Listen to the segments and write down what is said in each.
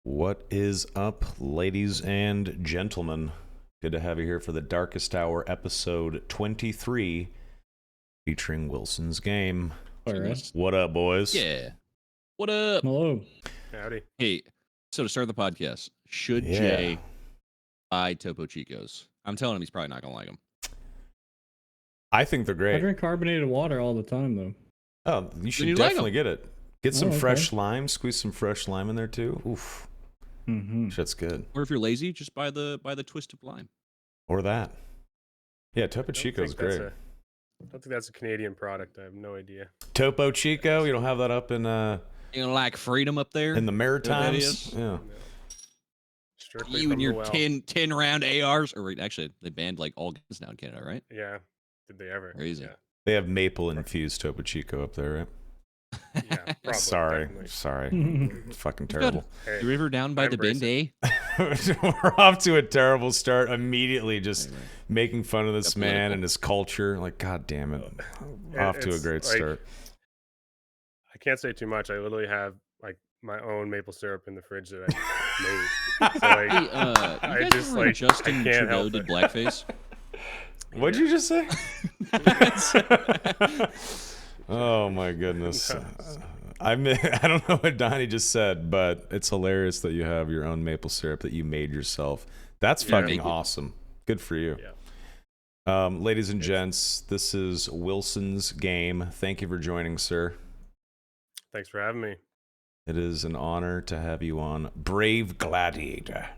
What is up, ladies and gentlemen? Good to have you here for the Darkest Hour, episode 23, featuring Wilson's Game. All right. What up, boys? Yeah. What up? Hello. Howdy. Hey, so to start the podcast, should Jay buy Topo Chicos? I'm telling him he's probably not going to like them. I think they're I great. drink carbonated water all the time, though. Oh, you should you like definitely get it. Get some okay. fresh lime. Squeeze some fresh lime in there, too. Oof. Mm-hmm. Shit's good. Or if you're lazy, just buy the twist of lime. Or that. Yeah, Topo I don't Chico's think that's great. I don't think that's a Canadian product. I have no idea. Topo Chico? You don't have that up in You know, like freedom up there? the Maritimes? is? Yeah. No. Strictly You from and your the well. 10 round ARs. Or wait, actually, they banned like all guns now in Canada, right? Yeah. Did they ever? Crazy. Yeah. They have maple infused Topo Chico up there, right? Yeah. Probably, Sorry. definitely. Sorry. It's fucking terrible. Hey, The river down by I the bend, eh? embrace We're off to a terrible start. Immediately just Anyway. making fun of this Got man political. and his culture. Like, god damn it. Yeah, Off to a it's great like- start. I can't say too much. I literally have like my own maple syrup in the fridge that I made. So, like, Hey, you I guys just, remember when like, Justin I can't Trudeau help did it. blackface? What'd you just say? Oh my goodness. I don't know what Donnie just said, but it's hilarious that you have your own maple syrup that you made yourself. That's Yeah. fucking awesome. Good for you. Yeah. Ladies and gents, this is Wilson's Game. Thank you for joining, sir. Thanks for having me. It is an honor to have you on. Brave Gladiator.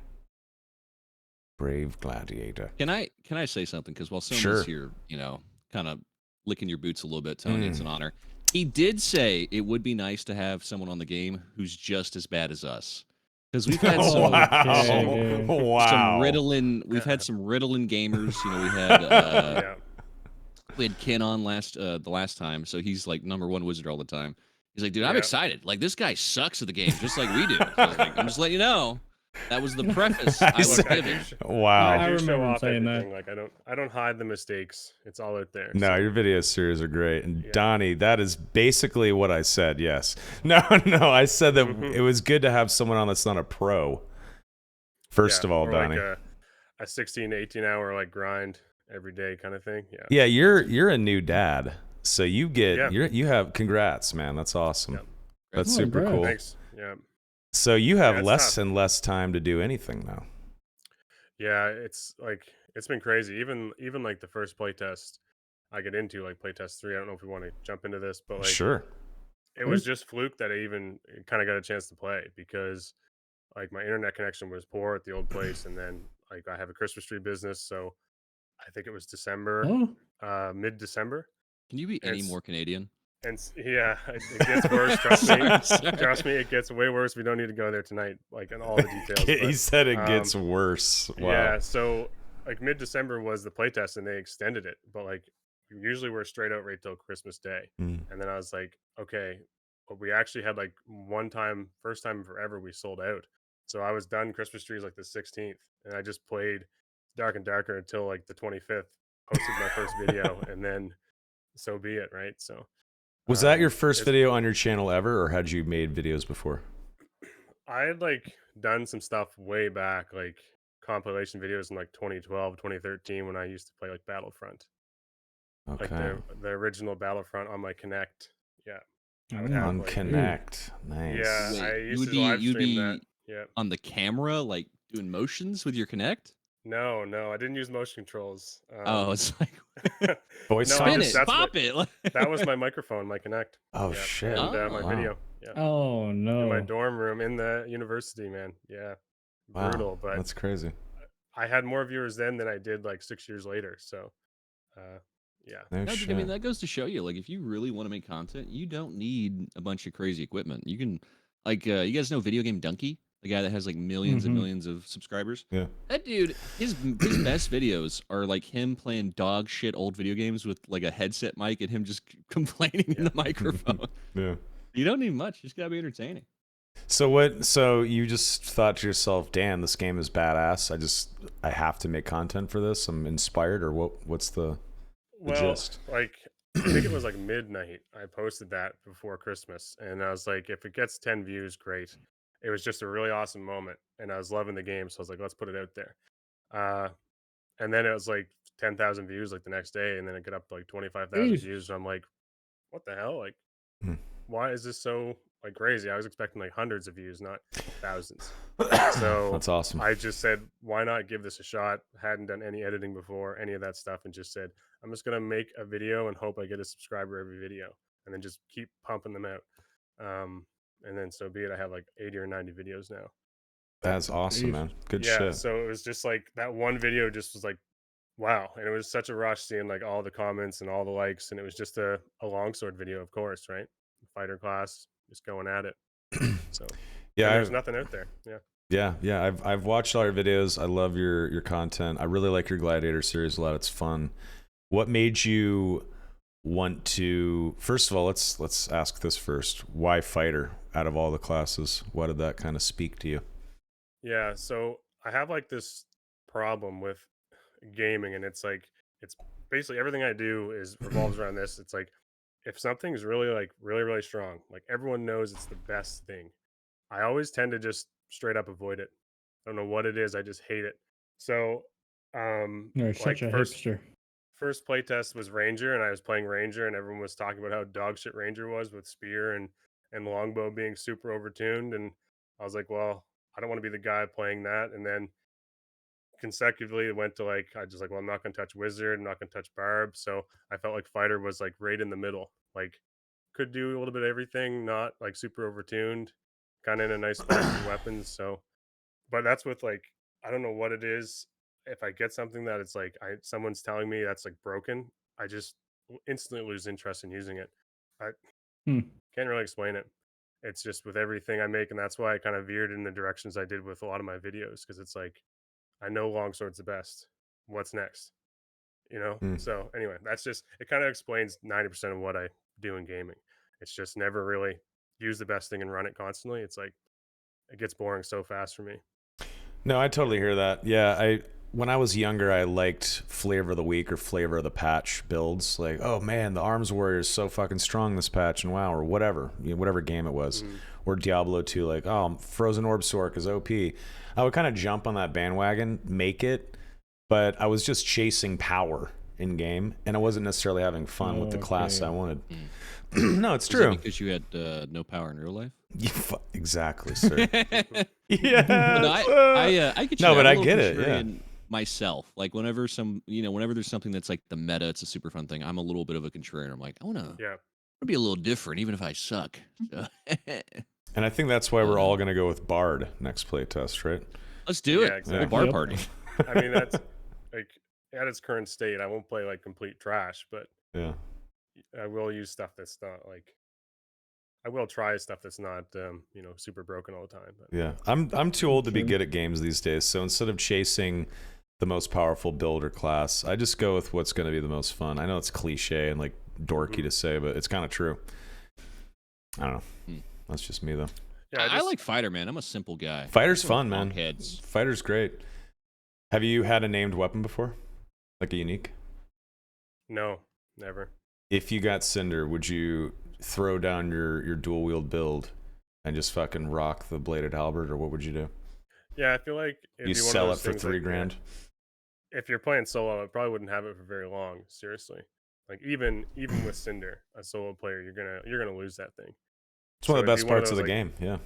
Brave Gladiator. Can I say something? Because while someone's Sure. here, you know, kind of licking your boots a little bit, Tony, it's an honor. He did say it would be nice to have someone on the game who's just as bad as us. Because we've had some, Okay. Wow. some Ritalin, we've had some Ritalin gamers. You know, we had Yeah. we had Ken on the last time, so he's like number one wizard all the time. He's like, dude, I'm Yeah. excited. Like this guy sucks at the game, just like we do. So I was like, I'm just letting you know. That was the preface I was said- I do, given. Wow. I I do show remember him off saying that. everything. Like I don't hide the mistakes. It's all out there. No, so- your video series are great. And Yeah. Donnie, that is basically what I said, yes. No, I said that Mhm. it was good to have someone on that's not a pro. First Yeah, of all, or Donnie. like a 16 to 18 hour like grind every day kind of thing. Yeah. Yeah, you're a new dad. So you get Yeah. you have congrats, man. That's awesome. Yeah. That's Oh, super congrats. cool. Thanks. Yeah. So you have Yeah, it's less tough. and less time to do anything now. Yeah, it's been crazy. Even like the first playtest I get into, like playtest 3. I don't know if we want to jump into this, but like Sure. it was just fluke that I even kind of got a chance to play because like my internet connection was poor at the old place, and then like I have a Christmas tree business, so I think it was December, Oh, mid-December, Can you be any It's- more Canadian? and yeah, it gets worse. Trust me, Sorry. trust me, it gets way worse. We don't need to go there tonight, like in all the details. he but- said it gets worse. Wow. Yeah, so like mid-December was the playtest, and they extended it, but like usually we're straight out right till Christmas Day, Mm. and then I was like, okay, but we actually had like first time forever, we sold out. So I was done Christmas trees like the 16th, and I just played Dark and Darker until like the 25th. Posted my first video, and then so be it, right? So Was that your um, first it's- video on your channel ever, or had you made videos before? I had like done some stuff way back, like compilation videos in like 2012, 2013 when I used to play like Battlefront. Okay. Like the original Battlefront on my Connect. Yeah. I would Oh, have, on like- Connect. Nice. Yeah, Wait, I you used would to be- live you'd stream be- that. Yeah. On the camera, like doing motions with your Connect? No, I didn't use motion controls. Oh, it's like Voice No, I spin comms? just- it, that's pop what- it. that was my microphone, my Connect. Oh Yeah, shit. And my Oh, wow. video. Yeah. oh In my no. dorm room in the university, man. Yeah. Wow. Brutal, but That's crazy. I had more viewers then than I did like 6 years later. So, yeah. No No, shit. I mean, that goes to show you, like, if you really want to make content, you don't need a bunch of crazy equipment. You can, like, you guys know Video Game Donkey, the guy that has like millions and Mhm. millions of subscribers. Yeah. That dude, his best videos are like him playing dog shit old video games with like a headset mic and him just complaining in the microphone. Yeah. You don't need much; you just gotta be entertaining. So what? So you just thought to yourself, "Damn, this game is badass. I have to make content for this. I'm inspired." Or what? What's the Well, gist? like I think it was like midnight. I posted that before Christmas, and I was like, if it gets 10 views, great. it was just a really awesome moment, and I was loving the game, so I was like, let's put it out there. Uh, and then it was like 10,000 views like the next day, and then it got up to like 25,000 Jeez. views. And I'm like, what the hell? Like, Hmm. why is this so like crazy? I was expecting like hundreds of views, not thousands. So That's awesome. I just said, why not give this a shot? Hadn't done any editing before, any of that stuff, and just said, I'm just gonna make a video and hope I get a subscriber every video, and then just keep pumping them out. And then so be it. I have like 80 or 90 videos now. That's awesome, Jeez. man. Good Yeah, shit. so it was just like that one video just was like, wow. And it was such a rush seeing like all the comments and all the likes. And it was just a longsword video, of course, right? Fighter class, just going at it. So Yeah, and there's nothing out there. Yeah. yeah. I've watched all your videos. I love your content. I really like your Gladiator series a lot. It's fun. What made you want to? First of all, let's ask this first. Why fighter out of all the classes? Why did that kind of speak to you? Yeah. So I have like this problem with gaming, and it's like it's basically everything I do is revolves around this. It's like if something's really like really strong, like everyone knows it's the best thing, I always tend to just straight up avoid it. I don't know what it is. I just hate it. So, You're like such a first hipster. first playtest was Ranger, and I was playing Ranger, and everyone was talking about how dog shit Ranger was with spear and longbow being super overtuned, and I was like, well, I don't want to be the guy playing that. And then consecutively it went to like I just like, well, I'm not gonna touch wizard, I'm not gonna touch barb. So I felt like fighter was like right in the middle, like could do a little bit of everything, not like super overtuned, kind of in a nice spot for weapons. So but that's with like I don't know what it is. If I get something that it's like someone's telling me that's like broken, I just instantly lose interest in using it. I Hmm. can't really explain it. It's just with everything I make, and that's why I kind of veered in the directions I did with a lot of my videos, because it's like I know longsword's the best. What's next? You know? Hmm. So anyway, that's just it kind of explains 90% of what I do in gaming. It's just never really use the best thing and run it constantly. It's like it gets boring so fast for me. No, I totally hear that. Yeah, when I was younger, I liked flavor of the week or flavor of the patch builds. Like, oh man, the Arms Warrior is so fucking strong this patch, and wow, or whatever, whatever game it was, Mhm. or Diablo 2. Like, oh, Frozen Orb Sork is OP. I would kind of jump on that bandwagon, make it, but I was just chasing power in game, and I wasn't necessarily having fun with the class I Okay. wanted. Mm. No, it's Is that true. because you had no power in real life? Exactly, sir. But Yes. no, I get you. No, there. but I'm I a little get it. Yeah. contrarian myself. Like whenever whenever there's something that's like the meta, it's a super fun thing. I'm a little bit of a contrarian. I'm like, I wanna Yeah. be a little different, even if I suck. So, And I think that's why But, we're all gonna go with Bard next playtest, right? let's do Yeah, it. exactly. We'll bar Yep. party. I mean, that's like at its current state, I won't play like complete trash, but Yeah. I will use stuff that's not like I will try stuff that's not super broken all the time. But Yeah. I'm too old to be Sure. good at games these days. So instead of chasing the most powerful build or class, I just go with what's gonna be the most fun. I know it's cliche and like dorky Mhm. to say, but it's kind of true. I don't know. Hmm. That's just me though. yeah, I like fighter, man. I'm a simple guy. Fighter's I don't fun, man. bonk Heads. Fighter's great. Have you had a named weapon before? Like a unique? no, never. If you got Cinder, would you throw down your dual wield build and just fucking rock the bladed halberd, or what would you do? Yeah, I feel like it'd You be one of sell those it for things, $3 like, grand? if you're playing solo, I probably wouldn't have it for very long. Seriously, like even with Cinder, a solo player, you're gonna lose that thing. It's one So of the it'd be best one of parts of those the like game. Yeah.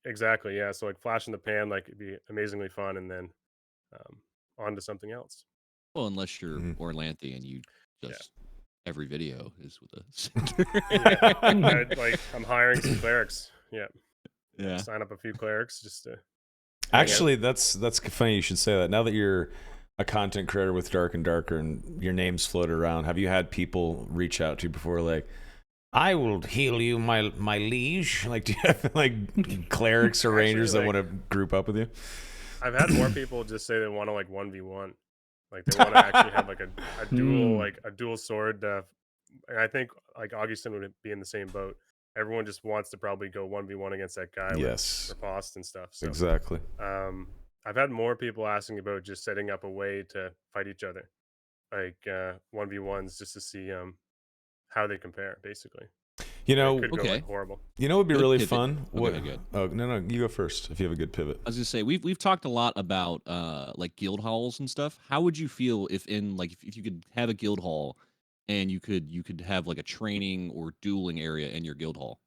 exactly, yeah. So like flash in the pan, like it'd be amazingly fun, and then um, on to something else. Well, unless you're Mhm. Orlanthe and you Yeah. just every video is with a cinder. Yeah, I'm hiring some clerics. Yeah, Yeah. sign up a few clerics just to. Actually, that's funny you should say that. Now that you're a content creator with Dark and Darker and your name's floated around, have you had people reach out to you before like, I will heal you, my liege? Like, do you have like clerics or Actually, rangers that like- want to group up with you? I've had more people just say they want to like 1v1, like they want to actually have like a dual a dual sword. And I think like Augustin would be in the same boat. Everyone just wants to probably go 1v1 against that guy Yes, with Riposte and stuff. So exactly. I've had more people asking about just setting up a way to fight each other, like 1v1s, just to see how they compare, basically. You know, It could go Okay. like horrible. you know, what would be Good really pivot. fun. Okay, What? good. Oh no, you go first if you have a good pivot. I was gonna say we've talked a lot about like guild halls and stuff. How would you feel if in like if you could have a guild hall and you could have like a training or dueling area in your guild hall?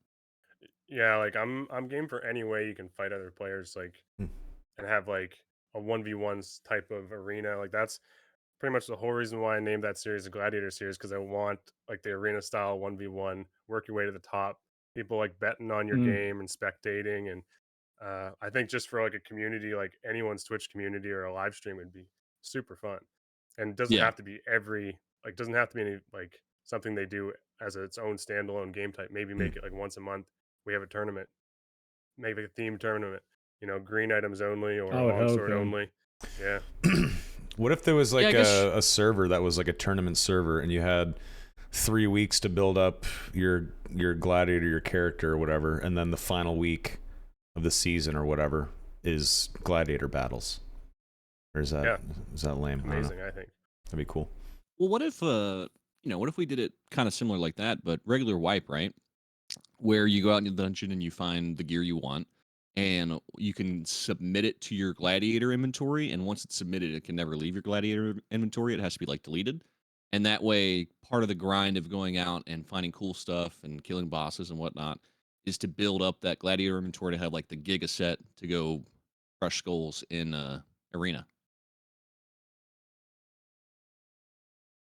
Yeah, like I'm game for any way you can fight other players, like, Hmm. and have like a 1v1s type of arena. Like that's pretty much the whole reason why I named that series the Gladiator series, because I want like the arena style 1v1, work your way to the top. People like betting on your Mm. game and spectating, and I think just for like a community, like anyone's Twitch community or a live stream, would be super fun. And it doesn't Yeah. have to be doesn't have to be any like something they do as its own standalone game type. Maybe Hmm. make it like once a month we have a tournament, maybe a themed tournament. Green items only or I would hope, longsword yeah. only. Yeah, What if there was Yeah, like I guess- a server that was like a tournament server, and you had 3 weeks to build up your gladiator, your character, or whatever, and then the final week of the season or whatever is gladiator battles? Or is that Yeah. is that lame? I don't know. amazing. I think. That'd be cool. Well, what if what if we did it kind of similar like that, but regular wipe, right? Where you go out in the dungeon and you find the gear you want, and you can submit it to your gladiator inventory, and once it's submitted, it can never leave your gladiator inventory. It has to be like deleted. And that way, part of the grind of going out and finding cool stuff and killing bosses and whatnot is to build up that gladiator inventory to have like the giga set to go crush skulls in arena.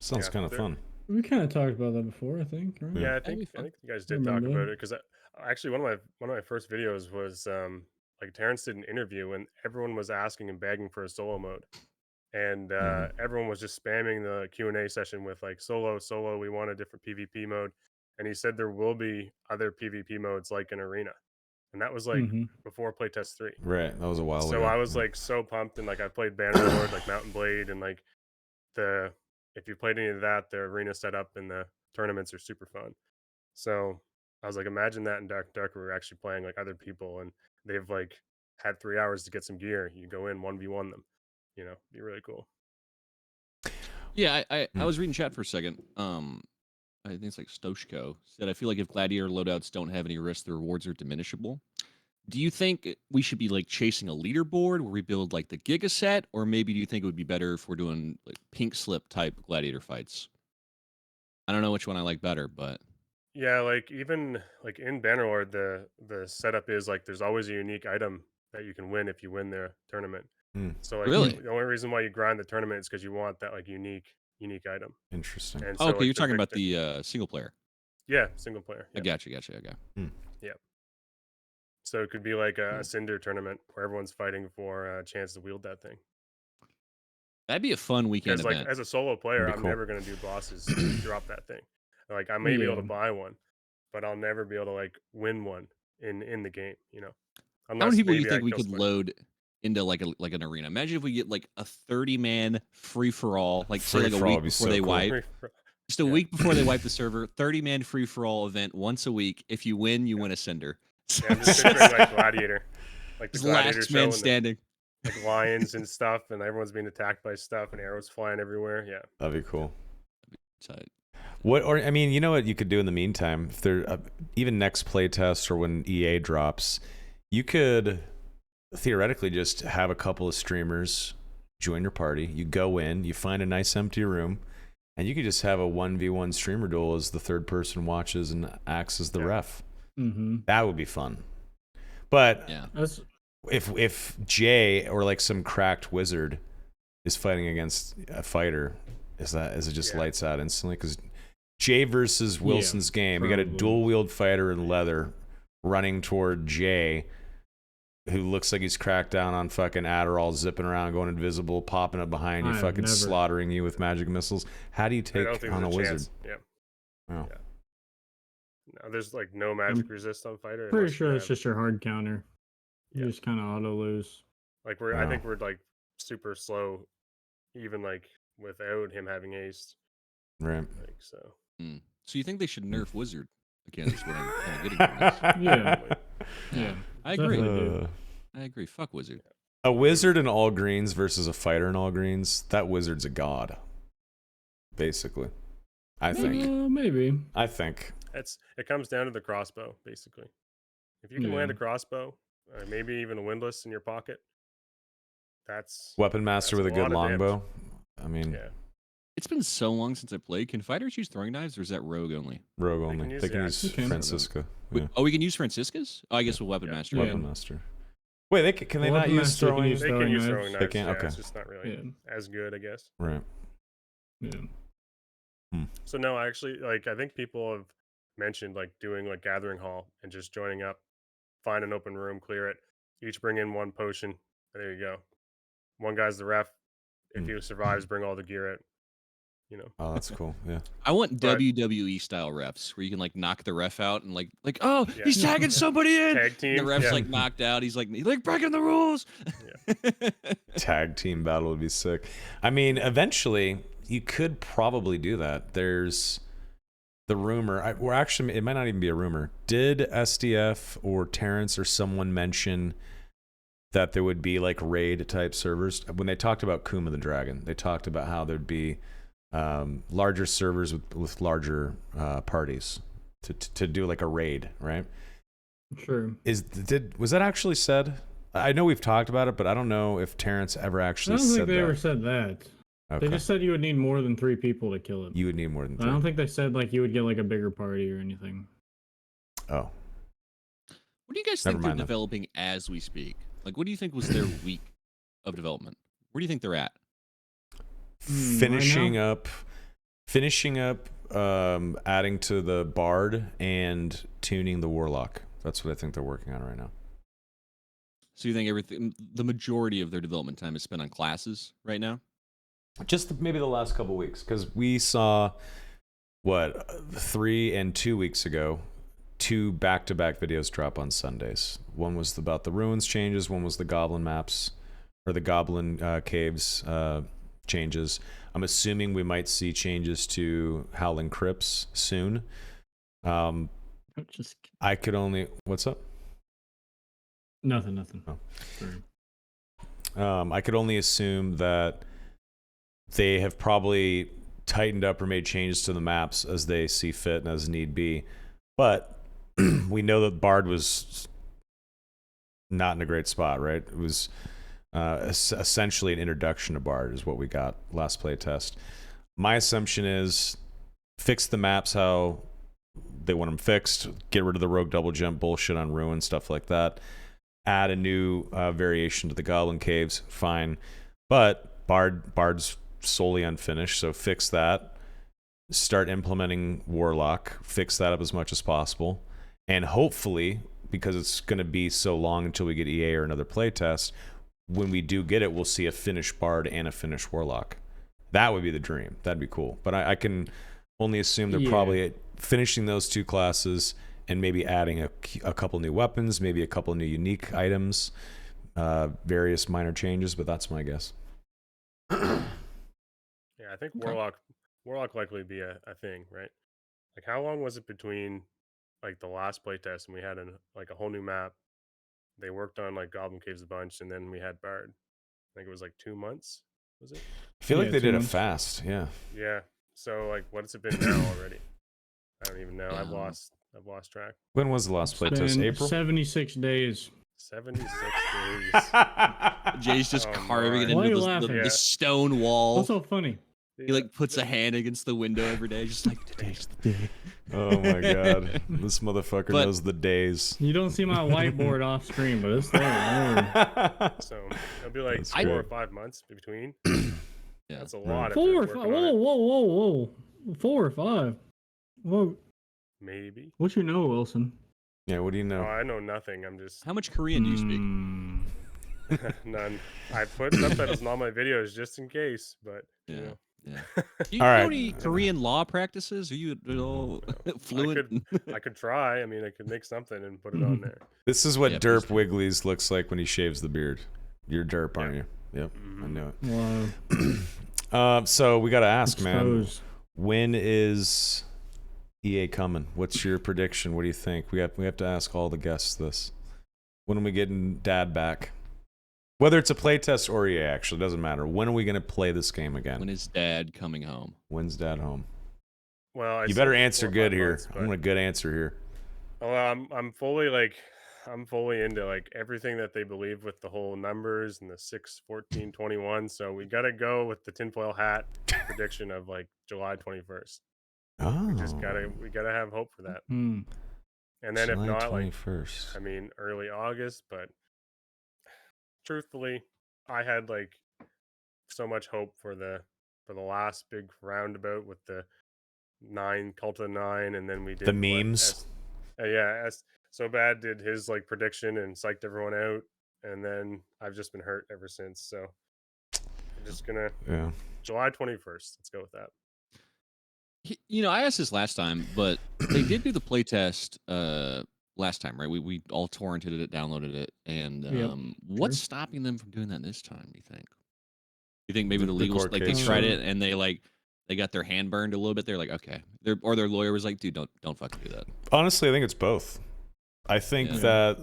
Sounds Yeah, kind of there- fun. We kind of talked about that before, I think. Right? Yeah, I That'd be think I fun. think you guys I did talk remember about that. it because actually one of my first videos was like Terrence did an interview and everyone was asking and begging for a solo mode, and everyone was just spamming the Q&A session with like solo. We want a different PvP mode, and he said there will be other PvP modes like an arena, and that was like Mm-hmm. before playtest 3. Right, that was a while So ago. I was Yeah. like so pumped, and like I played Bannerlord, like Mountain Blade, and like the if you played any of that, the arena setup and the tournaments are super fun. So I was like, imagine that in Dark. We were actually playing like other people, and they've like had 3 hours to get some gear. You go in 1v1 them. Be really cool. Yeah, I Hmm. was reading chat for a second. I think it's like Stoshko said, I feel like if gladiator loadouts don't have any risks, the rewards are diminishable. Do you think we should be like chasing a leaderboard where we build like the giga set, or maybe do you think it would be better if we're doing like pink slip type gladiator fights? I don't know which one I like better, but Yeah, like even like in Bannerlord, the setup is like there's always a unique item that you can win if you win the tournament. Hmm. So like Really? the only reason why you grind the tournament is because you want that like unique item. Interesting. And oh, so okay, like you're the talking about victor, the single player. yeah, single player. I Yeah. gotcha. Okay. So it could be like a Cool. Cinder tournament where everyone's fighting for a chance to wield that thing. That'd be a fun weekend Because like event. as a solo player, That'd be I'm cool. never gonna do bosses to drop that thing. Like I may be able to Yeah. buy one, but I'll never be able to like win one in the game. How Unless many people do you maybe I think we kill could somebody. load into like an arena? Imagine if we get like a 30-man free for all, like say like a Free-for-all week would be before so they cool. wipe. Just a Yeah. week before they wipe the server, 30-man free for all event once a week. If you win, you win a cinder. Yeah, I'm just picturing like Gladiator, like the Just Gladiator last show, man and standing. like lions and stuff, and everyone's being attacked by stuff, and arrows flying everywhere. Yeah, That'd be cool. Tight. What, or I mean, you know what you could do in the meantime? If there, even next playtest or when EA drops, you could theoretically just have a couple of streamers join your party. You go in, you find a nice empty room, and you could just have a 1v1 streamer duel as the third person watches and acts as the Yeah. ref. Mm-hmm. That would be fun. But Yeah. That's if Jay or like some cracked wizard is fighting against a fighter, is it just Yeah. lights out instantly? Because Jay versus Wilson's game, we got a probably. dual wield fighter in leather running toward Jay, who looks like he's cracked down on fucking Adderall, zipping around, going invisible, popping up behind you, I have fucking never- slaughtering you with magic missiles. How do you I take don't think on a there's a wizard? chance. Yeah, Oh. Yeah. no, there's like no magic resist on fighter. pretty unless you sure it's have- just your hard counter. You Yeah. just kind of auto lose. like I Wow. think we're like super slow, even like without him having aced. Right. Like so. Mm. So you think they should nerf wizard? Again, is what I'm kind of getting from this. Yeah. Yeah. I agree. Definitely do. Uh, I agree. Fuck wizard. a wizard in all greens versus a fighter in all greens. That wizard's a god, basically. I think. Maybe. I think. it comes down to the crossbow basically. If you can land a crossbow, maybe even a windlass in your pocket, that's Weapon master with a good lot of damage. longbow. I mean, Yeah, It's been so long since I played. Can fighters use throwing knives, or is that rogue only? rogue They can only. use They can the use axes. Okay. Francisca. Wait, Yeah. oh, we can use Franciscus? Oh, I guess with weapon Yeah. master. Yeah. Weapon master. Wait, can they Well, not weapon use master can throwing? use they can throwing use knives. throwing They knives. can? Yeah, Okay. it's just not really Yeah. as good, I guess. Right. Yeah. So no, actually, like I think people have mentioned like doing like gathering hall and just joining up, find an open room, clear it, each bring in one potion. There you go. One guy's the ref. If Hmm. he survives, bring all the gear out. You know. Oh, that's cool. Yeah. I want But- WWE style refs where you can like knock the ref out and like oh Yeah. he's tagging somebody in. Tag team. The ref's yeah. like knocked out. He's like breaking the rules. Tag team battle would be sick. I mean, eventually you could probably do that. There's the rumor, or actually it might not even be a rumor. Did SDF or Terrence or someone mention that there would be like raid type servers? When they talked about Kuma the Dragon, they talked about how there'd be larger servers with larger parties to do like a raid, right? Sure. Was that actually said? I know we've talked about it, but I don't know if Terrence ever I actually don't said think they that. ever said that. Okay. They just said you would need more than 3 people to kill it. You would need more than I 3. don't think they said like you would get like a bigger party or anything. Oh, What do you guys Never think they're mind then. developing as we speak? Like, what do you think was their week of development? Where do you think they're at? finishing up, adding to the bard and tuning the warlock. That's what I think they're working on right now. So you think the majority of their development time is spent on classes right now? Just maybe the last couple weeks, because we saw 3 and 2 weeks ago, 2 back-to-back videos drop on Sundays. One was about the ruins changes. One was the goblin maps or the goblin caves changes. I'm assuming we might see changes to Howling Crypts soon. Just I could only. What's up? nothing. Oh. Sorry. I could only assume that they have probably tightened up or made changes to the maps as they see fit and as need be. But we know that Bard was not in a great spot, right? It was essentially an introduction to Bard is what we got last play test. My assumption is fix the maps how they want them fixed, get rid of the rogue double jump bullshit on ruin, stuff like that. Add a new variation to the goblin caves, fine. But Bard's solely unfinished, so fix that. Start implementing Warlock, fix that up as much as possible. And hopefully, because it's going to be so long until we get EA or another playtest, when we do get it, we'll see a finished Bard and a finished Warlock. That would be the dream. That'd be cool. But I can only assume they're probably finishing those 2 classes and maybe adding a couple new weapons, maybe a couple new unique items, various minor changes, but that's my guess. Yeah, I think Warlock likely be a thing, right? Like how long was it between like the last playtest and we had a whole new map? They worked on like Goblin Caves a bunch, and then we had Bard. I think it was like 2 months. Was it? I feel like Yeah, they 2 did months. it fast. Yeah. Yeah. So like, what's it been now already? I don't even know. I've Um, lost track. When was the last playtest? Been April? 76 days. 76 days. Jay's just Oh carving it my. Why are into you the laughing? Yeah. stone wall. What's so funny? He like puts a hand against the window every day, just like today's the day. Oh my god. This motherfucker But- knows the days. You don't see my whiteboard off screen, but it's there. So it'll be like That's 4 or great. 5 months between. Yeah. That's a Right. lot. if 4 they're or 5. working on it. Whoa. 4 or 5. Whoa. Maybe. What you know, Wilson? Yeah, what do you Oh, know? I know nothing. I'm just How much Korean do you speak? Mm, none. I put subtitles in all my videos just in case, but you Yeah. know. Yeah. Do you All know right. any Korean law practices? Are you at all fluent? I could try. I mean, I could make something and put it on there. This is what Yeah, Derp please do. Wiggly's looks like when he shaves the beard. You're Derp, aren't you? Yep, I knew wow. it. So we got to ask, man, Exposed. when is EA coming? What's your prediction? What do you think? We have to ask all the guests this. When are we getting Dad back? Whether it's a playtest or EA, actually, doesn't matter. When are we going to play this game again? When is Dad coming home? When's Dad home? Well, I You said better it answer 4 or 5 good here. months, I want a good answer here. well, I'm fully into like everything that they believe with the whole numbers and the 6, 14, 21. So we got to go with the tinfoil hat prediction of like July 21st. Oh, We gotta have hope for that. Hmm. And then if July not, like 21st. I mean, early August. But truthfully, I had like so much hope for the last big roundabout with the 9 Cult of 9, and then we The did memes. So bad did his like prediction and psyched everyone out, and then I've just been hurt ever since. So I'm just gonna Yeah. July 21st. Let's go with that. I asked this last time, but they did do the play test last time, right? We all torrented it, downloaded it, and Yep, what's true. stopping them from doing that this time? Do you think? You think maybe The the legals court like they case. tried it and they got their hand burned a little bit. They're like, okay, their lawyer was like, dude, don't fucking do that. Honestly, I think it's both. I think Yeah.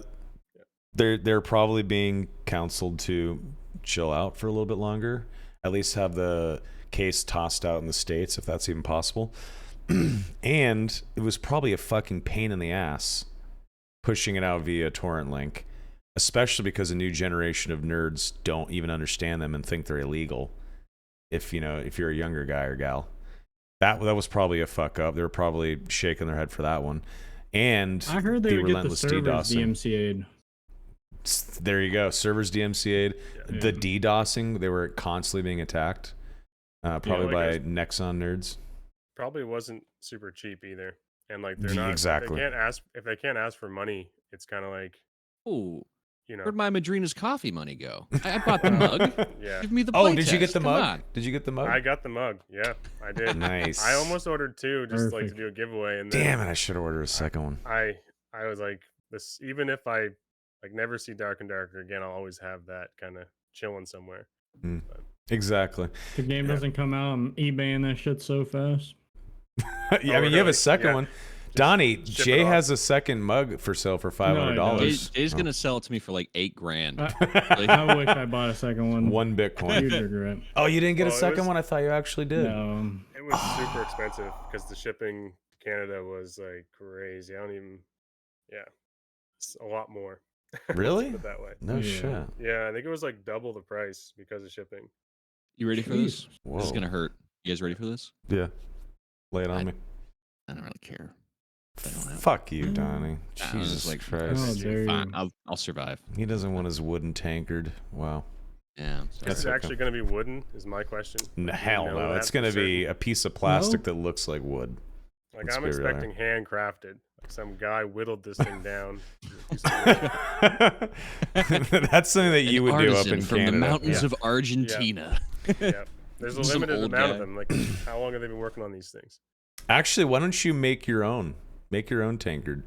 that they're probably being counseled to chill out for a little bit longer. At least have the case tossed out in the States, if that's even possible. And it was probably a fucking pain in the ass pushing it out via torrent link, especially because a new generation of nerds don't even understand them and think they're illegal. If you're a younger guy or gal, that was probably a fuck up. They were probably shaking their head for that one. And I heard they the would get the relentless servers DDoSing. DMCA'd. There you go. Servers DMCA'd. Yeah. The DDoSing, they were constantly being attacked. Probably like by us. Nexon nerds. Probably wasn't super cheap either, and like they're not Exactly. if they can't ask for money. It's kind of like Oh, you know. where'd my Madrina's coffee money go? I bought the mug. Yeah, Give me the. Oh, play did you get test. the Come mug? on. Did you get the mug? I got the mug. Yeah, I did. Nice. I almost ordered 2 just like to Perfect. do a giveaway, and then Damn it! I should have ordered a second one. I was like this. Even if I like never see Dark and Darker again, I'll always have that kind of chilling somewhere. Exactly. The game doesn't come out, I'm eBaying that shit so fast. Yeah, I mean, you have a really? second Yeah. one. Donnie, ship Jay it off. has a second mug for sale for $500. Jay's gonna sell it to me for like $8,000. I wish I bought a second one. One Bitcoin. Huge regret. Oh, you didn't get a Well, it second was- one? I thought you actually did. No. It was super expensive because the shipping to Canada was like crazy. I don't even. Yeah, it's a lot more. Let's Really? put it that way. No Yeah. shit. Yeah, I think it was like double the price because of shipping. You ready for this? Jesus. Whoa. This is gonna hurt. You guys ready for this? Yeah. Lay it on I- me. I don't really care. I don't have. Fuck you, Donnie. I was Jesus like, Christ. Oh, dare Fine, you. I'll survive. He doesn't want his wooden tankard. Wow. Yeah. Is That's it okay. actually going to be wooden? Is my question. No, Do you hell know no. that It's for going to certain? be a piece of plastic that looks like wood. Like Let's I'm be real expecting handcrafted. Like some guy whittled this thing down. That's something that you An would do up artisan in from Canada. the mountains Yeah. of Argentina. Yeah, there's a Some limited old amount guy. of them. Like how long have they been working on these things? Actually, why don't you make your own? Make your own tankard.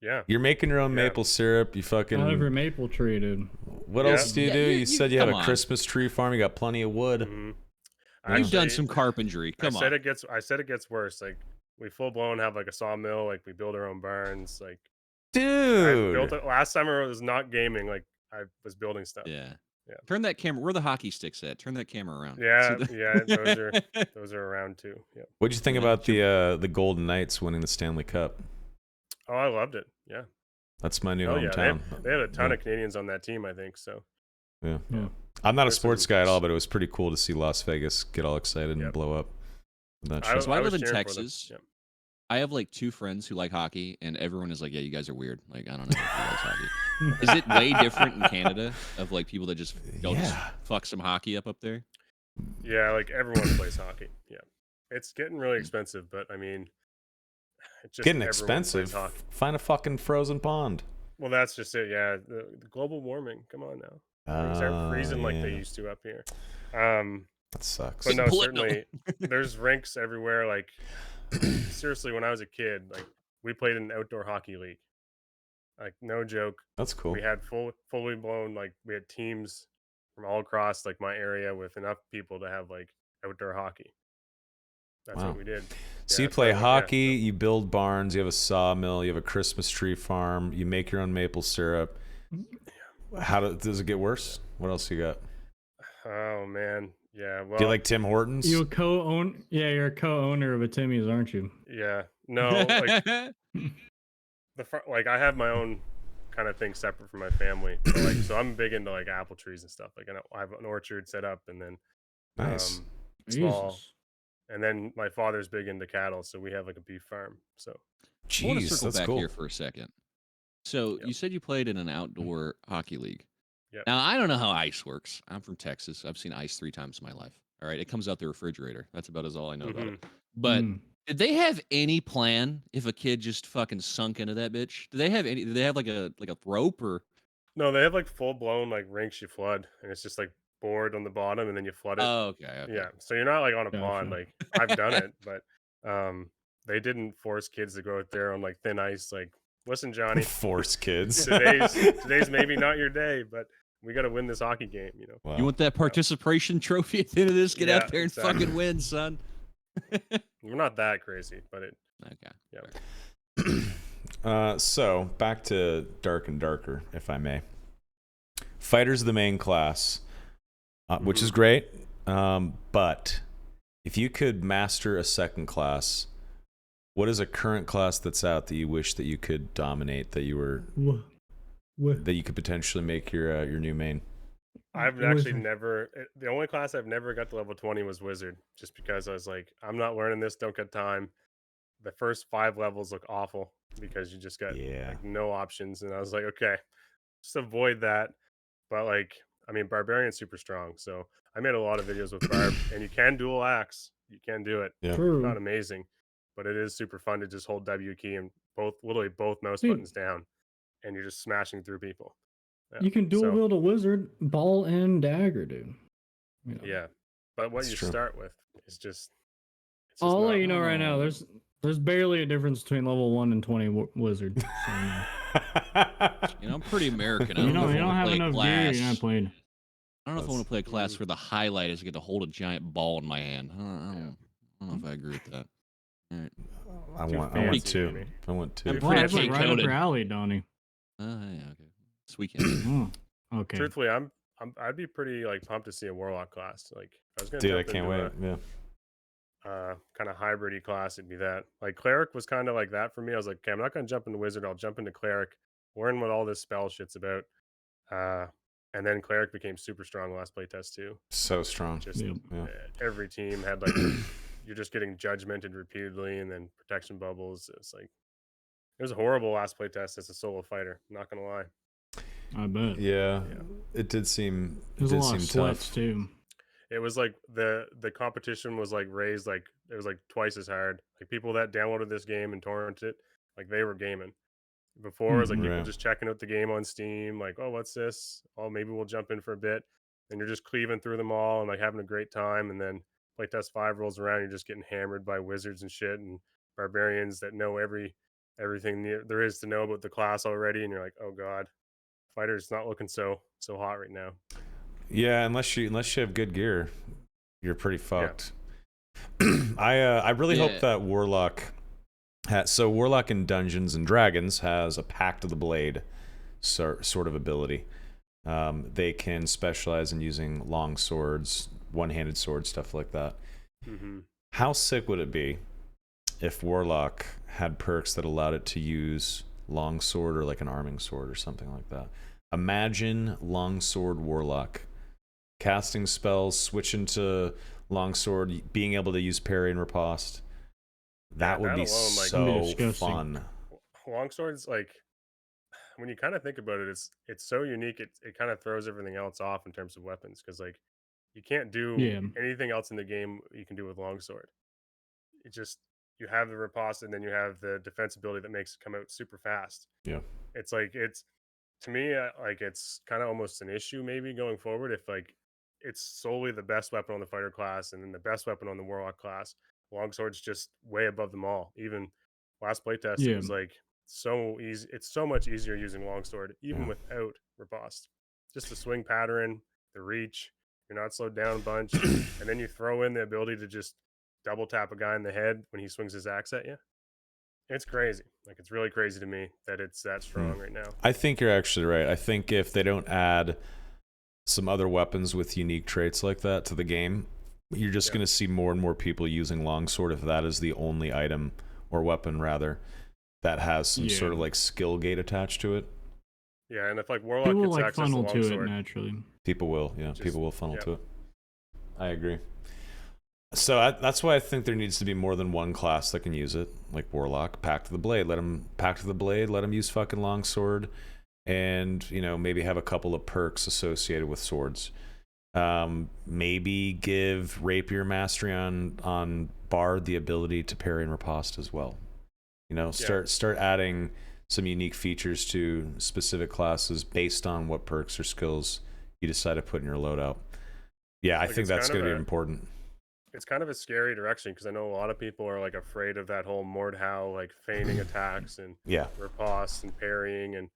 Yeah, You're making your own Yeah. maple syrup. You fucking. However, maple tree, dude. What Yeah. else do you Yeah, do? you- You you- said you had a come on. Christmas tree farm. You got plenty of wood. mhm. You've done Actually, some carpentry. Come I said on. I said it gets worse. Like we full blown have like a sawmill. Like we build our own barns. Like I built Dude. it last summer. It was not gaming. Like I was building stuff. Yeah. Yeah. Turn that camera. Where are the hockey sticks at? Turn that camera around. Yeah, See the- yeah, those are around too. Yeah. What'd you think Yeah, about the Golden Knights winning the Stanley Cup? Oh, I loved it. Yeah. That's my new Oh yeah. hometown. They had a ton Yeah. of Canadians on that team. I think so. Yeah. Yeah. I'm not a There's sports some- guy at all, but it was pretty cool to see Las Vegas get all excited and Yep. blow up. with that I, shit. So I was live in cheering for them. Texas. Yeah. I have like 2 friends who like hockey, and everyone is like, "Yeah, you guys are weird." Like, I don't know who likes hockey. Is it way different in Canada of like people that just go just Yeah. fuck some hockey up there? Yeah, like everyone plays hockey. Yeah. It's getting really expensive, but I mean, it's just Getting everyone plays expensive. hockey. Find a fucking frozen pond. Well, that's just it. Yeah, the global warming. Come on now, things aren't freezing like they yeah. used to up here. That sucks. But no, Political. certainly there's rinks everywhere. Like seriously, when I was a kid, like we played in an outdoor hockey league. Like no joke, That's cool. we had fully blown like we had teams from all across like my area with enough people to have like outdoor hockey. That's Wow. what we did. So Yeah, you play so, yeah, hockey, so- you build barns, you have a sawmill, you have a Christmas tree farm, you make your own maple syrup. Does it get worse? What else you got? Oh man, yeah. Do you Well, like Tim Hortons? You co-own? Yeah, you're a co-owner of a Timmy's, aren't you? yeah. No, like like I have my own kind of thing separate from my family, but like so I'm big into like apple trees and stuff. Like I have an orchard set up, and then Nice. small, Jesus. and then my father's big into cattle, so we have like a beef farm. So I want to Jeez, circle that's back cool. here for a second. So yep, you said you played in an outdoor hockey league. yep. Now I don't know how ice works. I'm from Texas. I've seen ice 3 times in my life. All right, it comes out the refrigerator. That's about as all I know about hmm it. But Mm. did they have any plan if a kid just fucking sunk into that bitch? Do they have any? Do they have like a rope or? No, they have like full blown like rinks you flood, and it's just like board on the bottom, and then you flood it. Oh, okay, Yeah, so you're not like on a pond. Gotcha. Like I've done it, but they didn't force kids to go out there on like thin ice. Like, listen, Johnny, Force kids. today's maybe not your day, but we got to win this hockey game. You know. Wow. You want that participation trophy at the end of this? Get Yeah, out there and exactly. fucking win, son. We're not that crazy, but it. Okay. Yeah. So back to Dark and Darker, if I may. Fighter's the main class, which is great. But if you could master a second class, what is a current class that's out that you wish that you could dominate, that you were that you could potentially make your new main? I've actually Wizard. never. The only class I've never got to level 20 was Wizard, just because I was like, I'm not learning this. Don't got time. The first 5 levels look awful because you just got Yeah. like no options, and I was like, okay, just avoid that. But like, I mean, Barbarian's super strong, so I made a lot of videos with Barb, and you can dual axe. You can do it. Yeah. It's True. not amazing, but it is super fun to just hold W key and literally both mouse Dude. buttons down, and you're just smashing through people. Yeah. You can dual So, wield a wizard, ball and dagger, dude. You know. yeah, but what That's you true. start with is just. It's just I'll not, let you know right now. Oh. There's barely a difference between level 1 and 20 wizard. So, You know, I'm pretty American. I you don't know don't if I want to have play a enough gear. class. You're not playing. I don't know if I want to play a class where the highlight is I get to hold a giant ball in my hand. I don't know if I agree with that. All right. I Too want fancy two. for me. I want I'm two. Too Well, pretty that's like right up cake-coated. your alley, Donnie. Yeah, okay. Sweet candy. Oh, okay. Truthfully, I'd be pretty like pumped to see a Warlock class. Like, if I was gonna Dude, I jump can't into wait. a kind of hybridy class, it'd be that. Like Cleric was kind of like that for me. I was like, okay, I'm not gonna jump into Wizard. I'll jump into Cleric, learn what all this spell shit's about. And then Cleric became super strong last playtest too. So strong. Just Yep. Yeah. every team had like you're just getting judgmented repeatedly, and then protection bubbles. It's like it was a horrible last playtest as a solo fighter. Not gonna lie. I bet. Yeah. Yeah. It did seem. It There's a did lot seem of sweats tough. too. It was like the competition was like raised, like it was like twice as hard. Like people that downloaded this game and torrented it, like they were gaming. Before it was like people Right. just checking out the game on Steam, like, oh, what's this? Oh, maybe we'll jump in for a bit. And you're just cleaving through them all and like having a great time. And then playtest 5 rolls around, you're just getting hammered by wizards and shit and barbarians that know everything there is to know about the class already. And you're like, oh god, fighter's not looking so hot right now. Yeah, unless you have good gear, you're pretty Yeah. fucked. I really Yeah. hope that Warlock so Warlock in Dungeons and Dragons has a Pact of the Blade sort of ability. They can specialize in using long swords, one-handed swords, stuff like that. Mm-hmm. How sick would it be if Warlock had perks that allowed it to use longsword or like an arming sword or something like that? Imagine longsword Warlock casting spells, switching to longsword, being able to use parry and riposte. That would that be alone, like- so That'd be disgusting. fun. Longswords, like when you kind of think about it, it's so unique. It kind of throws everything else off in terms of weapons because like you can't do Yeah. anything else in the game you can do with longsword. It just you have the riposte and then you have the defense ability that makes it come out super fast. Yeah. It's like it's to me like it's kind of almost an issue maybe going forward if like it's solely the best weapon on the fighter class and then the best weapon on the warlock class. Longsword's just way above them all. Even last playtest, Yeah. it was like so easy. It's so much easier using longsword, even Yeah. without riposte. Just the swing pattern, the reach. You're not slowed down a bunch, and then you throw in the ability to just double tap a guy in the head when he swings his axe at you. It's crazy. Like it's really crazy to me that it's that strong right now. I think you're actually right. I think if they don't add some other weapons with unique traits like that to the game, you're just going to see more and more people using longsword if that is the only item or weapon rather that has some sort of like skill gate attached to it. Yeah, and if like Warlock People gets like access funnel to to it longsword, naturally. People will, Just- people will funnel yep. to it. I agree. So that's why I think there needs to be more than one class that can use it, like Warlock. Pact of the Blade, let him use fucking longsword, and maybe have a couple of perks associated with swords. Maybe give Rapier Mastery on Bard the ability to parry and riposte as well. Start adding some unique features to specific classes based on what perks or skills you decide to put in your loadout. Yeah, I think that's going to be important. It's kind of a scary direction because I know a lot of people are like afraid of that whole Mordhau like feigning attacks and riposte and parrying, and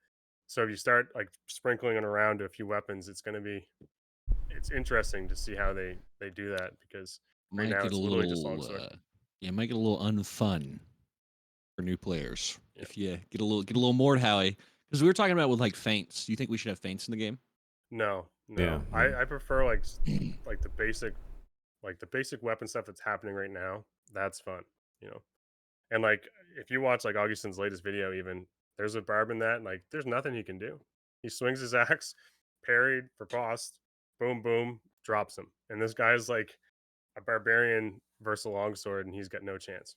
so if you start like sprinkling it around to a few weapons, it's interesting to see how they do that, because right now it's literally just longsword. It might get a little unfun for new players if you get a little Mordhau, because we were talking about with like feints. Do you think we should have feints in the game? No. Yeah. I prefer like the basic weapon stuff that's happening right now. That's fun, and like if you watch like Augustin's latest video, even there's a barb in that, and like there's nothing he can do. He swings his axe, parried, riposte, boom boom, drops him, and this guy's like a barbarian versus a longsword, and he's got no chance.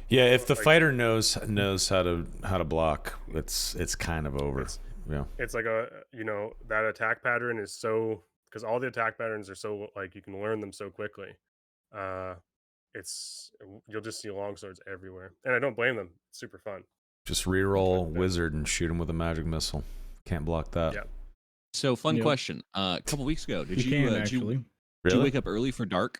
Yeah, if the fighter knows how to block, it's kind of over. It's like that attack pattern is so, because all the attack patterns are so like you can learn them so quickly. You'll just see longswords everywhere, and I don't blame them. It's super fun. Just reroll wizard and shoot him with a magic missile. Can't block that. Yeah. So fun question. A couple weeks ago, did you wake up early for dark?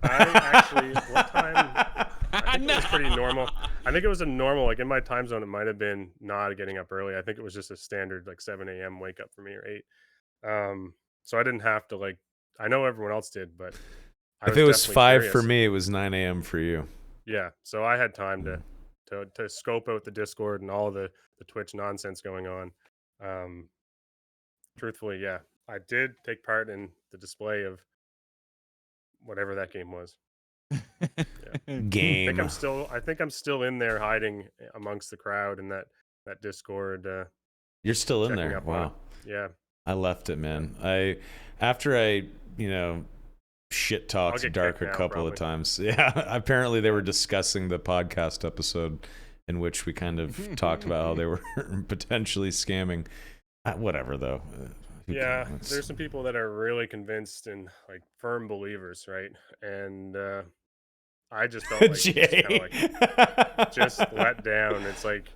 I actually, what time? I think it was pretty normal. I think it was a normal, like in my time zone, it might have been not getting up early. I think it was just a standard like 7 a.m. wake up for me, or 8. So I didn't have to like. I know everyone else did, but if it was 5 for me, it was 9 a.m. for you. Yeah, so I had time to scope out the Discord and all the Twitch nonsense going on. Truthfully, yeah, I did take part in the display of whatever that game was. Game. I think I'm still in there hiding amongst the crowd in that Discord. You're still in there. Wow. Yeah. I left it, man. After I shit talked Dark a couple of times. Yeah. Apparently they were discussing the podcast episode in which we kind of talked about how they were potentially scamming. Whatever though. Yeah, there's some people that are really convinced and like firm believers, right? And I just felt like just let down. It's like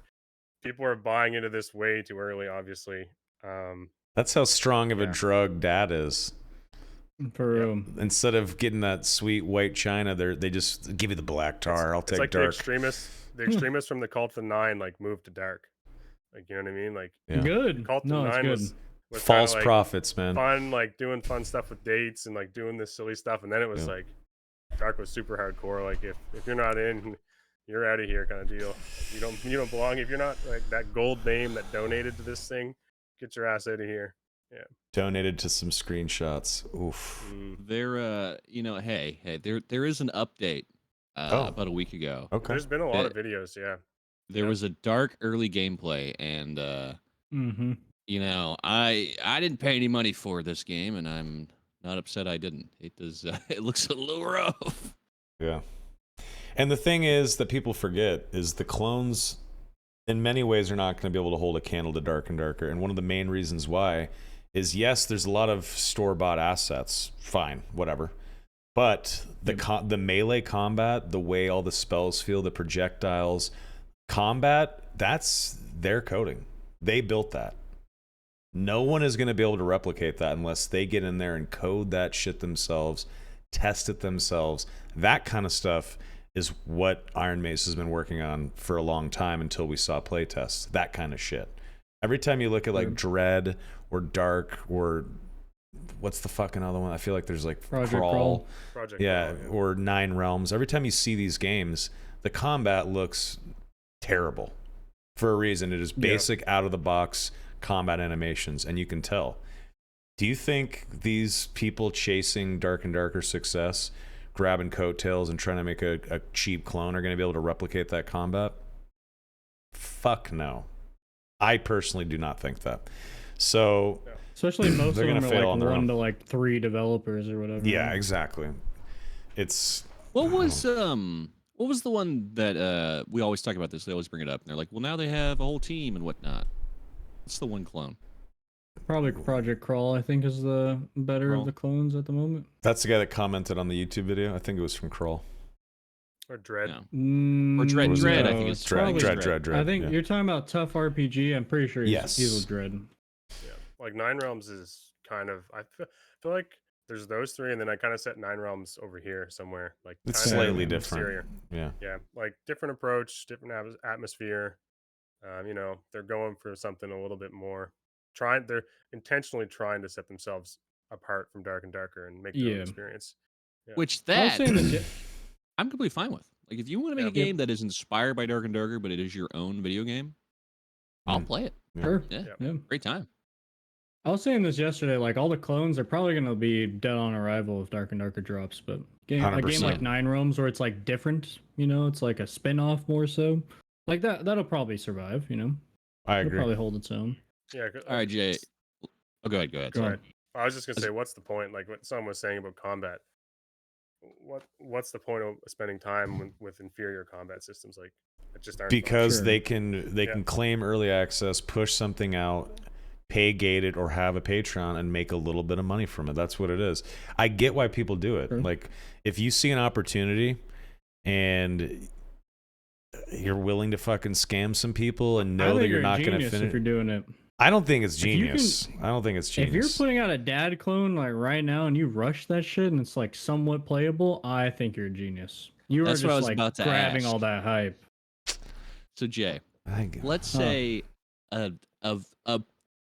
people are buying into this way too early, obviously. That's how strong of a drug Dad is. For real. Instead of getting that sweet white china, they just give you the black tar. I'll take like dark. The extremists from the Cult of the Nine like moved to dark. Like, you know what I mean? Like good. Cult of the Nine was false prophets, man. Fun, like doing fun stuff with dates and like doing this silly stuff, and then it was like dark was super hardcore. Like if you're not in, you're out of here kind of deal. You don't belong. If you're not like that gold name that donated to this thing, get your ass out of here. Yeah. Donated to some screenshots. Oof. There, hey, there is an update about a week ago. Okay. There's been a lot of videos. Yeah. There was a dark early gameplay, and I didn't pay any money for this game, and I'm not upset I didn't. It does. It looks a little rough. Yeah. And the thing is that people forget is the clones, in many ways, are not going to be able to hold a candle to Dark and Darker. And one of the main reasons why is, yes, there's a lot of store-bought assets. Fine, whatever. But the melee combat, the way all the spells feel, the projectiles, combat, that's their coding. They built that. No one is going to be able to replicate that unless they get in there and code that shit themselves, test it themselves. That kind of stuff is what Iron Mace has been working on for a long time until we saw playtests. That kind of shit. Every time you look at like Dread or Dark or what's the fucking other one? I feel like there's like Crawl. Project Yeah, Crawl, or Nine Realms. Every time you see these games, the combat looks terrible for a reason. It is basic, out of the box combat animations, and you can tell. Do you think these people chasing Dark and Darker success, grabbing coattails and trying to make a cheap clone, are going to be able to replicate that combat? Fuck no. I personally do not think that. So Especially most they're of them gonna are fail like on their 1 own. to like 3 developers or whatever. Yeah, exactly. It's What was the one that we always talk about this? They always bring it up, and they're like, "Well, now they have a whole team and whatnot." What's the one clone? Probably Project Crawl, I think, is the better Crawl. of the clones at the moment. that's the guy that commented on the YouTube video. I think it was from Kroll. Or Dread. No. Or Dread- Was it Dread, I Dread? think it's Dread. probably Dread. I think yeah. you're talking about Tough RPG. I'm pretty sure he's Yes. with Dread. Yeah, like Nine Realms is kind of. I feel like there's those three, and then I kind of set Nine Realms over here somewhere. Like It's kinda slightly Yeah. different. exterior. Yeah. Yeah, like different approach, different atmosphere. You know, they're going for something a little bit more. They're intentionally trying to set themselves apart from Dark and Darker and make their own Yeah. experience. Yeah. Which I was that saying that. I'm completely fine with. Like, if you want to make a Yep. game that is inspired by Dark and Darker, but it is your own video game, I'll Mm. play it. Yeah. Sure. Yeah, Yeah. great time. I was saying this yesterday. Like all the clones are probably going to be dead on arrival if Dark and Darker drops. But a game 100%. like Nine Realms, where it's like different, it's like a spin-off more so. Like that'll probably survive. I It'll agree. probably hold its own. Yeah. All right, Jay. Oh, go ahead. Go sorry. ahead. I was just gonna say, what's the point? Like what someone was saying about combat. What's the point of spending time with inferior combat systems like that just aren't fun? Because Sure. they can Yeah. claim early access, push something out, pay gated, or have a Patreon and make a little bit of money from it. That's what it is. I get why people do it. Sure. Like if you see an opportunity and you're willing to fucking scam some people and I know think that you're a not going to genius if finish. you're doing it. I don't think it's If you can- genius. I don't think it's If you're genius. putting out a dad clone like right now and you rush that shit and it's like somewhat playable, I think you're a genius. You are That's just what I was like about to grabbing ask. all that hype. So, Jay, let's Huh. say a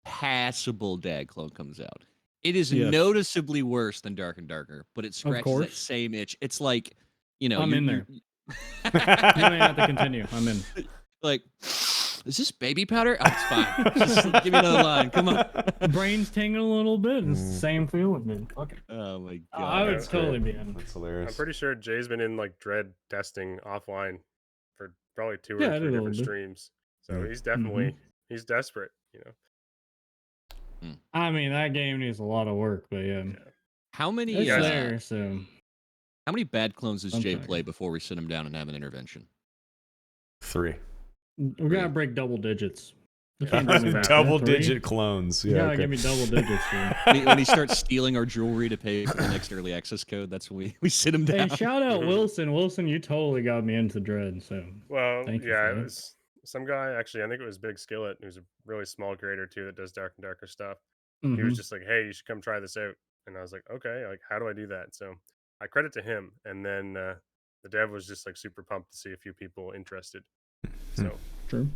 passable dad clone comes out. It is Yes. noticeably worse than Dark and Darker, but it scratches that course. same itch. It's like, I'm in there. you- You don't have to continue. I'm in. like, is this baby powder? Oh, it's fine. Just give me another line. Come on. Brain's tingling a little bit. It's the same feeling, man. Fuck it. Oh my god. I would that's totally be in. That's I'm hilarious. pretty sure Jay's been in like Dread testing offline for probably 2 Yeah, I or did 3 a little different bit. streams. So Mm. he's definitely he's desperate. I mean, that game needs a lot of work, but yeah. How many It's guys- there, so. how many bad clones does Jay Sometimes. play before we sit him down and have an intervention? 3. We gotta break double digits. You can't do me that. Double 3? digit clones. You Yeah. gotta okay. give me double digits. Dude. When he starts stealing our jewelry to pay for the next early access code, that's when we sit him down. Hey, shout out Wilson. Wilson, you totally got me into Dread. So Well, Thank you yeah, for it that. was some guy actually. I think it was Big Skillet, who's a really small creator too that does Dark and Darker stuff. He mhm. was just like, "Hey, you should come try this out," and I was like, "Okay, like how do I do that?" So I credit to him, and then the dev was just like super pumped to see a few people interested. So True.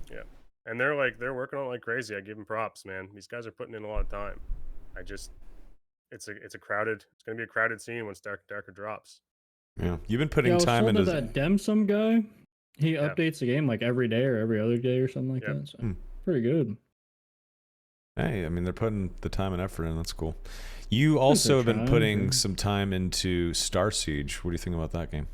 and they're working on it like crazy. I give them props, man. These guys are putting in a lot of time. It's gonna be a crowded scene once Dark and Darker drops. Yeah. You've been Yeah, putting I was time told into that Demsum guy, he Yeah. updates the game like every day or every other day or something like Yep. that. So Hmm. pretty good. Hey, I mean, they're putting the time and effort in. That's cool. You also have been trying, putting yeah. some time into Star Siege. What do you think about that game?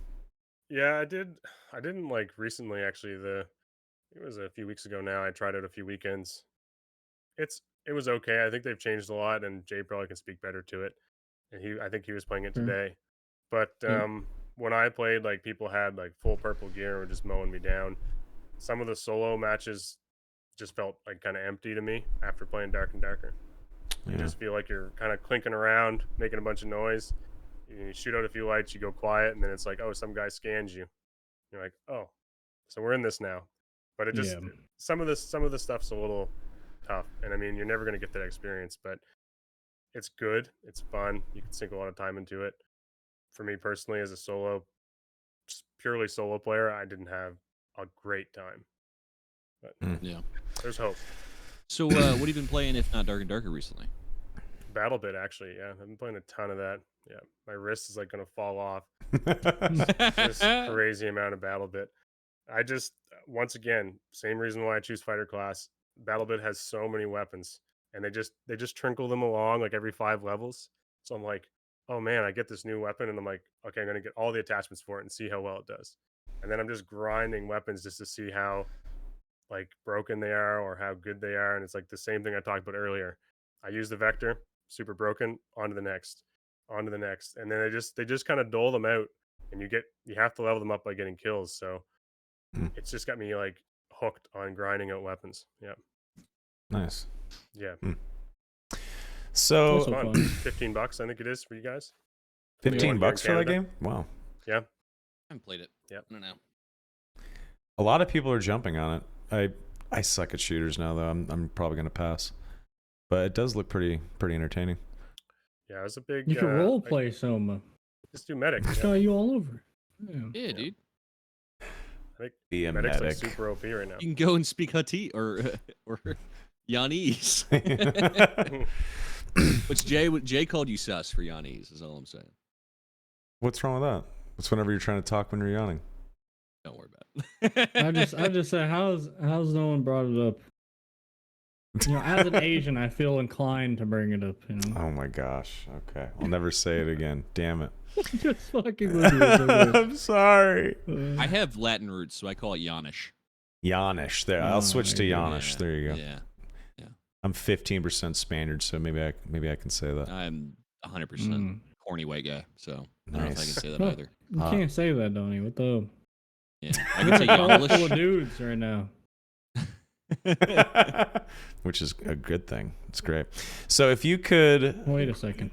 Yeah, I did. I didn't like recently actually. It was a few weeks ago now. I tried it a few weekends. It was okay. I think they've changed a lot, and Jay probably can speak better to it. And I think he was playing it Sure. today. But Yeah. when I played, like people had like full purple gear and were just mowing me down. Some of the solo matches just felt like kind of empty to me after playing Dark and Darker. You Yeah. just feel like you're kind of clinking around, making a bunch of noise. You shoot out a few lights, you go quiet, and then it's like, oh, some guy scans you. You're like, oh, so we're in this now. But it just Yeah. some of the stuff's a little tough, and I mean, you're never going to get that experience, but it's good, it's fun. You can sink a lot of time into it. For me personally, as a just purely solo player, I didn't have a great time. But Yeah. there's hope. So, what have you been playing, if not Dark and Darker, recently? Battle Bit, actually, yeah, I've been playing a ton of that. Yeah, my wrist is like going to fall off. Just crazy amount of Battle Bit. I just once again, same reason why I choose fighter class. BattleBit has so many weapons, and they just trinkle them along like every 5 levels. So I'm like, oh man, I get this new weapon, and I'm like, okay, I'm gonna get all the attachments for it and see how well it does. And then I'm just grinding weapons just to see how like broken they are or how good they are. And it's like the same thing I talked about earlier. I use the vector, super broken, on to the next, on to the next, and then they just kind of dole them out, and you have to level them up by getting kills. So Mm. it's just got me like hooked on grinding out weapons. Yeah, Nice. yeah. So Also Fun. fun. $15, I think it is for you guys. $15 for that Canada. game? Wow. Yeah, I haven't played it. Yep. I don't know. A lot of people are jumping on it. I suck at shooters now though. I'm probably gonna pass. But it does look pretty entertaining. yeah. It was a big. You can role play some. Just do medic. It's Yeah. got you all over. Yeah. Yeah, dude. I think Be a medic's like medic. super OP right now. You can go and speak Hati or Yanese. Which Jay called you sus for Yanese, is all I'm saying. What's wrong with that? It's whenever you're trying to talk when you're yawning. Don't worry about it. I just say how's no one brought it up? You know, as an Asian, I feel inclined to bring it up. You know, Oh my gosh. Okay. I'll never say it again. Damn it. just fucking with you. It's okay. I'm sorry. I have Latin roots, so I call it Yanish. Yanish. There. I'll Oh, switch to there you go. Yanish. There you go. Yeah. I'm 15% Spaniard, so maybe I can say that. I'm 100% Mm. corny white guy, so I don't know if I can Nice. say that Huh. either. You can't say that, Donnie. What the? Yeah. I can say You're full of Yalish. dudes right now. Which is a good thing. It's great. So if you could Wait a second.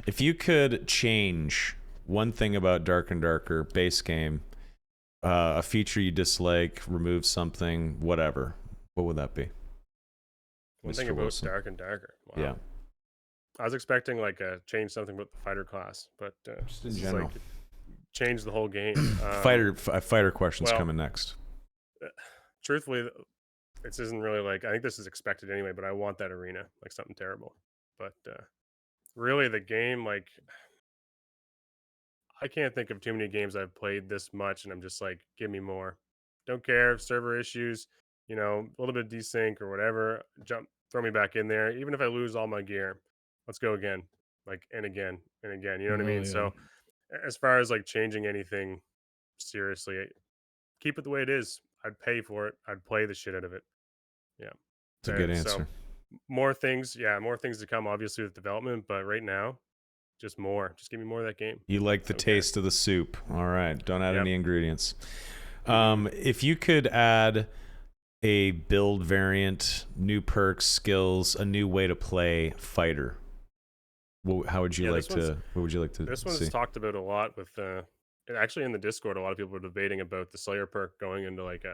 if you could change one thing about Dark and Darker base game, a feature you dislike, remove something, whatever, what would that be? One Mr. thing about Wilson. Dark and Darker. Wow. Yeah. I was expecting like change something with the fighter class, but Just in this is, general. like, change the whole game. Fighter questions well, coming next. Truthfully, this isn't really like, I think this is expected anyway, but I want that arena, like something terrible. But really, the game, like, I can't think of too many games I've played this much, and I'm just like, give me more. Don't care if server issues, a little bit of desync or whatever. Throw me back in there. Even if I lose all my gear, let's go again, like, and again and again. You know what I Oh, mean? yeah. So, as far as like changing anything, seriously, keep it the way it is. I'd pay for it. I'd play the shit out of it. Yeah, It's a good So, answer. more things to come, obviously, with development. But right now, just more. Just give me more of that game. You like the Okay. taste of the soup. All right. Don't add Yep. any ingredients. If you could add a build variant, new perks, skills, a new way to play fighter, how would you Yeah, like to? What would you like to This see? one's talked about a lot with actually in the Discord. A lot of people were debating about the Slayer perk going into like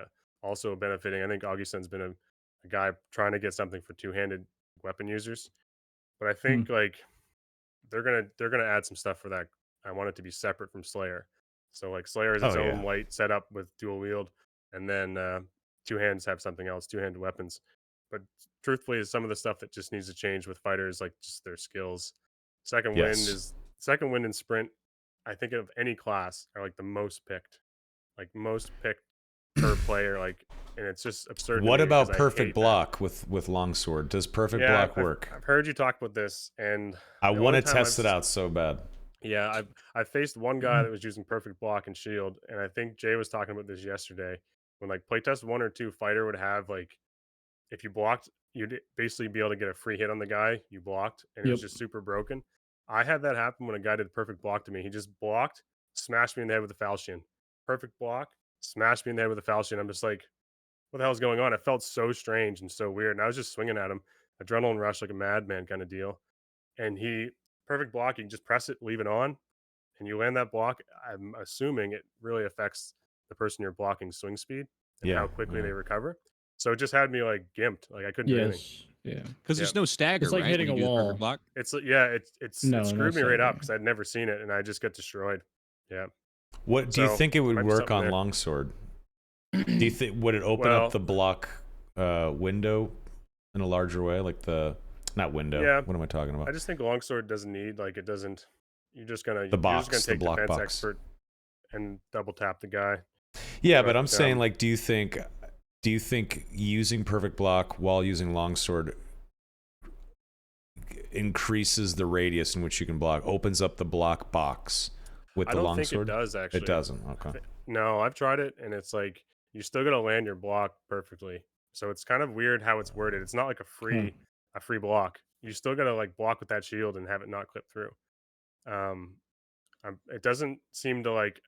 also benefiting. I think Augustin's been a guy trying to get something for two-handed weapon users, but I think like they're gonna add some stuff for that. I want it to be separate from Slayer. So like Slayer is its Oh, own yeah. light setup with dual wield, and then two hands have something else, two-handed weapons. But truthfully, some of the stuff that just needs to change with fighters, like just their skills. Second Yes. wind and sprint. I think of any class are like the most picked per player. Like, and it's just absurd. What to me about because I perfect hate that. block with longsword? Does perfect Yeah, block work? I've heard you talk about this, and I the want to only time test I've it out so bad. Yeah, I faced one guy that was using perfect block and shield, and I think Jay was talking about this yesterday. When like playtest 1 or 2, fighter would have like, if you blocked, you'd basically be able to get a free hit on the guy you blocked, and it was Yep. just super broken. I had that happen when a guy did perfect block to me. He just blocked, smashed me in the head with a falchion. Perfect block, smashed me in the head with a falchion. I'm just like, what the hell's going on? It felt so strange and so weird, and I was just swinging at him, adrenaline rush like a madman kind of deal. And he perfect block, you can just press it, leave it on, and you land that block. I'm assuming it really affects the person you're blocking swing speed and Yeah, how quickly yeah. they recover. So it just had me like gimped, like I couldn't do anything. Yes. Yeah. Because there's no stagger, It's like right? hitting when a you do the wall. perfect block? It's No, it no screwed me right up stagger. because I'd never seen it, and I just got destroyed. Yeah. What do you So, think it would might be work something on there. longsword? Do you think would it open Well- up the block window in a larger way, like the not window? Yeah. What am I talking about? I just think longsword doesn't need, like, it doesn't. You're just gonna The box, you're just the gonna take block defense box. expert and double tap the guy. Yeah, but But, I'm saying, like, do you think do you think using perfect block while using longsword increases the radius in which you can block, opens up the block box with I the don't longsword? think it does actually. It doesn't. Okay. No, I've tried it, and it's like you still got to land your block perfectly. So it's kind of weird how it's worded. It's not like Huh. a free block. You still got to like block with that shield and have it not clip through. Um, it doesn't seem to like,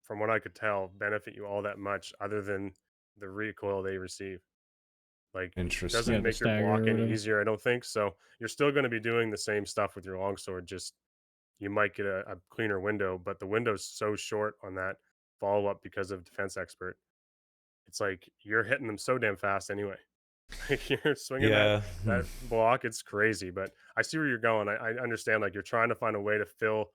from what I could tell, benefit you all that much, other than the recoil they receive. Like, it Interesting. Yeah, doesn't the make your stagger block or any whatever. easier, I don't think. So you're still going to be doing the same stuff with your longsword. Just you might get a cleaner window, but the window's so short on that follow up because of defense expert. It's like you're hitting them so damn fast anyway. Like you're swinging Yeah. that block, it's crazy. But I see where you're going. I understand. Like you're trying to find a way to fill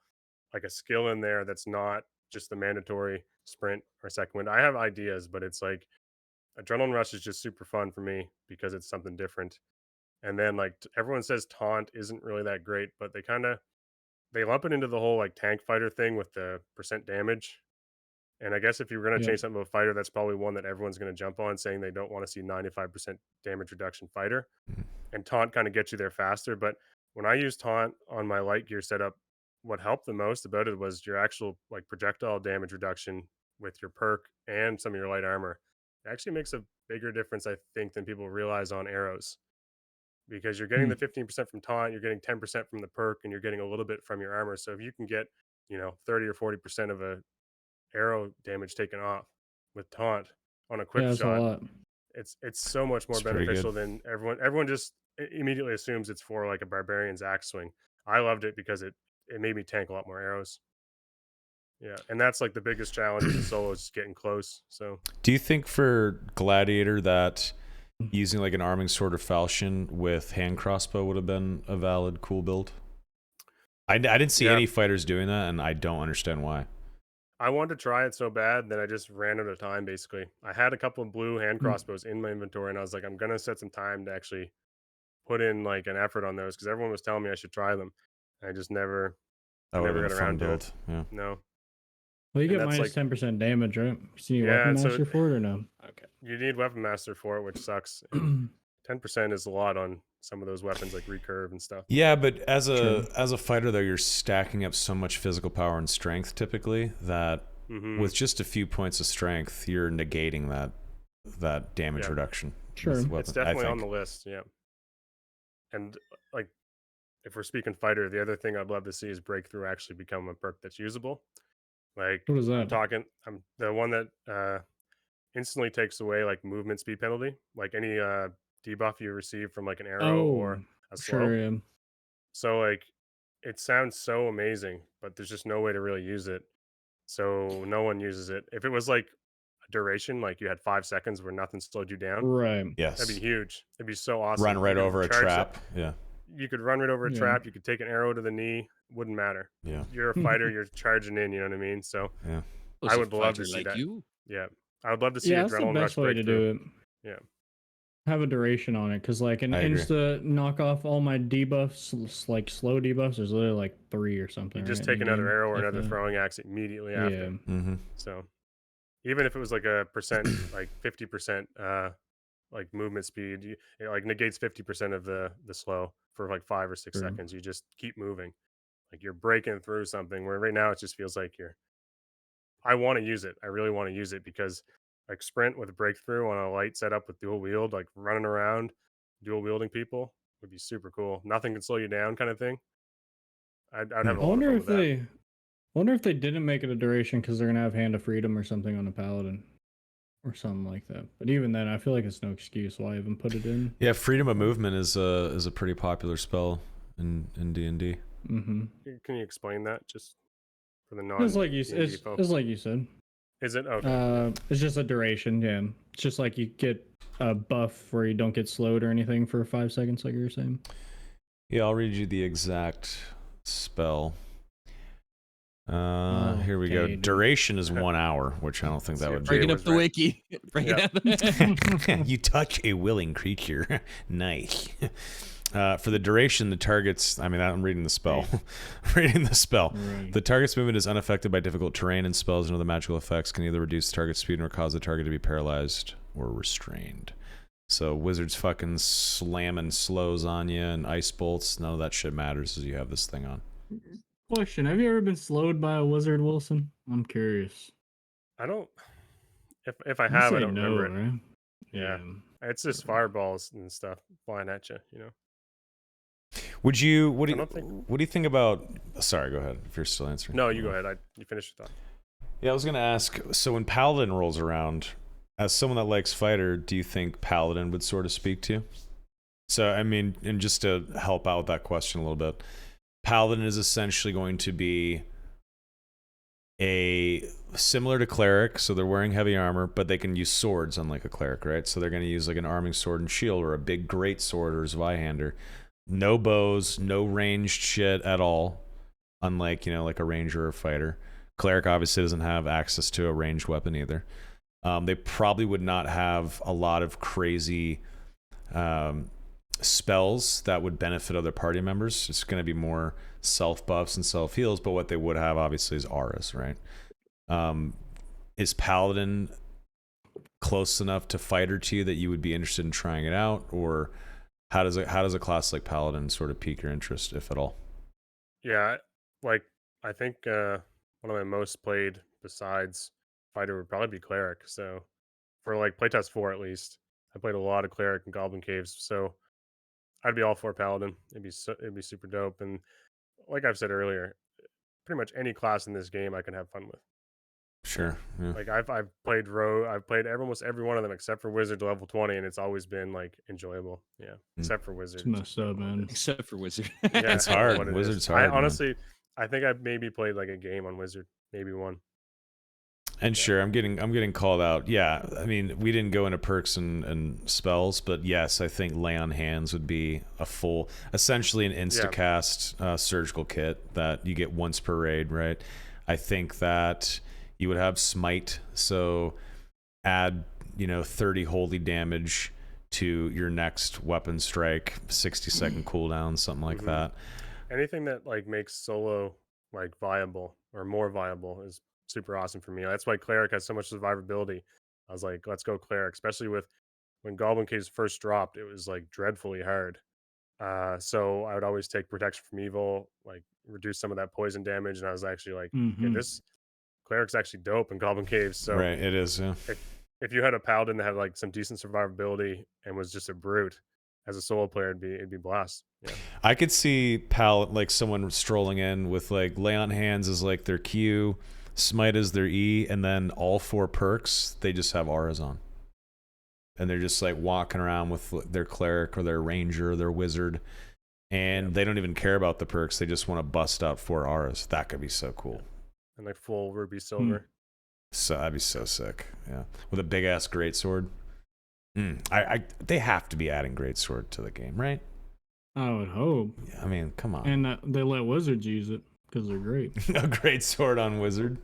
like a skill in there that's not just the mandatory sprint or second wind. I have ideas, but it's like adrenaline rush is just super fun for me because it's something different. And then like everyone says taunt isn't really that great, but they lump it into the whole like tank fighter thing with the percent damage. And I guess if you were going to Yep. change something to a fighter, that's probably one that everyone's going to jump on, saying they don't want to see 95% damage reduction fighter. And taunt kind of gets you there faster. But when I use taunt on my light gear setup, what helped the most about it was your actual like projectile damage reduction with your perk and some of your light armor. It actually makes a bigger difference, I think, than people realize on arrows, because you're getting Hmm. the 15% from taunt, you're getting 10% from the perk, and you're getting a little bit from your armor. So if you can get, 30 or 40% of a arrow damage taken off with taunt on a quick Yeah, that's a shot, lot. it's so much more It's pretty good. beneficial than everyone just immediately assumes it's for like a barbarian's axe swing. I loved it because it made me tank a lot more arrows. Yeah, and that's like the biggest challenge with the solo is just getting close. So Do you think for Gladiator that using like an arming sword or falchion with hand crossbow would have been a valid cool build? I didn't see Yeah. any fighters doing that, and I don't understand why. I wanted to try it so bad that I just ran out of time. Basically, I had a couple of blue hand Hmm. crossbows in my inventory, and I was like, I'm gonna set some time to actually put in like an effort on those because everyone was telling me I should try them. I just never, I That would have never been got a fun around to it. build. Yeah. No, Well, you and get that's minus like 10% damage, right? So you yeah, weapon and so master for it or no? Okay. you need weapon master for it, which sucks. And 10% is a lot on some of those weapons like recurve and stuff. Yeah, but as True. a fighter though, you're stacking up so much physical power and strength typically that with just a few points of strength, you're negating that damage Yeah. reduction. Sure. with It's weapon, definitely I on think. the list. Yeah, and like if we're speaking fighter, the other thing I'd love to see is breakthrough actually become a perk that's usable. Like What is that? I'm the one that instantly takes away like movement speed penalty, like any debuff you receive from like an arrow Oh, or a slow. sure. Yeah. So like it sounds so amazing, but there's just no way to really use it. So no one uses it. If it was like a duration, like you had 5 seconds where nothing slowed you down, Right. that'd be Yes. huge. It'd be so awesome. Run You right could over a charge trap. Yeah. You could run right over a Yeah. trap. You could take an arrow to the knee. Wouldn't matter. Yeah. You're a fighter. You're charging in. You know what I mean? So Yeah. Was I a would love to fighter see like that. you. Yeah, I would love to see Yeah, that's the adrenaline rush best way to breakthrough. do it. Yeah, Have a duration on it, because like an I agree. insta knock off all my debuffs, like slow debuffs, there's literally like 3 or something. you just right, take in the another game, arrow or if another that. throwing axe immediately Yeah. after. Mm-hmm. So even if it was like a percent, like 50%, like movement speed, it like negates 50% of the slow for like 5 or 6 True. seconds. You just keep moving, like you're breaking through something. Where right now it just feels like you're. I want to use it. I really want to use it because like sprint with a breakthrough on a light setup with dual wield, like running around, dual wielding people would be super cool. Nothing can slow you down, kind of thing. I'd have a I lot of wonder fun if with that. they, wonder if they didn't make it a duration because they're gonna have Hand of Freedom or something on a paladin, or something like that. But even then, I feel like it's no excuse why I even put it in. Yeah, freedom of movement is a pretty popular spell in D&D. Mm-hmm. Can you explain that just for the It's non like you, D&D folks? it's like you said. Is it okay? It's just a duration. Yeah, it's just like you get a buff where you don't get slowed or anything for 5 seconds, like you were saying. Yeah, I'll read you the exact spell. Here we go. Okay, dude. Duration is 1 hour, which I don't think that See, would Jay be. Breaking up was the right. wiki. Breaking Yeah. up. You touch a willing creature. Nice. For the duration, the target's. I mean, I'm reading the spell. Reading the spell. Right. The target's movement is unaffected by difficult terrain, and spells and other magical effects can either reduce the target's speed or cause the target to be paralyzed or restrained. So wizards fucking slamming slows on you and ice bolts. None of that shit matters as you have this thing on. Question: have you ever been slowed by a wizard, Wilson? I'm curious. I don't. If I You have, I say don't no, remember it. right? Yeah. It's just fireballs and stuff flying at you. You know. Would you? What do I you? don't think- What do you think about? Sorry, go ahead. If you're still answering. No, you go ahead. You finish your thought. Yeah, I was gonna ask. So when Paladin rolls around, as someone that likes fighter, do you think Paladin would sort of speak to you? So I mean, and just to help out with that question a little bit, Paladin is essentially going to be a similar to cleric, so they're wearing heavy armor, but they can use swords unlike a cleric, right? So they're going to use like an arming sword and shield, or a big great sword, or Zweihander. No bows, no ranged shit at all, unlike, you know, like a ranger or a fighter. Cleric obviously doesn't have access to a ranged weapon either. They probably would not have a lot of crazy spells that would benefit other party members. It's going to be more self buffs and self heals, but what they would have obviously is auras, right? Is Paladin close enough to fighter to you that you would be interested in trying it out, or how does a class like Paladin sort of pique your interest, if at all? Yeah, like I think one of my most played besides fighter would probably be cleric. So for like playtest 4 at least, I played a lot of cleric and goblin caves. So I'd be all for paladin. It'd be super dope. And like I've said earlier, pretty much any class in this game I can have fun with. Sure. Yeah. Like I've played almost every one of them except for wizard to level 20, and it's always been like enjoyable. Yeah, except for wizard. It's messed up, man. Except for wizard. Yeah, It's I don't know hard. what it Wizard's is. hard, I man. honestly, I think I maybe played like a game on wizard, maybe one. And sure, I'm getting called out. Yeah, I mean, we didn't go into perks and spells, but yes, I think lay on hands would be essentially an instacast surgical kit that you get once per raid, right? I think that you would have smite, so add 30 holy damage to your next weapon strike, 60-second cooldown, something like that. Anything that like makes solo like viable or more viable is super awesome for me. That's why cleric has so much survivability. I was like, let's go cleric, especially with when goblin caves first dropped. It was like dreadfully hard. So I would always take protection from evil, like reduce some of that poison damage, and I was actually like, okay, this cleric's actually dope in goblin caves. So right, it is. Yeah. If you had a paladin that had like some decent survivability and was just a brute as a solo player, it'd be blast. Yeah. I could see like someone strolling in with like lay on hands as like their Q, smite as their E, and then all 4 perks they just have auras on, and they're just like walking around with their cleric or their ranger or their wizard, and they don't even care about the perks. They just want to bust out 4 auras. That could be so cool. And like full ruby silver. So that'd be so sick. Yeah, with a big ass greatsword. They have to be adding greatsword to the game, right? I would hope. I mean, come on. And they let wizards use it because they're great. A greatsword on wizard.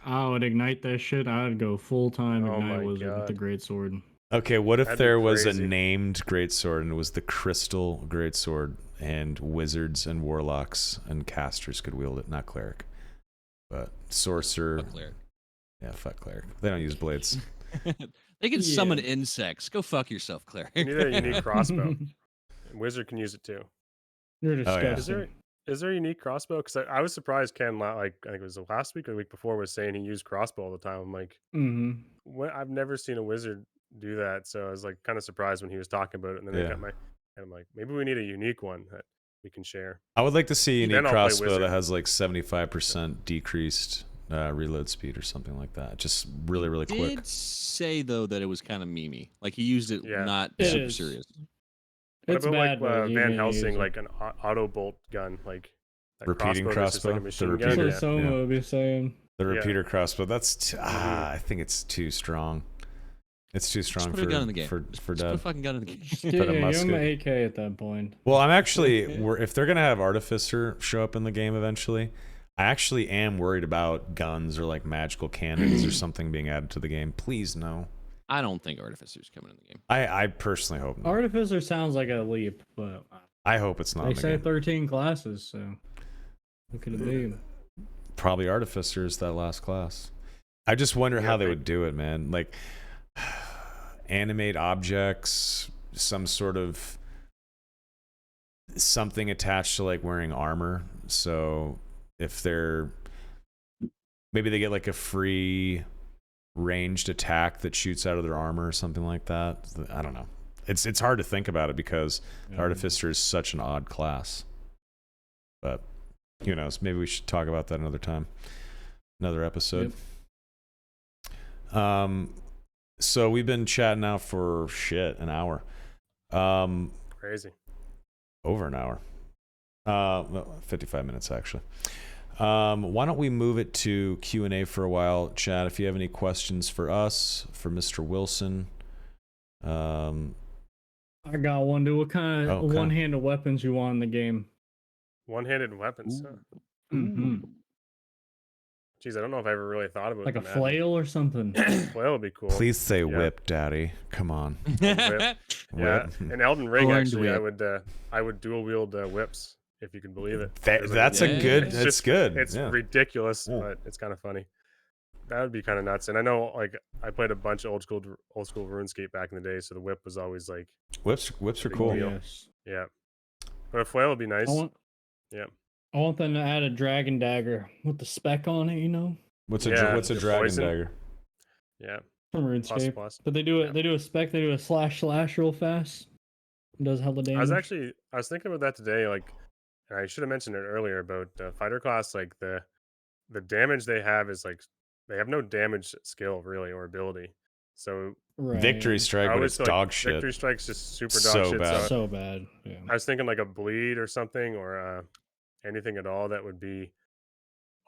I would ignite that shit. I'd go full time Oh ignite my wizard with the God. greatsword. Okay, what if That'd be there was a crazy. named greatsword and it was the crystal greatsword, and wizards and warlocks and casters could wield it, not cleric, but sorcerer. Fuck cleric. Yeah, fuck cleric. They don't use blades. They can summon insects. Go fuck yourself, cleric. You need a unique crossbow. Wizard can use it too. You're Oh, yeah. disgusting. Is there a unique crossbow? Because I was surprised Ken, like I think it was last week or the week before, was saying he used crossbow all the time. I'm like, I've never seen a wizard do that, so I was like kind of surprised when he was talking about it. And then Yeah. I'm like, maybe we need a unique one that we can share. I would like to see a Then unique I'll play crossbow wizard. that has like 75% decreased reload speed or something like that. Just really, really quick. Did say though that it was kind of memey. Like he used it Yeah. not It super is. serious. What It's about bad, like but you Van can use Helsing, it. like an auto bolt gun, like that Repeating that's just like a crossbow? The machine gun? That's repeater. what Yeah. Soma Yeah. would be saying. The Yeah. repeater crossbow. That's I think it's too strong. It's too Just strong put a gun in the game. for Just put a dead. fucking gun in the game. Yeah, Put a give him musket. an AK at that point. Well, I'm actually if they're gonna have Artificer show up in the game eventually, I actually am worried about guns or like magical cannons or something being added to the game. Please no. I don't think Artificer's coming in the game. I personally hope not. Artificer sounds like a leap, but I hope it's not they in the say game. 13 classes, so what could it be? Probably Artificer is that last class. I just wonder Yeah, how they would do it, man. Like, animate objects, some sort of something attached to like wearing armor. So if they're maybe they get like a free ranged attack that shoots out of their armor or something like that. I don't know. It's hard to think about it because the Artificer is such an odd class. But who knows? Maybe we should talk about that another time, another episode. Yep. So we've been chatting now for an hour. Crazy. Over an hour. 55 minutes actually. Why don't we move it to Q&A for a while, Chad? If you have any questions for us, for Mr. Wilson. I got one, dude. What kind of Okay. one-handed weapons you want in the game? One-handed weapons. Mm-hmm. Jeez, I don't know if I ever really thought about Like a them, flail or something. Flail would be cool. Please say whip, Daddy. Come on. Whip. Yeah, in Elden Ring, Horned actually, whip. I would dual wield whips, if you can believe it. That's Yeah. a good. It's That's just- good. It's yeah. ridiculous, Yeah. but it's kind of funny. That would be kind of nuts. And I know, like, I played a bunch of old school RuneScape back in the day, so the whip was always like, Whips are Big cool. deal. Yes. yeah. But a flail would be nice. I want them to add a dragon dagger with the spec on it, you know, What's Yeah, a the dragon poison. dagger? Yeah, from plus RuneScape. plus. But they do it. Yeah. They do a spec. They do a slash real fast. It does hella damage. I was thinking about that today. Like, and I should have mentioned it earlier about fighter class. Like the damage they have is like they have no damage skill really or ability. So right. Victory strike, I but always it's feel dog like shit. Victory strike's just super dog So shit. bad. So bad. Yeah. I was thinking like a bleed or something, or anything at all that would be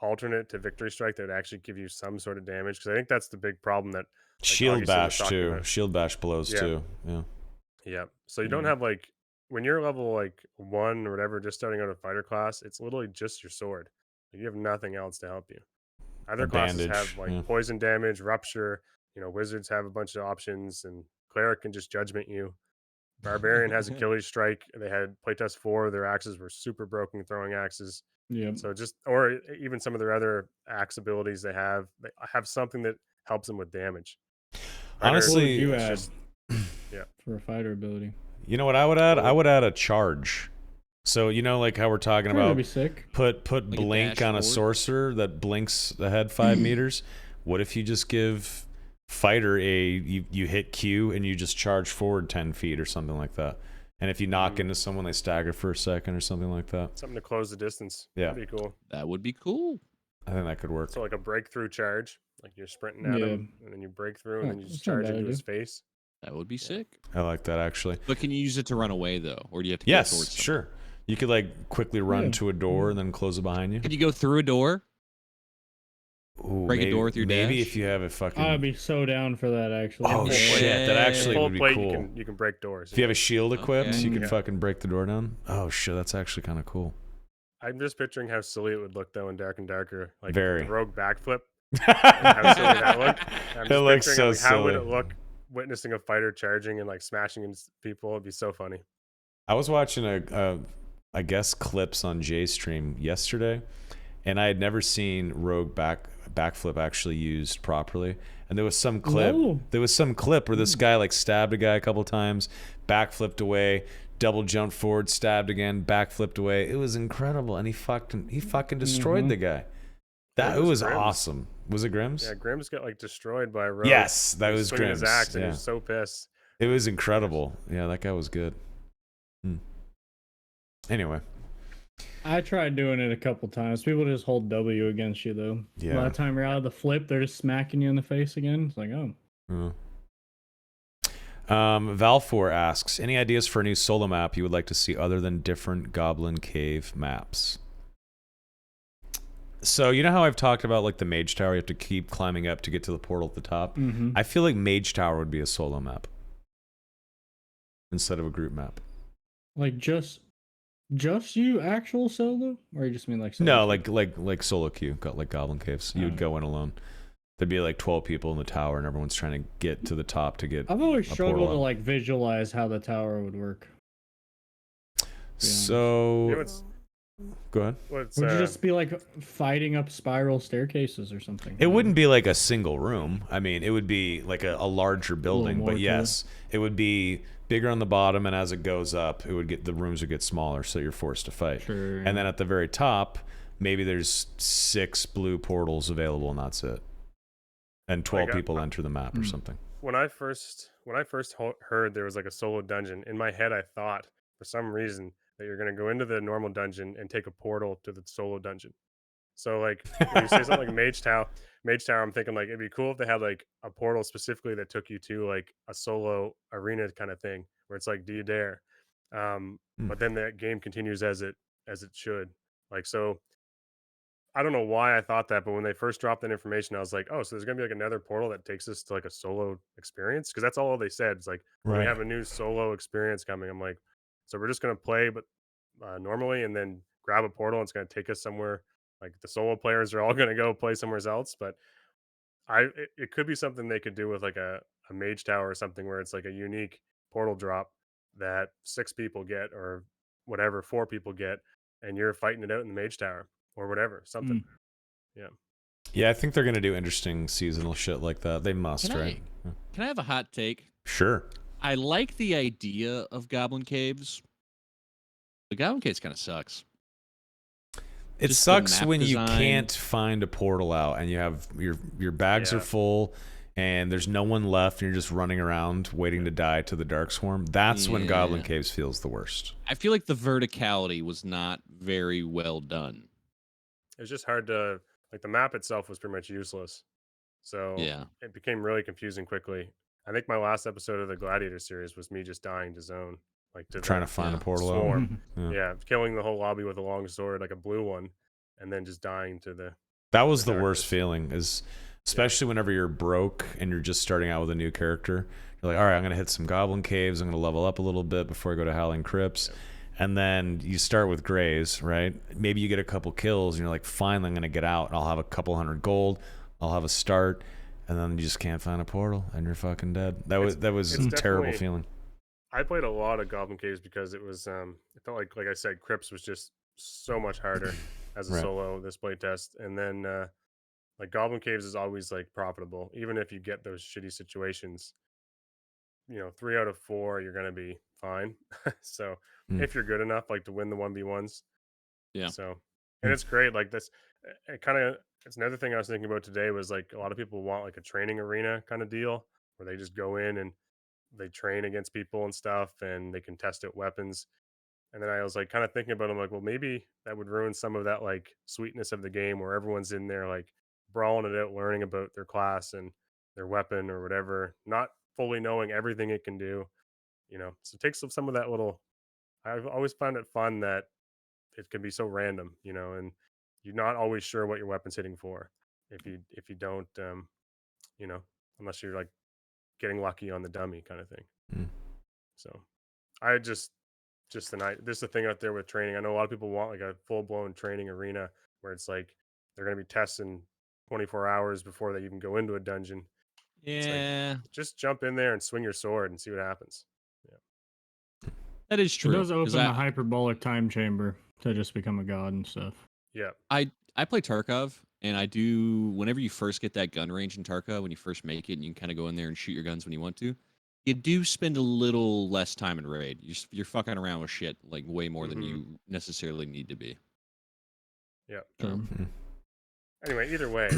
alternate to victory strike that would actually give you some sort of damage. Because I think that's the big problem that Shield Augustin was bash talking too. about. Shield bash blows Yeah. too. Yeah. Yeah. So you don't Mhm. have like when you're level like 1 or whatever, just starting out a fighter class, it's literally just your sword. Like, you have nothing else to help you. Other A classes bandage, have like yeah. poison damage, rupture. Wizards have a bunch of options, and cleric can just judgment you. Barbarian has Achilles strike. They had playtest 4. Their axes were super broken throwing axes. Yep. So or even some of their other axe abilities they have something that helps them with damage. What Honestly, would you it's add just- yeah. for a fighter ability? you know what I would add? I would add a charge. So like how we're talking That'd about be sick. put a blink dash on a forward? sorcerer that blinks ahead 5 meters. What if you just give fighter you hit Q and you just charge forward 10 feet or something like that? And if you knock into someone, they stagger for a second or something like that. Something to close the distance. Yeah. That'd be cool. That would be cool. I think that could work. So like a breakthrough charge, like you're sprinting at Yeah. him, and then you break through, and Yeah, then you just that's not a charge bad into his idea. face. That would be sick. I like that actually. But can you use it to run away though, or do you have to go Yes, towards something? sure. You could like quickly run Yeah. to a door and then close it behind you. Can you go through a door? Ooh, break a maybe, door with your maybe dash? if you have a fucking. I'd be so down for that actually. Oh Yeah. shit, that actually Full would be plate, cool. you can break doors. If you have a shield equipped, Okay. you can Yeah. fucking break the door down. Oh shit, that's actually kind of cool. I'm just picturing how silly it would look though in Dark and Darker, like Very. the rogue backflip. How silly that looked. I'm It just looks picturing so like, how would silly. it look witnessing a fighter charging and like smashing into people? It'd be so funny. I was watching I guess clips on Jay's stream yesterday, and I had never seen rogue backflip actually used properly. And there was some clip. Whoa. There was some clip where this guy like stabbed a guy a couple times, backflipped away, double jumped forward, stabbed again, backflipped away. It was incredible, and he fucking destroyed the guy. That It was was Grimm's. awesome. Was it Grimm's? Yeah, Grimm's got like destroyed by a rogue. Yes, that He was swinging Grimm's. his axe, and he Yeah. was so pissed. It was incredible. Yeah, that guy was good. Anyway, I tried doing it a couple times. People just hold W against you though. Yeah. By the time you're out of the flip, they're just smacking you in the face again. It's like, oh. Valfor asks, any ideas for a new solo map you would like to see other than different Goblin Cave maps? So you know how I've talked about like the Mage Tower, you have to keep climbing up to get to the portal at the top? Mm-hmm. I feel like Mage Tower would be a solo map instead of a group map. Like just you actual solo, or you just mean like solo No, queue? like solo queue, got like Goblin Caves. You would go in alone. There'd be like 12 people in the tower, and everyone's trying to get to the top to get. I've always a struggled portal to up. like visualize how the tower would work. So You know what's Go ahead. What's Would you just be like fighting up spiral staircases or something? It wouldn't be like a single room. I mean, it would be like a larger building, more but to it. yes, it would be bigger on the bottom, and as it goes up, the rooms would get smaller, so you're forced to fight. Sure. And then at the very top, maybe there's 6 blue portals available, and that's it. And 12 Like, people enter the map or something. when I first heard there was like a solo dungeon, in my head I thought for some reason that you're gonna go into the normal dungeon and take a portal to the solo dungeon. So like when you say something like Mage Tower, I'm thinking like it'd be cool if they had like a portal specifically that took you to like a solo arena kind of thing where it's like, do you dare? But then that game continues as it should. Like so, I don't know why I thought that, but when they first dropped that information, I was like, oh, so there's gonna be like another portal that takes us to like a solo experience because that's all they said. It's like we Right. have a new solo experience coming. I'm like, so we're just gonna play, but normally, and then grab a portal. And it's gonna take us somewhere. Like the solo players are all gonna go play somewhere else, but it could be something they could do with like a mage tower or something where it's like a unique portal drop that 6 people get or whatever 4 people get, and you're fighting it out in the mage tower or whatever something. Yeah. Yeah, I think they're going to do interesting seasonal shit like that. They must, right? Can I have a hot take? Sure. I like the idea of Goblin Caves. The Goblin Caves kind of sucks. It Just the sucks map when you design. can't find a portal out and you have your bags are Yeah. full and there's no one left and you're just running around waiting to die to the Dark Swarm. That's when Goblin Yeah. Caves feels the worst. I feel like the verticality was not very well done. It was just hard to like the map itself was pretty much useless. So Yeah. it became really confusing quickly. I think my last episode of the Gladiator series was me just dying to zone, like to Trying the to find a yeah. portal out. swarm. Yeah. Yeah, killing the whole lobby with a long sword, like a blue one, and then just dying to the That was the the worst darkness. feeling, is especially whenever you're broke and you're just starting out with a new character. You're like, all right, I'm going to hit some Goblin Caves. I'm going to level up a little bit before I go to Howling Crypts. And then you start with Grays, right? Maybe you get a couple kills and you're like, finally, I'm going to get out. And I'll have a couple hundred gold. I'll have a start. And then you just can't find a portal and you're fucking dead. That was it's a terrible definitely- feeling. I played a lot of Goblin Caves because it was it felt like I said, Crypts was just so much harder as a Right. solo this playtest. And then like Goblin Caves is always like profitable, even if you get those shitty situations. 3 out of 4 you're gonna be fine. So if you're good enough like to win the 1v1s. Yeah. So and it's great. Like this it's another thing I was thinking about today was like a lot of people want like a training arena kind of deal where they just go in and they train against people and stuff and they can test out weapons. And then I was like kind of thinking about it, I'm like, well, maybe that would ruin some of that like sweetness of the game where everyone's in there like brawling it out, learning about their class and their weapon or whatever, not fully knowing everything it can do. So it takes some of that little. I've always found it fun that it can be so random, and you're not always sure what your weapon's hitting for if you don't, you know, unless you're like getting lucky on the dummy kind of thing. Mm. So I just the night. There's the thing out there with training. I know a lot of people want like a full blown training arena where it's like they're going to be testing 24 hours before they even go into a dungeon. It's like, Yeah. just jump in there and swing your sword and see what happens. That is It true. does 'cause open the hyperbolic time chamber to just become a god and stuff. Yeah. I play Tarkov, and I do whenever you first get that gun range in Tarkov, when you first make it, and you can kind of go in there and shoot your guns when you want to. You do spend a little less time in raid. You're fucking around with shit like way more than Mhm. you necessarily need to be. Yeah. Sure. Anyway, either way,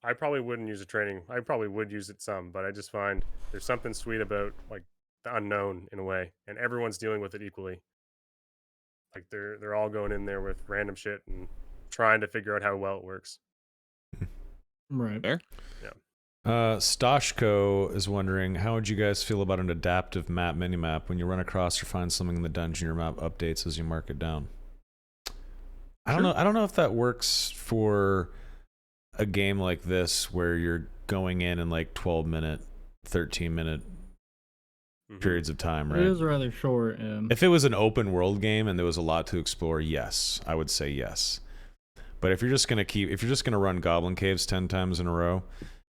I probably wouldn't use a training. I probably would use it some, but I just find there's something sweet about like the unknown in a way, and everyone's dealing with it equally. Like they're all going in there with random shit and trying to figure out how well it works. Right. Fair? Stoshko is wondering, how would you guys feel about an adaptive map minimap when you run across or find something in the dungeon, your map updates as you mark it down? I don't know. I don't know if that works for a game like this where you're going in like 12-minute, 13-minute Mhm. periods of time, It right? is rather short. If it was an open world game and there was a lot to explore, yes, I would say yes. But if you're just gonna run Goblin Caves 10 times in a row,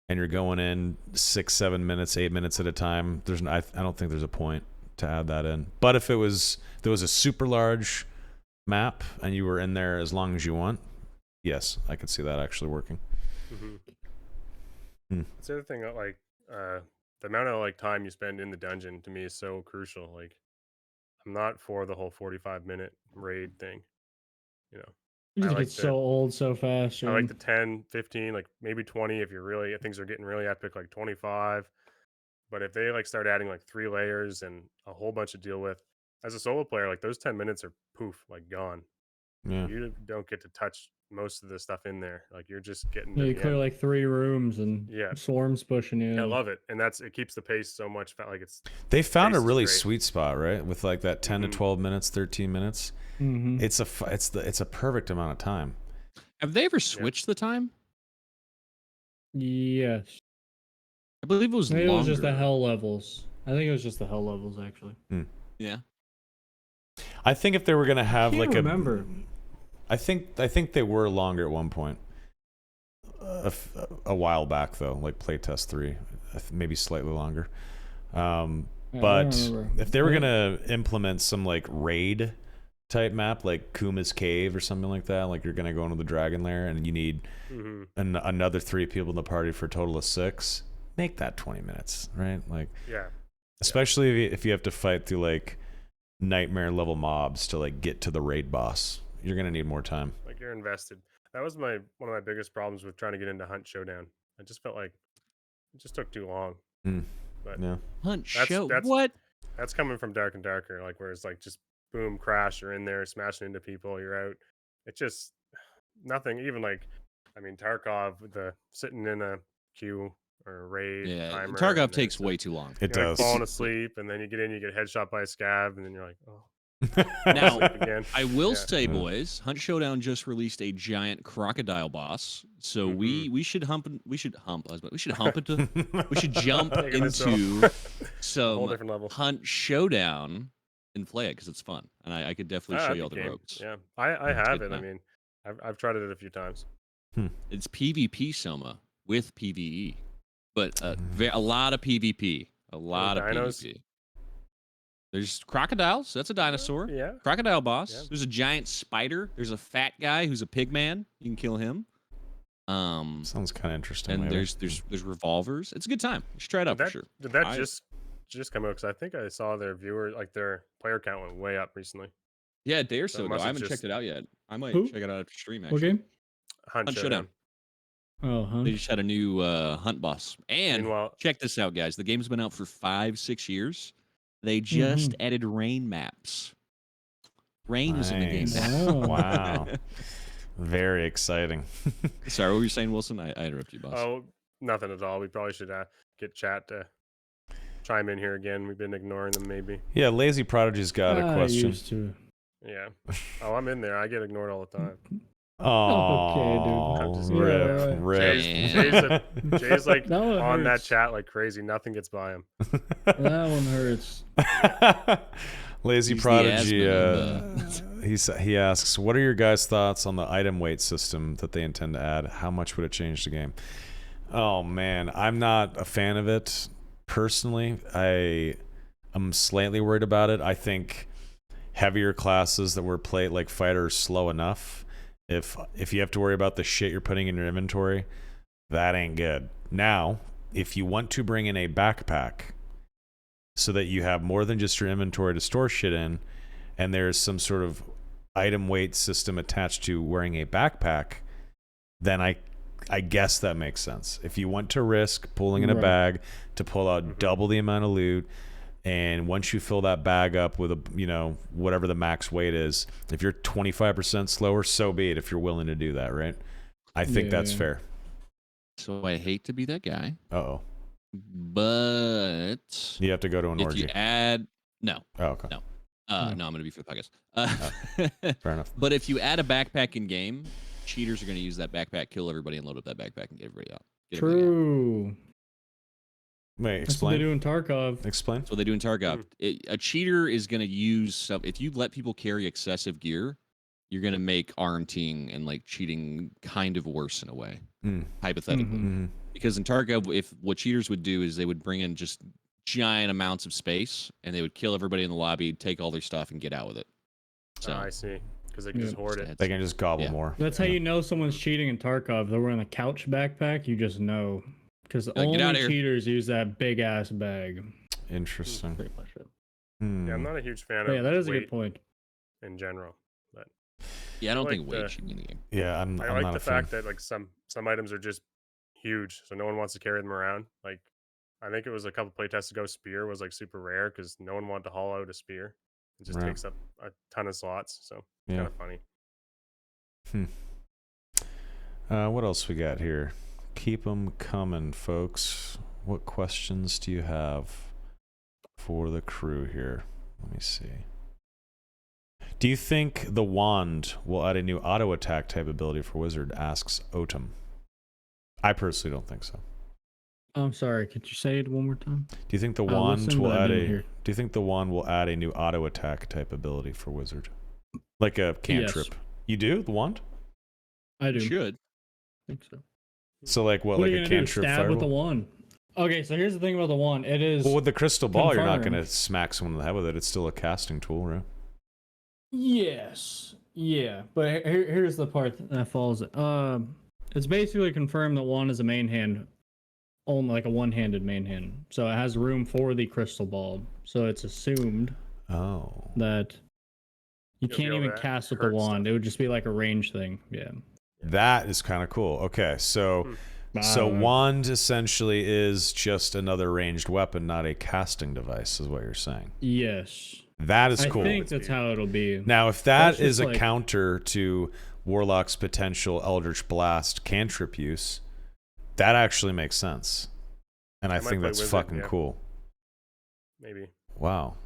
and you're going in 6, 7 minutes, 8 minutes at a time, I don't think there's a point to add that in. But if there was a super large map and you were in there as long as you want, yes, I could see that actually working. It's the other thing that like the amount of like time you spend in the dungeon to me is so crucial. Like I'm not for the whole 45-minute raid thing. You know, It I just like gets so old so fast. I like Shane. the 10, 15, like maybe 20 if you're really things are getting really epic, like 25. But if they like start adding like 3 layers and a whole bunch to deal with, as a solo player, like those 10 minutes are poof, like gone. Yeah. You don't get to touch most of the stuff in there. Like you're just getting Yeah, to you the clear end. like 3 rooms and Yeah. swarms pushing you. I love it, and it keeps the pace so much. Like it's They found a pace is really great. sweet spot, right? With like that 10 to 12 minutes, 13 minutes. Mm-hmm. It's a perfect amount of time. Have they ever switched the time? Yes. I believe it was Maybe longer. it was just the hell levels. I think it was just the hell levels, actually. Yeah. I think if they were gonna have can't like remember. I think they were longer at one point. A while back though, like playtest 3, maybe slightly longer. Yeah, I But don't remember. if they were gonna implement some like raid type map, like Kuma's Cave or something like that, like you're gonna go into the Dragon Lair and you need another 3 people in the party for a total of 6, make that 20 minutes, right? Like, Yeah. especially if you have to fight through like nightmare level mobs to like get to the raid boss, you're gonna need more time. Like you're invested. That was one of my biggest problems with trying to get into Hunt Showdown. I just felt like it just took too long. But Yeah. Hunt that's show. that's What? that's coming from Dark and Darker, like where it's like just boom, crash, you're in there smashing into people, you're out. It just nothing. Even like, I mean, Tarkov, the sitting in a queue or a raid Yeah. timer. Tarkov and takes then way too long. It you're like does. falling asleep, and then you get in, you get headshot by a scab, and then you're like, oh, Now, asleep again. I will Yeah. say, boys, Hunt Showdown just released a giant crocodile boss, so we should hump. We should hump. We should hump into. We should jump Taking this into a whole some different level. Hunt Showdown and play it because it's fun, and I could definitely show That'd you be all the game. ropes. Yeah, I It's have good it. I time. mean, I've tried it a few times. It's PvP Soma with PvE, but a lot of PvP. A lot of dinos? PvP. There's crocodiles. That's a dinosaur. Yeah. Crocodile boss. Yeah. There's a giant spider. There's a fat guy who's a pig man. You can kill him. Sounds kind of interesting. And maybe. there's revolvers. It's a good time. You should try it out for sure. Did that just come out? Because I think I saw their their player count went way up recently. Yeah, a day or So so it ago. must I have haven't just- checked it out yet. I might Who? check it out after stream. What Actually, game? Hunt Hunt Showdown. Oh, huh. they just had a new hunt boss. And Meanwhile, check this out, guys. The game's been out for 5-6 years. They just added rain maps. Rain is in the game Nice. now. Wow. Very exciting. Sorry, what were you saying, Wilson? I interrupted you, boss. oh, nothing at all. We probably should get chat to chime in here again. We've been ignoring them, maybe. Yeah, Lazy Prodigy's got a I question. used to. Yeah. Oh, I'm in there. I get ignored all the time. Oh, Okay, dude. rip, Yeah. rip. Jay's like That one on that hurts. chat like crazy. Nothing gets by him. That one hurts. Lazy He's the Prodigy. admin He asks, "What are your guys' thoughts on the item weight system that they intend to add? How much would it change the game?" Oh man, I'm not a fan of it personally. I'm slightly worried about it. I think heavier classes that were played like fighter are slow enough. If you have to worry about the shit you're putting in your inventory, that ain't good. Now, if you want to bring in a backpack so that you have more than just your inventory to store shit in, and there's some sort of item weight system attached to wearing a backpack, then I guess that makes sense. If you want to risk pulling in a Right. bag to pull out double the amount of loot, and once you fill that bag up with whatever the max weight is, if you're 25% slower, so be it. If you're willing to do that, right? I think that's Yeah. fair. So I hate to be that guy, Uh-oh. but You have to go to an if orgy. you add no, Oh, okay. no, Hmm. no, I'm gonna be for the podcast. Fair enough. But if you add a backpack in game, cheaters are gonna use that backpack, kill everybody, and load up that backpack and get everybody out. Get everybody out. True. Wait, That's what they explain. do in Tarkov. Explain. That's what they do in Tarkov. A cheater is going to use stuff. If you let people carry excessive gear, you're going to make RMTing and like cheating kind of worse in a way, hypothetically. Mm-hmm. Because in Tarkov, if what cheaters would do is they would bring in just giant amounts of space and they would kill everybody in the lobby, take all their stuff, and get out with it. So I see. because they can just Yeah. hoard it. They can just gobble Yeah. more. That's how Yeah. you know someone's cheating in Tarkov. They're wearing a couch backpack. You just know, because Get only outta here. cheaters use that big ass bag. Interesting. Pretty much it. Yeah, I'm Hmm. not a huge fan But of yeah, that is a weight good point. in general, but Yeah, I don't like think weight should be in the game. Yeah, I'm I like not the a fan. fact that like some items are just huge, so no one wants to carry them around. Like I think it was a couple playtests ago, spear was like super rare because no one wanted to haul out a spear. It just Right. takes up a ton of slots, so it's Yeah. kind of funny. What else we got here? Keep them coming, folks. What questions do you have for the crew here? Let me see. Do you think the wand will add a new auto attack type ability for wizard? Asks Otum. I personally don't think so. I'm sorry. Could you say it one more time? Do you think the I wand listened, will but I add didn't a? hear. Do you think the wand will add a new auto attack type ability for wizard, like a cantrip? Yes. You do the wand? I do. Should. Think so. So like what? What Like are you a gonna do? cantrip Stab with the fireball? wand? Okay, so here's the thing about the wand. It is. Well, with the crystal ball, you're not confirmed. going to smack someone in the head with it. It's still a casting tool, right? Yes. Yeah, but here's the part that falls. It's basically confirmed that wand is a main hand, only like a one-handed main hand. So it has room for the crystal ball. So it's assumed Oh. that you You'll be can't able even to cast with the hurt wand. stuff. It would just be like a range thing. Yeah. That is kind of cool. Okay, so I so don't know. wand essentially is just another ranged weapon, not a casting device, is what you're saying. Yes. That is I cool. think that's how it'll be. Now, if that That's is just a like- counter to Warlock's potential Eldritch Blast cantrip use, that actually makes sense, and I I might think play that's Wizard, fucking yeah. cool. Maybe Wow.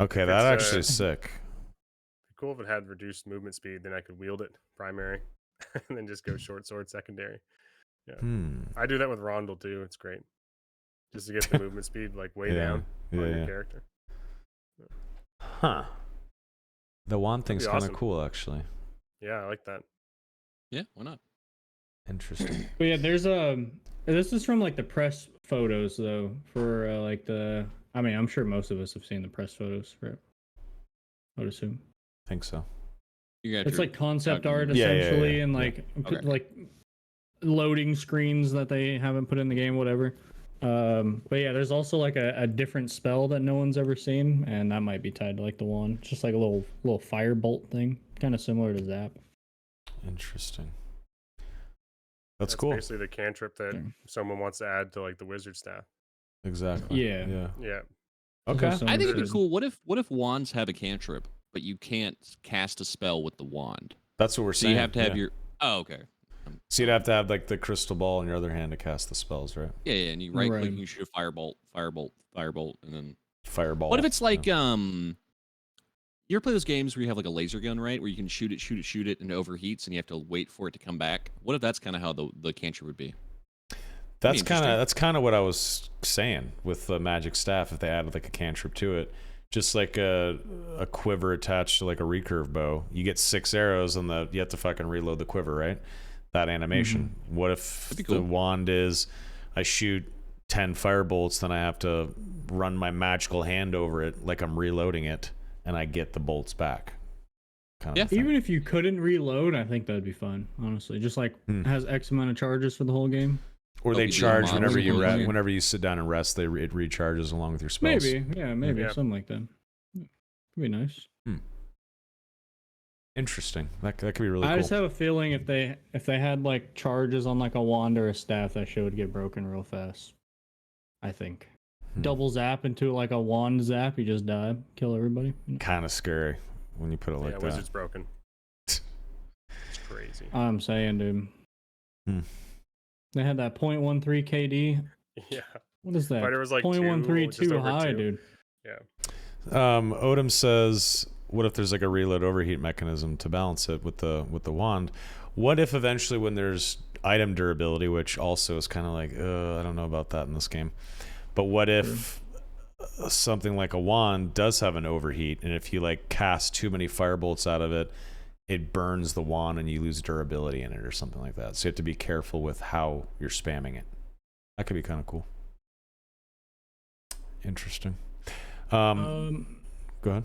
Okay, If that it's, actually is sick. Be cool if it had reduced movement speed, then I could wield it primary, and then just go short sword secondary. I do that with Rondel too. It's great, just to get the movement speed like way Yeah, down yeah, on yeah. your character. Huh. The wand thing's be kind of awesome. cool, actually. Yeah, I like that. Yeah, why not? Interesting. But yeah, there's this is from like the press photos though for like the. I mean, I'm sure most of us have seen the press photos for it. I would assume think so. You got it's your like concept art Yeah, yeah, essentially, yeah, and yeah. like Okay. like loading screens that they haven't put in the game, whatever. But yeah, there's also like a different spell that no one's ever seen, and that might be tied to like the wand. Just like a little firebolt thing, kind of similar to Zap. Interesting. That's cool. Basically the cantrip that Yeah. someone wants to add to like the wizard staff. Exactly. Yeah. Yeah. Yeah, Okay. also I think it'd be There's- cool. What if wands have a cantrip, but you can't cast a spell with the wand? That's what we're So saying. you have to have yeah. your. Oh, okay. So you'd have to have like the crystal ball in your other hand to cast the spells, right? Yeah, yeah, and you right click Right. and you shoot a firebolt, and then. Fireball. What if it's like yeah. You ever play those games where you have like a laser gun, right? Where you can shoot it, and it overheats, and you have to wait for it to come back. What if that's kind of how the cantrip would be? That's interesting. kind of what I was saying with the magic staff. If they added like a cantrip to it, just like a quiver attached to like a recurve bow, you get 6 arrows, and you have to fucking reload the quiver, right? That animation. What if That'd be the cool. wand is I shoot 10 firebolts, then I have to run my magical hand over it like I'm reloading it, and I get the bolts back. Kind Yeah. of thing. Even if you couldn't reload, I think that'd be fun. Honestly, just like has X amount of charges for the whole game. Or they They'll be doing charge mods whenever you along the way. whenever you sit down and rest. It recharges along with your spells. Maybe, yeah, maybe Yeah. something like that. Could be nice. Interesting. That could be really I cool. just have a feeling if they had like charges on like a wand or a staff, that shit would get broken real fast. I think. Double zap into like a wand zap, you just die, kill everybody. Kind of scary when you put it like yeah, that. wizard's broken. It's crazy. I'm saying, dude. Hmm. They had that 0.13 KD. Yeah, What is that? Fighter was like 0.13 just too over high, 2. dude. Yeah, Odom says, "What if there's like a reload overheat mechanism to balance it with the wand? What if eventually when there's item durability, which also is kind of like, I don't know about that in this game, but what if something like a wand does have an overheat, and if you like cast too many firebolts out of it, it burns the wand and you lose durability in it or something like that. So you have to be careful with how you're spamming it. That could be kind of cool. Interesting. Go ahead.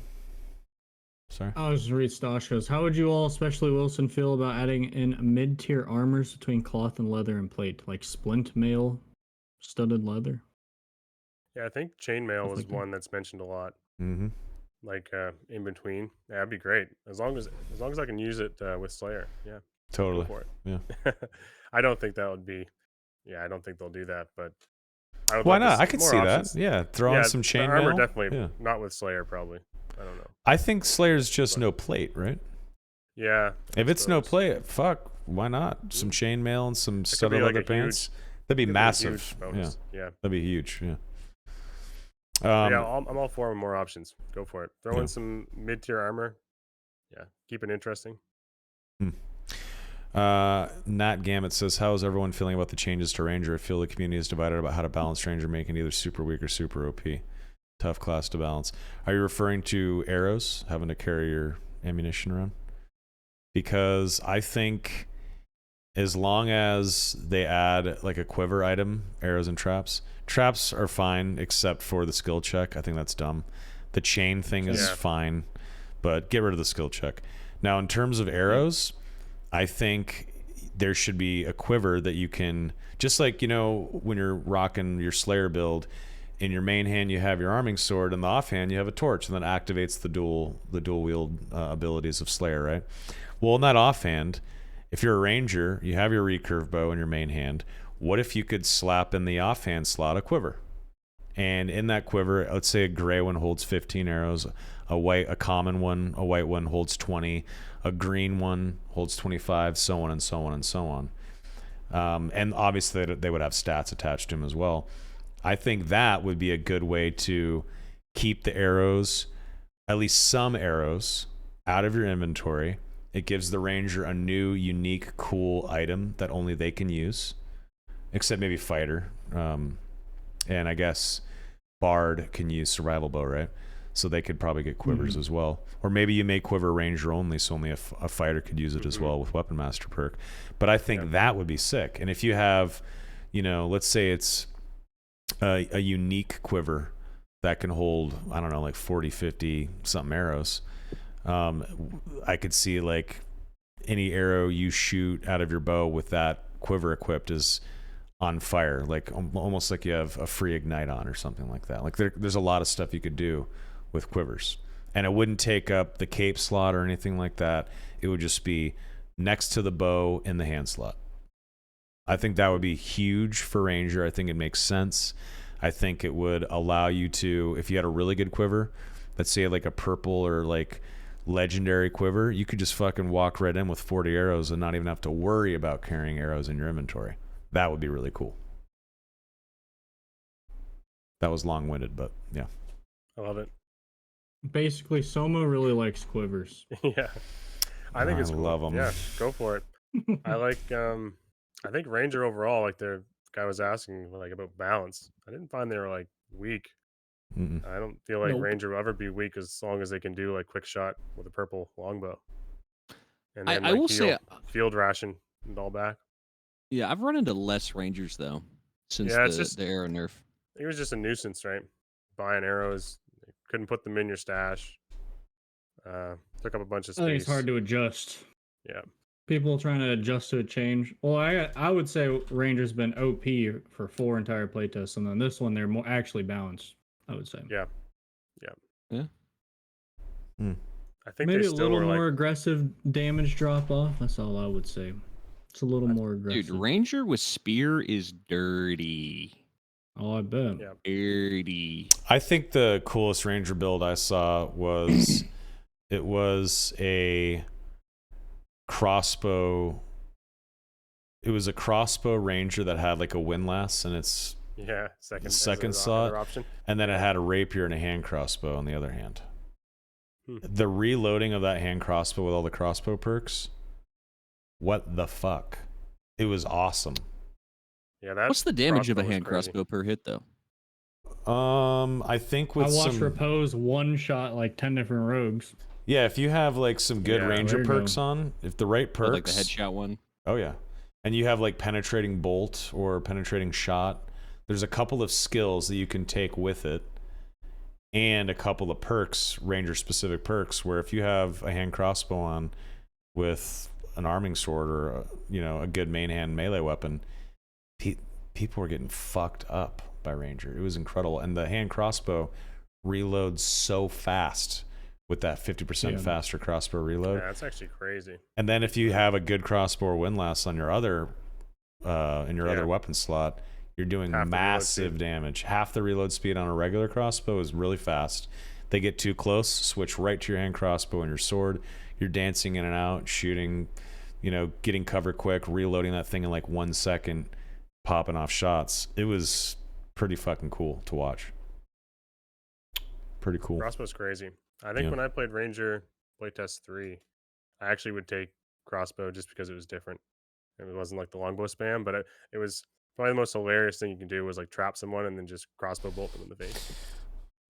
Sorry. I'll just read Stashko's. How would you all, especially Wilson, feel about adding in mid-tier armors between cloth and leather and plate, like splint mail, studded leather? Yeah, I think chainmail Stuff was like that. one that's mentioned a lot. Mm-hmm. Like in between. Yeah, that'd be great. As long as I can use it with Slayer. Yeah, go Totally. for it. Yeah. I don't think that would be. Yeah, I don't think they'll do that, but I would Why love to not? I could more see that. options. Yeah. Throw on Yeah, some the armor chainmail. definitely Yeah. not with Slayer probably. I don't know. I think Slayer's just But- no plate, right? Yeah. I If it's no suppose. plate, fuck, why not? Some Mm. chainmail and some It could studded be like leather a pants. huge. That'd be could be a massive. huge bonus. Yeah. That'd be huge. Yeah. But yeah, I'm all for more options. Go for it. Throw Yeah. in some mid-tier armor. Yeah, keep it interesting. Nat Gamut says, how is everyone feeling about the changes to Ranger? I feel the community is divided about how to balance Ranger, making either super weak or super OP. Tough class to balance. Are you referring to arrows, having to carry your ammunition around? Because I think as long as they add like a quiver item, arrows and traps are fine except for the skill check. I think that's dumb. The chain thing is Yeah. fine, but get rid of the skill check. Now, in terms of arrows, I think there should be a quiver that you can, just like, you know, when you're rocking your Slayer build, in your main hand you have your arming sword, and the offhand you have a torch, and that activates the dual wield abilities of Slayer, right? Well, in that offhand, if you're a ranger, you have your recurve bow in your main hand. What if you could slap in the offhand slot a quiver? And in that quiver, let's say a gray one holds 15 arrows, a common one, a white one holds 20, a green one holds 25, so on and so on and so on. And obviously they would have stats attached to them as well. I think that would be a good way to keep the arrows, at least some arrows, out of your inventory. It gives the ranger a new, unique, cool item that only they can use, except maybe fighter. And I guess bard can use survival bow, right? So they could probably get quivers as well. Or maybe you make quiver ranger only, so only a fighter could use it as well with weapon master perk. But I think that would be sick. And if you have, you know, let's say it's a unique quiver that can hold, I don't know, like 40, 50 something arrows. I could see like any arrow you shoot out of your bow with that quiver equipped is on fire, like almost like you have a free ignite on or something like that. Like there's a lot of stuff you could do with quivers, and it wouldn't take up the cape slot or anything like that. It would just be next to the bow in the hand slot. I think that would be huge for ranger. I think it makes sense. I think it would allow you to, if you had a really good quiver, let's say like a purple or like legendary quiver, you could just fucking walk right in with 40 arrows and not even have to worry about carrying arrows in your inventory. That would be really cool. That was long-winded, but yeah. I love it. Basically, Soma really likes quivers. Yeah, I think it's cool. love 'em. Yeah, go for it. I like. I think Ranger overall, like the guy was asking like about balance. I didn't find they were like weak. Mm-mm. I don't feel like Nope. Ranger will ever be weak as long as they can do like quick shot with a purple longbow. And then I like, will say, field ration and all back. yeah, I've run into less Rangers though since Yeah, it's just- the arrow nerf. It was just a nuisance, right? Buying arrows, couldn't put them in your stash. Took up a bunch of space. I think it's hard to adjust. Yeah. People trying to adjust to a change. Well, I would say Ranger's been OP for 4 entire playtests, and then this one they're more actually balanced. I would say. Yeah. I think Maybe they a still little were more like, aggressive damage drop off. That's all I would say. It's a little more aggressive. Dude, Ranger with spear is dirty. Oh, I bet. Yeah. Dirty. I think the coolest ranger build I saw was it was a crossbow. It was a crossbow ranger that had like a windlass and its yeah, second second as a slot, other option. and then it had a rapier and a hand crossbow on the other hand. Hmm. The reloading of that hand crossbow with all the crossbow perks, what the fuck? It was awesome. Yeah, that. What's the damage of a crossbow was hand crazy. crossbow per hit though? I think with I watched some Repose one shot like 10 different rogues. yeah, if you have like some good Yeah, ranger there you perks go. on, if the right Or perks, like the headshot one. oh yeah, and you have like penetrating bolt or penetrating shot. There's a couple of skills that you can take with it. and a couple of perks, ranger specific perks, where if you have a hand crossbow on with an arming sword or a good main hand melee weapon, people were getting fucked up by ranger. It was incredible, and the hand crossbow reloads so fast with that 50% faster crossbow reload. Yeah, that's actually crazy. And then if you have a good crossbow or windlass on your other other weapon slot, you're doing massive damage. Half the reload speed on a regular crossbow is really fast. They get too close, switch right to your hand crossbow and your sword. You're dancing in and out, shooting, getting cover quick, reloading that thing in like 1 second, popping off shots. It was pretty fucking cool to watch. Pretty cool. Crossbow's crazy. I think when I played Ranger playtest 3, I actually would take crossbow just because it was different. It wasn't like the longbow spam, but it was probably the most hilarious thing you can do was like trap someone and then just crossbow bolt them in the face.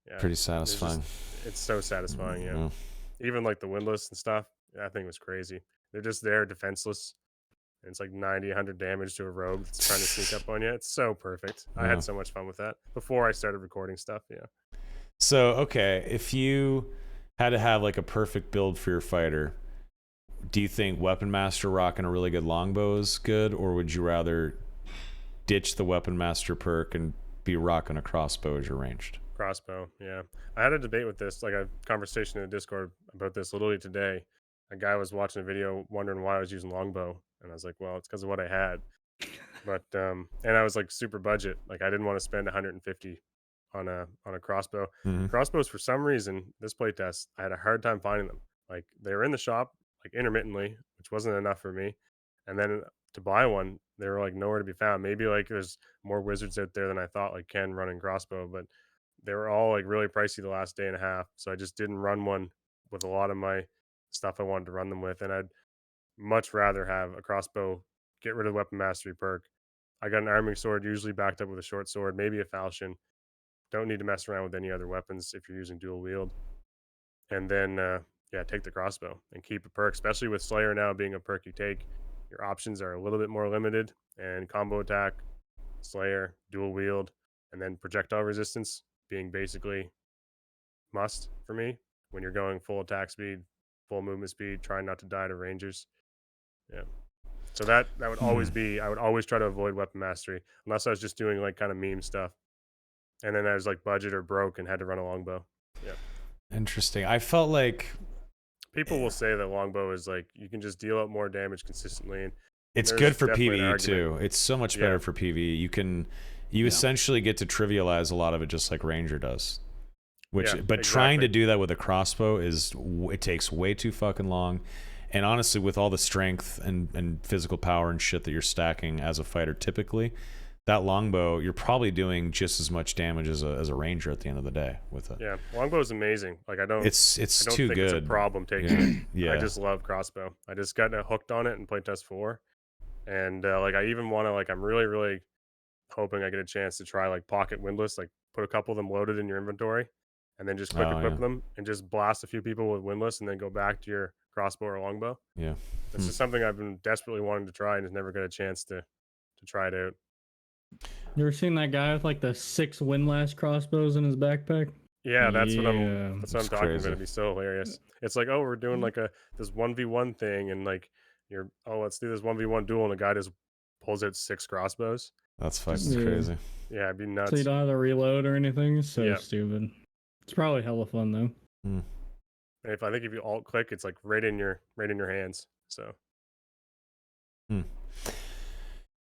Yeah, pretty satisfying. It's so satisfying. Yeah. Even like the windlass and stuff. That thing was crazy. They're just there defenseless. And it's like 90, 100 damage to a rogue that's trying to sneak up on you. It's so perfect. I had so much fun with that before I started recording stuff. Yeah. So, okay, if you had to have like a perfect build for your fighter, do you think Weapon Master rocking a really good longbow is good, or would you rather ditch the Weapon Master perk and be rocking a crossbow as your ranged? Crossbow, yeah. I had a debate with this, like a conversation in the Discord about this literally today. A guy was watching a video wondering why I was using longbow, and I was like, well, it's because of what I had. But and I was like super budget, like I didn't want to spend 150 on a crossbow. Crossbows, for some reason, this playtest, I had a hard time finding them. Like they were in the shop like intermittently, which wasn't enough for me. And then to buy one, they were like nowhere to be found. Maybe like there's more wizards out there than I thought, like Ken running crossbow, but they were all like really pricey the last day and a half. So I just didn't run one with a lot of my stuff I wanted to run them with. And I'd much rather have a crossbow, get rid of the weapon mastery perk. I got an arming sword, usually backed up with a short sword, maybe a falchion. Don't need to mess around with any other weapons if you're using dual wield. And then, take the crossbow and keep a perk, especially with Slayer now being a perk you take. Your options are a little bit more limited, and combo attack, Slayer, dual wield, and then projectile resistance being basically must for me when you're going full attack speed, full movement speed, trying not to die to rangers. Yeah. So that would always be, I would always try to avoid weapon mastery unless I was just doing like kind of meme stuff. And then I was like budget or broke and had to run a longbow. Yeah. Interesting. I felt like people will say that longbow is like you can just deal out more damage consistently, and it's good for PvE too. It's so much better for PvE. You essentially get to trivialize a lot of it just like Ranger does. Trying to do that with a crossbow it takes way too fucking long. And honestly, with all the strength and physical power and shit that you're stacking as a fighter, typically, that longbow, you're probably doing just as much damage as a ranger at the end of the day with it. Yeah, longbow is amazing. Like I don't too think good. It's a problem taking it. Yeah. I just love crossbow. I just got hooked on it in playtest 4, and like I even want to like I'm really really hoping I get a chance to try like pocket windlass, like put a couple of them loaded in your inventory, and then just quick equip them and just blast a few people with windlass, and then go back to your crossbow or longbow. Yeah, this is something I've been desperately wanting to try and just never got a chance to try it out. You ever seen that guy with like the 6 windlass crossbows in his backpack? Yeah, that's what I'm talking crazy. about. It'd be so hilarious. It's like, oh, we're doing like this 1v1 thing, and like let's do this 1v1 duel, and the guy just pulls out 6 crossbows. That's fucking crazy. Yeah, it'd be nuts. So you don't have to reload or anything. It's so stupid. It's probably hella fun though. And if you alt click, it's like right in your hands. So.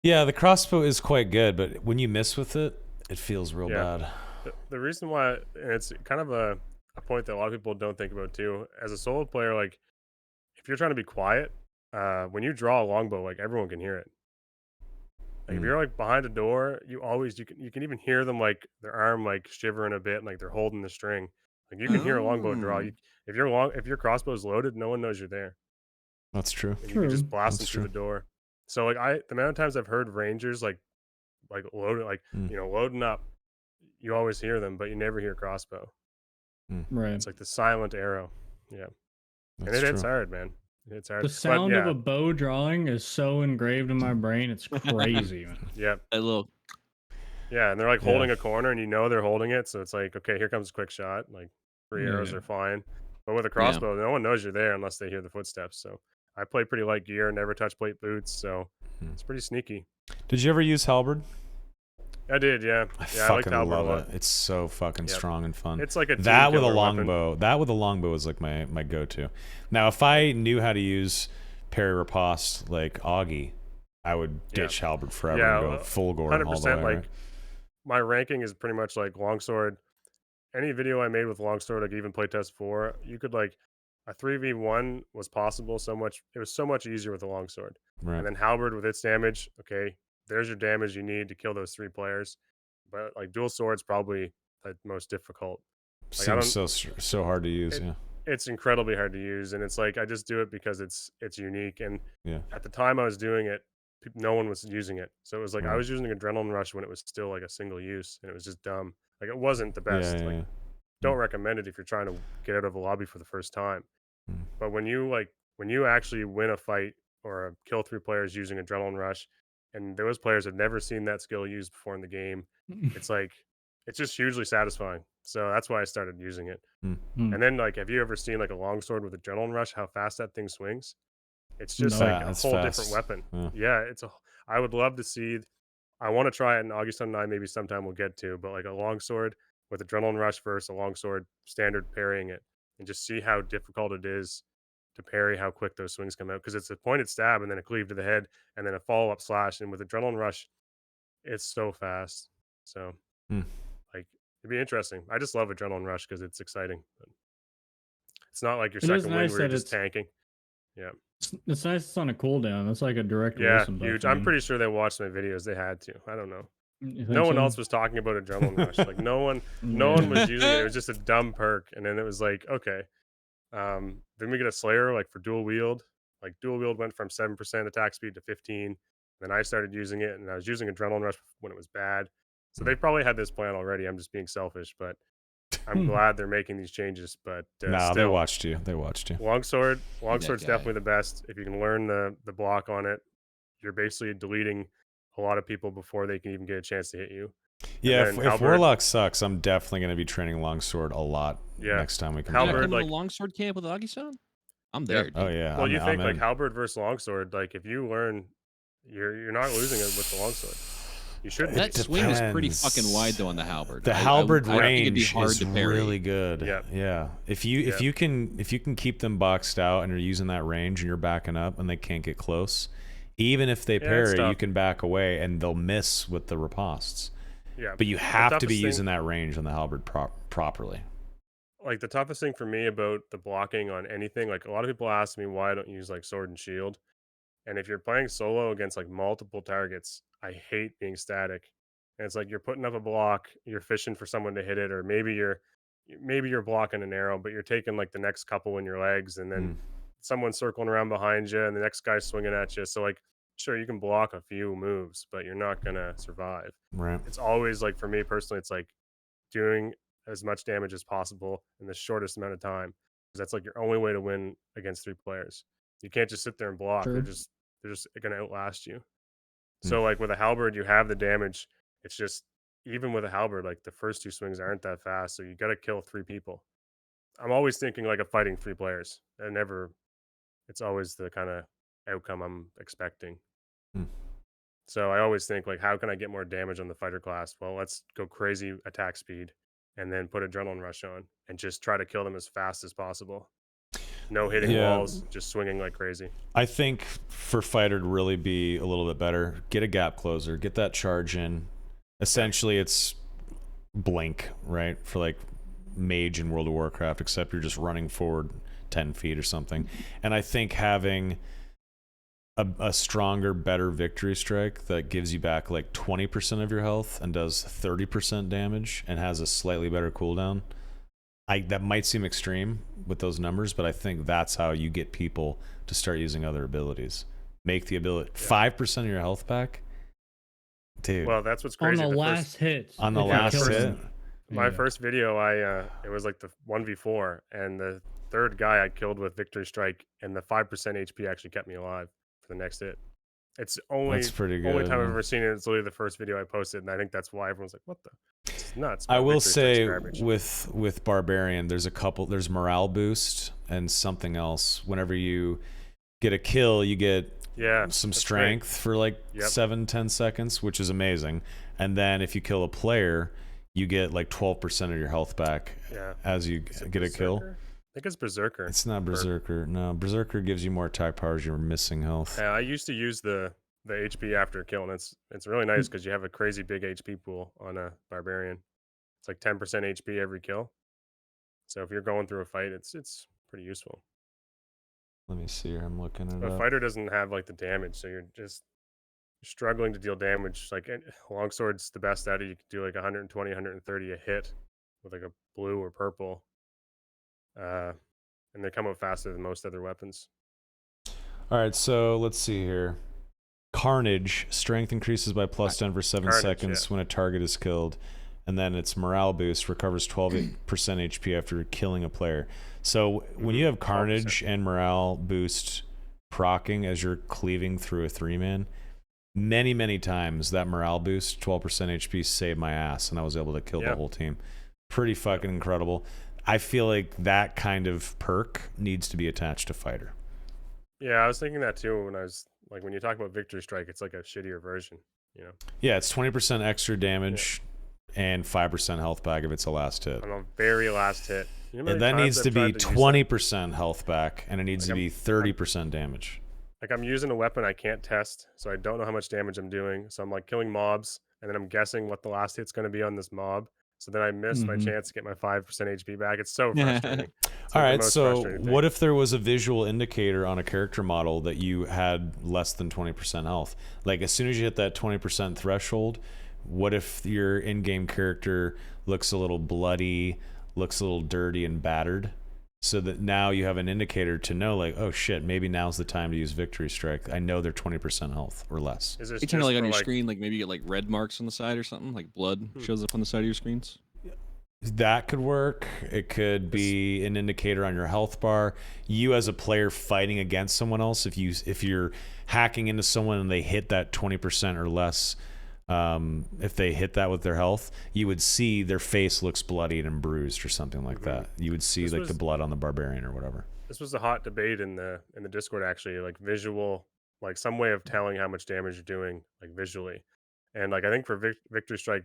Yeah, the crossbow is quite good, but when you miss with it, it feels real bad. The reason why, and it's kind of a point that a lot of people don't think about too, as a solo player, like if you're trying to be quiet, when you draw a longbow, like everyone can hear it. Like if you're like behind a door, you can even hear them, like their arm like shivering a bit, and like they're holding the string. Like you can hear a longbow draw. If your crossbow's loaded, no one knows you're there. That's true. And you can just blast them through the door. So like the amount of times I've heard rangers like loaded, like loading up, you always hear them, but you never hear crossbow. Right. It's like the silent arrow. Yeah. And it hits hard, man. It's hard. The sound of a bow drawing is so engraved in my brain. It's crazy, man. Yeah. That little Yeah, and they're like Yeah. holding a corner, and you know they're holding it, so it's like, okay, here comes a quick shot. Like 3 arrows Yeah. are flying, but with a Yeah. crossbow, no one knows you're there unless they hear the footsteps. So I play pretty light gear, never touch plate boots, so Hmm. it's pretty sneaky. Did you ever use halberd? I did, yeah, I yeah. I liked fucking halberd a love lot. it. It's so fucking Yep. strong and fun. It's like a That team with a killer weapon. longbow. That with a longbow is like my go-to. Now, if I knew how to use parry riposte like Augie, I would Yeah. ditch halberd forever Yeah, and go full gore all the way. 100%. Like Right? my ranking is pretty much like longsword. Any video I made with longsword, like even playtest 4, you could like a 3v1 was possible so much. It was so much easier with a longsword. Right. And then halberd with its damage, okay, there's your damage you need to kill those 3 players. But like dual swords probably the most difficult. Like I Seems don't so hard to use. it, Yeah. it's incredibly hard to use, and it's like I just do it because it's unique. And Yeah. at the time I was doing it, no one was using it, so it was like I Right. was using adrenaline rush when it was still like a single use, and it was just dumb. Like it wasn't the Yeah. best. Yeah. Like Yeah. don't recommend it if you're trying to get out of a lobby for the first time. Mm. But when you actually win a fight or kill 3 players using adrenaline rush, and those players have never seen that skill used before in the game, it's like it's just hugely satisfying. So that's why I started using it. Mm. And then like, have you ever seen like a longsword with adrenaline rush? How fast that thing swings? It's just No. like a That's whole different fast. weapon. Yeah. Yeah, it's a. I would love to see. I want to try it, and Augustin and I maybe sometime we'll get to. But like a longsword with adrenaline rush versus a longsword standard parrying it, and just see how difficult it is to parry, how quick those swings come out, because it's a pointed stab and then a cleave to the head and then a follow up slash. And with adrenaline rush, it's so fast. So Mm. like it'd be interesting. I just love adrenaline rush because it's exciting. But it's not like your It is second wind nice where you're that just tanking. Yeah. it's nice it's on a cooldown. It's like a direct Yeah, Wilson buff. huge. I I'm mean, pretty sure they watched my videos. They had to. I don't know. you No think one so? else was talking about adrenaline rush. Like no one was Yeah. using it. It was just a dumb perk. And then it was like, okay. Then we get a Slayer like for dual wield. Like dual wield went from 7% attack speed to 15. Then I started using it, and I was using adrenaline rush when it was bad. So they probably had this plan already. I'm just being selfish, but I'm glad they're making these changes. But Nah, they still, watched you. They watched you. longsword's guy. definitely the best. If you can learn the block on it, you're basically deleting a lot of people before they can even get a chance to hit you. Yeah, And then if halberd, Warlock sucks, I'm definitely going to be training longsword a lot yeah, next time we come Yeah, halberd, come together. to like a longsword camp with Augie-san? I'm yeah. there, dude. Oh yeah, Well, you I'm think like in. halberd versus longsword, like if you learn, you're not losing it with the longsword. You shouldn't That be. swing is pretty depends. fucking wide though on the halberd. The I halberd think it'd be range hard is to parry. really good. Yeah. Yeah. If you can keep them boxed out and you're using that range and you're backing up and they can't get close, even if they Yeah, it's parry, you tough. can back away and they'll miss with the ripostes. Yeah, But you the have to be toughest thing- using that range on the halberd properly. Like the toughest thing for me about the blocking on anything, like a lot of people ask me why I don't use like sword and shield. And if you're playing solo against like multiple targets, I hate being static. And it's like you're putting up a block, you're fishing for someone to hit it, or maybe you're blocking an arrow, but you're taking like the next couple in your legs, and then Mm. someone's circling around behind you, and the next guy's swinging at you. So like, sure, you can block a few moves, but you're not gonna survive. Right. It's always like for me personally, it's like doing as much damage as possible in the shortest amount of time, because that's like your only way to win against 3 players. You can't just sit there and block. True. They're just going to outlast you. Hmm. So like with a halberd, you have the damage. It's just even with a halberd, like the first 2 swings aren't that fast, so you got to kill 3 people. I'm always thinking like of fighting 3 players. And never it's always the kind of outcome I'm expecting. Hmm. So I always think like how can I get more damage on the fighter class? Well, let's go crazy attack speed and then put adrenaline rush on and just try to kill them as fast as possible. No hitting Yeah. walls, just swinging like crazy. I think for fighter to really be a little bit better, get a gap closer, get that charge in. Essentially, it's blink, right? For like mage in World of Warcraft, except you're just running forward 10 feet or something. And I think having a stronger, better victory strike that gives you back like 20% of your health and does 30% damage and has a slightly better cooldown. That might seem extreme with those numbers, but I think that's how you get people to start using other abilities. Make the ability 5% of your health back, dude. Well, that's what's On crazy. the last hit. On the if you last kill hit, them. My Yeah. first video, it was like the 1v4, and the third guy I killed with victory strike, and the 5% HP actually kept me alive for the next hit. It's only That's pretty good. only time I've yeah. ever seen it. It's literally the first video I posted, and I think that's why everyone's like, "What the? This is nuts." I But will Victory Strike's say garbage. with Barbarian, there's morale boost and something else. Whenever you get a kill, you get Yeah, some that's strength great. for like Yep. 7-10 seconds, which is amazing. And then if you kill a player, you get like 12% of your health back Yeah. as you Is it get a kill. Berserker? I think it's Berserker. It's not for- Berserker. No, Berserker gives you more attack power as you're missing health. I used to use the HP after a kill, and it's really nice because you have a crazy big HP pool on a Barbarian. It's like 10% HP every kill. So if you're going through a fight, it's pretty useful. Let me see here. I'm looking So it a up. fighter doesn't have like the damage, so you're just struggling to deal damage. Like longsword's the best at it. You can do like 120, 130 a hit with like a blue or purple, and they come out faster than most other weapons. All right, so let's see here. Carnage, strength increases by plus 10 for 7 Carnage, seconds when a target is killed. And then its morale boost recovers 12% HP after killing a player. So when you have 12%. Carnage and morale boost proccing as you're cleaving through a 3-man, many times that morale boost, 12% HP, saved my ass, and I was able to kill the whole team. Pretty fucking incredible. I feel like that kind of perk needs to be attached to fighter. Yeah, I was thinking that too when I was like, when you talk about Victory Strike, it's like a shittier version, you know? Yeah, it's 20% extra damage and 5% health back if it's a last hit. On the very last hit. You know how And many that times needs I've to be tried use that? 20% health back, and it needs Like to be 30% damage. Like I'm using a weapon I can't test, so I don't know how much damage I'm doing. So I'm like killing mobs, and then I'm guessing what the last hit's going to be on this mob. So then I miss my chance to get my 5% HP back. It's so frustrating. It's All like the right, most so frustrating what thing. if there was a visual indicator on a character model that you had less than 20% health? Like as soon as you hit that 20% threshold, what if your in-game character looks a little bloody, looks a little dirty and battered? So that now you have an indicator to know, like, oh shit, maybe now's the time to use Victory Strike. I know they're 20% health or less. Is this You kind just of like on for your like screen, like maybe you get like red marks on the side or something, like blood shows up on the side of your screens. That could work. It could be an indicator on your health bar. You as a player fighting against someone else, if you're hacking into someone and they hit that 20% or less, if they hit that with their health, you would see their face looks bloodied and bruised or something like that. You would see This like was- the blood on the barbarian or whatever. this was a hot debate in the Discord actually, like visual, like some way of telling how much damage you're doing, like visually. And like I think for Victory Strike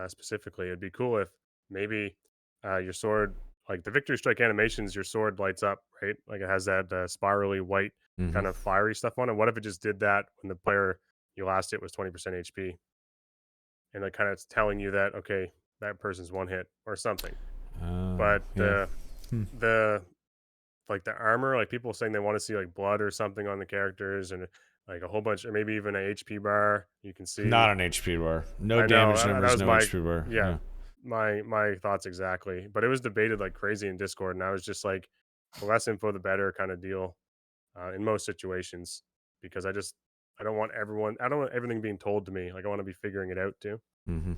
specifically, it'd be cool if maybe your sword, like the Victory Strike animations, your sword lights up, right? Like it has that spirally white kind of fiery stuff on it. What if it just did that when the player you last hit was 20% HP, and like kind of telling you that okay, that person's one hit or something. But yeah. the like the armor, like people saying they want to see like blood or something on the characters, and like a whole bunch, or maybe even a HP bar. You can see. Not an HP bar. No I know damage that numbers, was no my HP bar. yeah, my thoughts exactly. But it was debated like crazy in Discord, and I was just like, the less info, the better kind of deal in most situations, because I don't want everything being told to me. Like I want to be figuring it out too.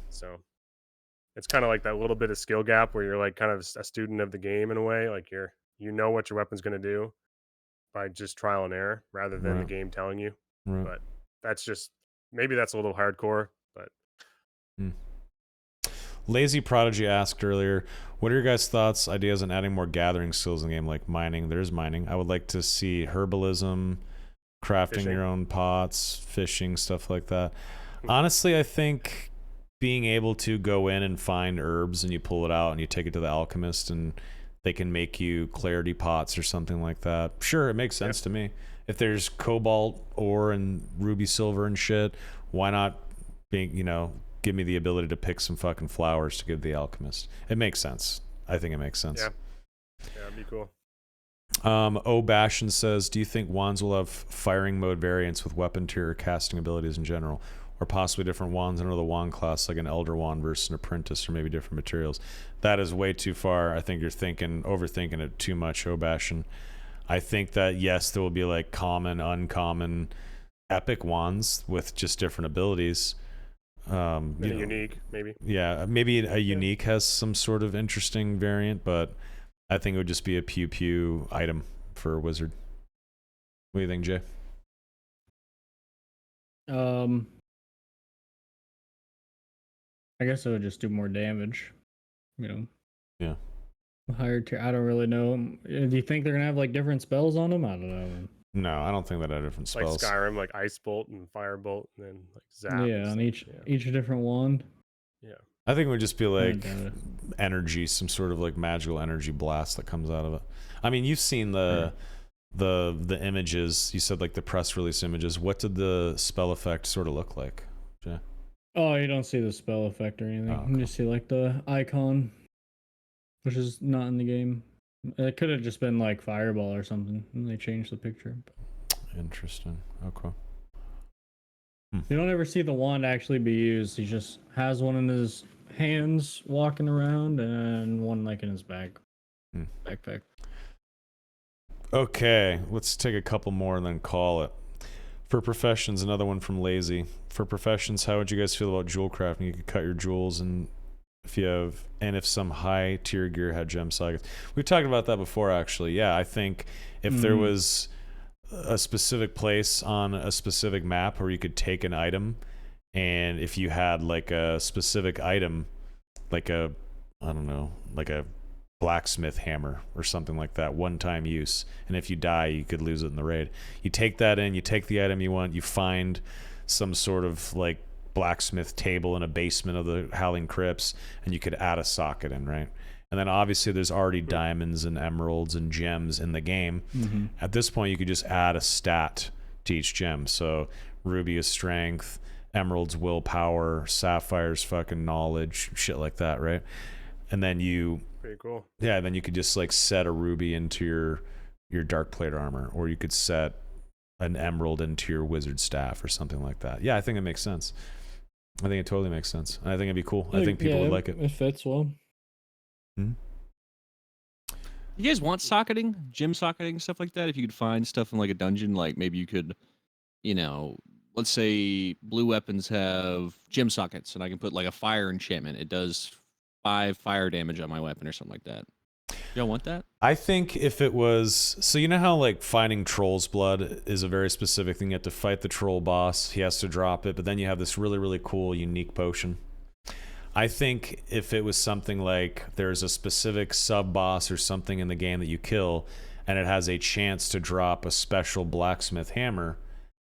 So it's kind of like that little bit of skill gap where you're like kind of a student of the game in a way. Like you know what your weapon's going to do by just trial and error rather than the Right. game telling you. Right. But that's just maybe that's a little hardcore. But Lazy Prodigy asked earlier, what are your guys' thoughts, ideas on adding more gathering skills in the game, like mining? There's mining. I would like to see herbalism, crafting Fishing. your own pots, fishing, stuff like that. Honestly, I think being able to go in and find herbs and you pull it out and you take it to the alchemist and they can make you clarity pots or something like that. Sure, it makes sense to me. If there's cobalt ore and ruby silver and shit, why not give me the ability to pick some fucking flowers to give the alchemist? It makes sense. I think it makes sense. yeah, it'd be cool. Bashan says, do you think wands will have firing mode variants with weapon tier or casting abilities in general, or possibly different wands under the wand class, like an elder wand versus an apprentice, or maybe different materials? That is way too far. I think you're overthinking it too much, Bashan. I think that yes, there will be like common, uncommon, epic wands with just different abilities. Unique, maybe. Yeah, maybe a unique has some sort of interesting variant, but I think it would just be a pew item for a wizard. What do you think, Jay? Um, I guess it would just do more damage. You know. Yeah. Higher tier. I don't really know. Do you think they're gonna have like different spells on them? I don't know. No, I don't think that had different Like spells. Skyrim, like Ice Bolt and Fire Bolt, and then like Zap. and Yeah, on stuff. each different wand. Yeah. I think it would just be like doubt it. energy, some sort of like magical energy blast that comes out of it. I mean, you've seen the images. You said like the press release images. What did the spell effect sort of look like? Jay? Oh, you don't see the spell effect or anything. Oh, You okay. just see like the icon, which is not in the game. It could have just been like Fireball or something, and they changed the picture. Interesting. Okay. You don't ever see the wand actually be used. He just has one in his hands walking around and one like in his bag. Backpack. Okay, let's take a couple more and then call it. For professions, another one from Lazy. For professions, how would you guys feel about jewel crafting? You could cut your jewels, and if some high tier gear had gem sockets. We've talked about that before, actually. Yeah, I think if there was a specific place on a specific map where you could take an item, and if you had like a specific item, like a blacksmith hammer or something like that, one-time use, and if you die you could lose it in the raid. You take that in, you take the item you want, you find some sort of like blacksmith table in a basement of the Howling Crypts, and you could add a socket in, right? And then obviously there's already diamonds and emeralds and gems in the game. At this point you could just add a stat to each gem. So ruby is strength, emeralds willpower, sapphires fucking knowledge, shit like that, right? And then Pretty cool. Yeah, then you could just like set a ruby into your dark plate armor, or you could set an emerald into your wizard staff or something like that. Yeah, I think it makes sense. I think it totally makes sense. And I think it'd be cool. I think people would like it. It fits well. You guys want socketing, gym socketing, stuff like that? If you could find stuff in like a dungeon, like maybe you could, let's say blue weapons have gym sockets, and I can put like a fire enchantment. It does 5 fire damage on my weapon or something like that. Y'all want that? I think if it was, so you know how like finding troll's blood is a very specific thing. You have to fight the troll boss. He has to drop it, but then you have this really, really cool, unique potion. I think if it was something like there's a specific sub boss or something in the game that you kill, and it has a chance to drop a special blacksmith hammer,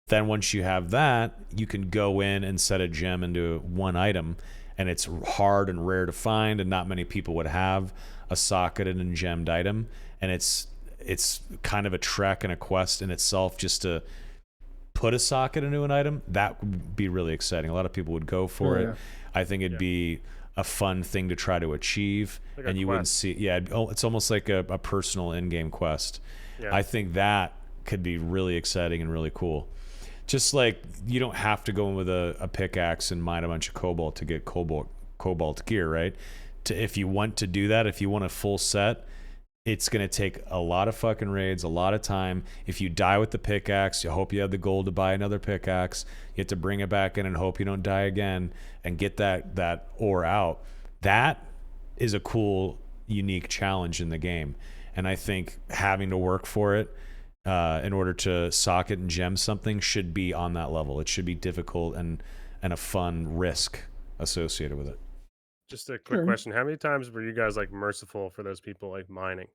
then once you have that, you can go in and set a gem into one item, and it's hard and rare to find, and not many people would have a socketed and gemmed item, and it's kind of a trek and a quest in itself just to put a socket into an item. That would be really exciting. A lot of people would go for it. I think it'd be a fun thing to try to achieve, like and you wouldn't see. Yeah, it's almost like a personal in-game quest. Yeah. I think that could be really exciting and really cool. Just like you don't have to go in with a pickaxe and mine a bunch of cobalt to get cobalt gear, right? If you want to do that, if you want a full set, it's going to take a lot of fucking raids, a lot of time. If you die with the pickaxe, you hope you have the gold to buy another pickaxe. You have to bring it back in and hope you don't die again and get that ore out. That is a cool, unique challenge in the game. And I think having to work for it in order to socket and gem something should be on that level. It should be difficult and a fun risk associated with it. Just a quick question. How many times were you guys like merciful for those people like mining?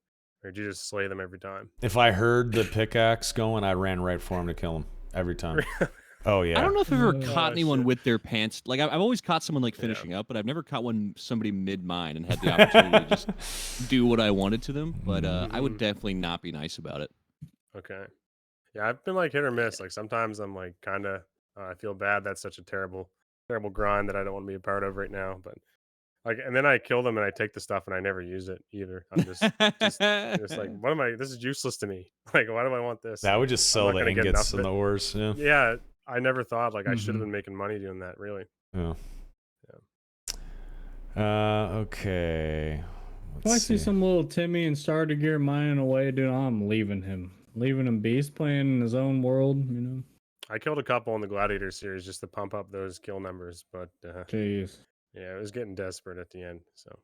Or did you just slay them every time? If I heard the pickaxe going, I ran right for him to kill him every time. Oh yeah. I don't know if I've ever caught anyone shit. with their pants. Like I've always caught someone like finishing up, but I've never caught somebody mid mine and had the opportunity to just do what I wanted to them. But I would definitely not be nice about it. Okay. Yeah, I've been like hit or miss. Like sometimes I'm like kind of I feel bad. That's such a terrible grind that I don't want to be a part of right now. But like, and then I kill them and I take the stuff and I never use it either. I'm just like, what am I? This is useless to me. Like, why do I want this? That would just I'm sell not the gonna get enough ingots of and it. the ores. Yeah. Yeah, I never thought like I should have been making money doing that. Really. Yeah. Okay. If I see some little Timmy and starter gear mining away, dude, I'm leaving him. Leaving him beast playing in his own world, I killed a couple in the Gladiator series just to pump up those kill numbers, but Jeez. yeah, it was getting desperate at the end. So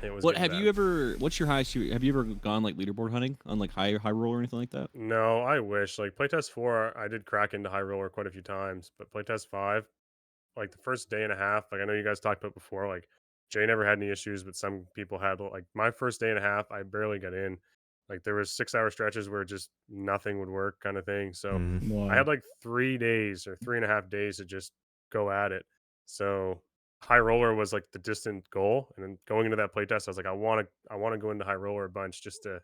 It was. What getting have you bad. ever? What's your highest? Have you ever gone like leaderboard hunting on like high roll or anything like that? No, I wish. Like playtest 4, I did crack into high roller quite a few times, but playtest 5, like the first day and a half, like I know you guys talked about before, like Jay never had any issues, but some people had. Like my first day and a half, I barely got in. Like there was 6 hour stretches where just nothing would work, kind of thing. So Mhm. I Wow. had like 3 days or 3.5 days to just go at it. So high roller was like the distant goal, and then going into that playtest, I was like, I want to go into high roller a bunch just to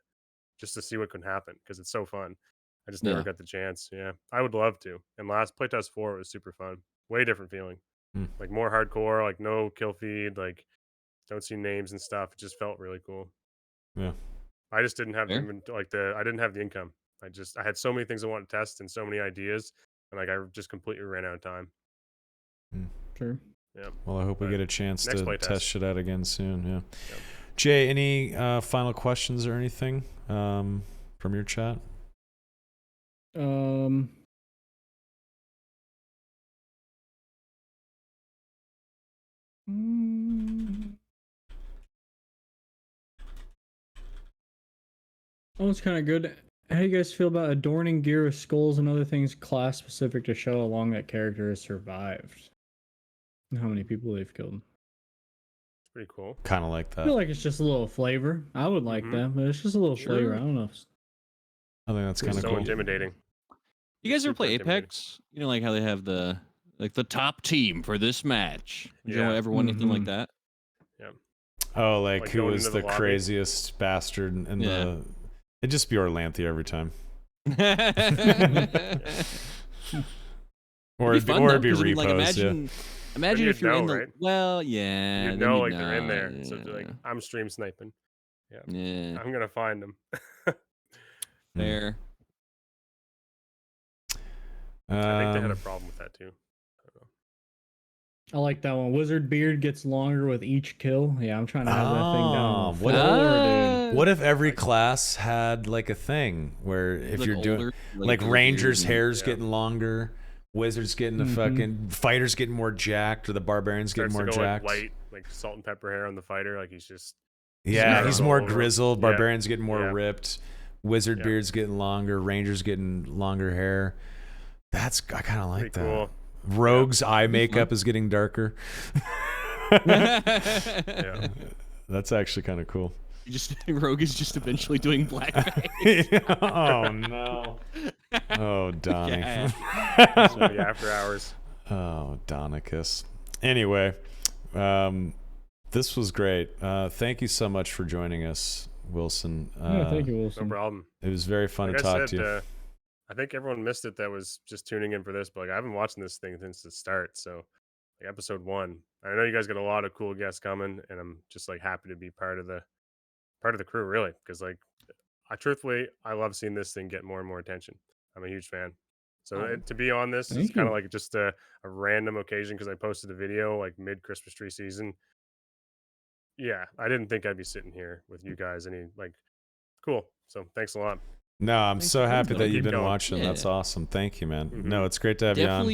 see what can happen because it's so fun. I just never Yeah. got the chance. Yeah, I would love to. And last playtest 4 was super fun. Way different feeling. Mm. Like more hardcore. Like no kill feed. Like don't see names and stuff. It just felt really cool. Yeah. I just didn't have Fair. I didn't have the income. I had so many things I wanted to test and so many ideas, and like I just completely ran out of time. Mm. Sure. Yeah. Well, I hope we But get a chance next to playtest. test shit out again soon. Yeah. Yep. Jay, any final questions or anything from your chat? Oh, it's kind of good. How do you guys feel about adorning gear with skulls and other things class specific to show how long that character has survived? And how many people they've killed? It's pretty cool. Kind of like I that. feel like it's just a little flavor. I would like Mhm. that, but it's just a little flavor. I Sure. don't know. I think that's kind It's of so cool. intimidating. You guys ever Super play intimidating. Apex? You know, like how they have the top team for this match. Did you Yeah. ever want anything like Mhm. that? Yeah. Oh, like Like who going was into the the lobby? craziest bastard in Yeah. the? It'd just be Orlanthe every time. Or It'd it'd be, fun, or though, it'd be 'cause, I mean, repos. like, imagine Then if you'd you're know, in the right? well, yeah, You'd then know you'd like they're in know, there. So they're like, yeah. I'm stream sniping. Yeah. Yeah, I'm gonna find them. fair. I think they had a Um, problem with that too. I don't know. I like that one. Wizard beard gets longer with each kill. Yeah, I'm trying to have that thing down on the what floor, if- dude. What if every class had like a thing where if Like you're doing older, like bigger Rangers' beard and- hair's Yeah. getting longer, Wizards getting the Mhm. fucking fighters getting more jacked, or the barbarians getting Starts to more go jacked. like white, like salt and pepper hair on the fighter. Like he's just Yeah, scars he's all more over him. grizzled. Yeah. Barbarians getting more Yeah. ripped. Wizard Yeah. beard's getting longer. Rangers getting longer hair. I kind of like Pretty that. cool. Rogue's eye That'd be makeup fun. is getting darker. Yeah. That's actually kind of cool. You just Rogue is just eventually doing blackface. Oh no. Oh Donnie. Yeah. So the after hours. Oh Donicus. Anyway, this was great. Thank you so much for joining us, Wilson. Yeah, thank you, No Wilson. problem. It was very fun Like to I talk said, to you. I think everyone missed it that was just tuning in for this, but like I've been watching this thing since the start. So like episode 1. I know you guys got a lot of cool guests coming, and I'm just like happy to be part of the crew, really, because like I love seeing this thing get more and more attention. I'm a huge fan. So Oh, to be on this is thank kind of you. like just a random occasion because I posted a video like mid Christmas tree season. Yeah, I didn't think I'd be sitting here with you guys. Cool. So thanks a lot. No, I'm Thanks so for being happy here. that Keep you've been going. watching. That's Yeah. awesome. Thank you, man. Mhm. No, it's great to have you on.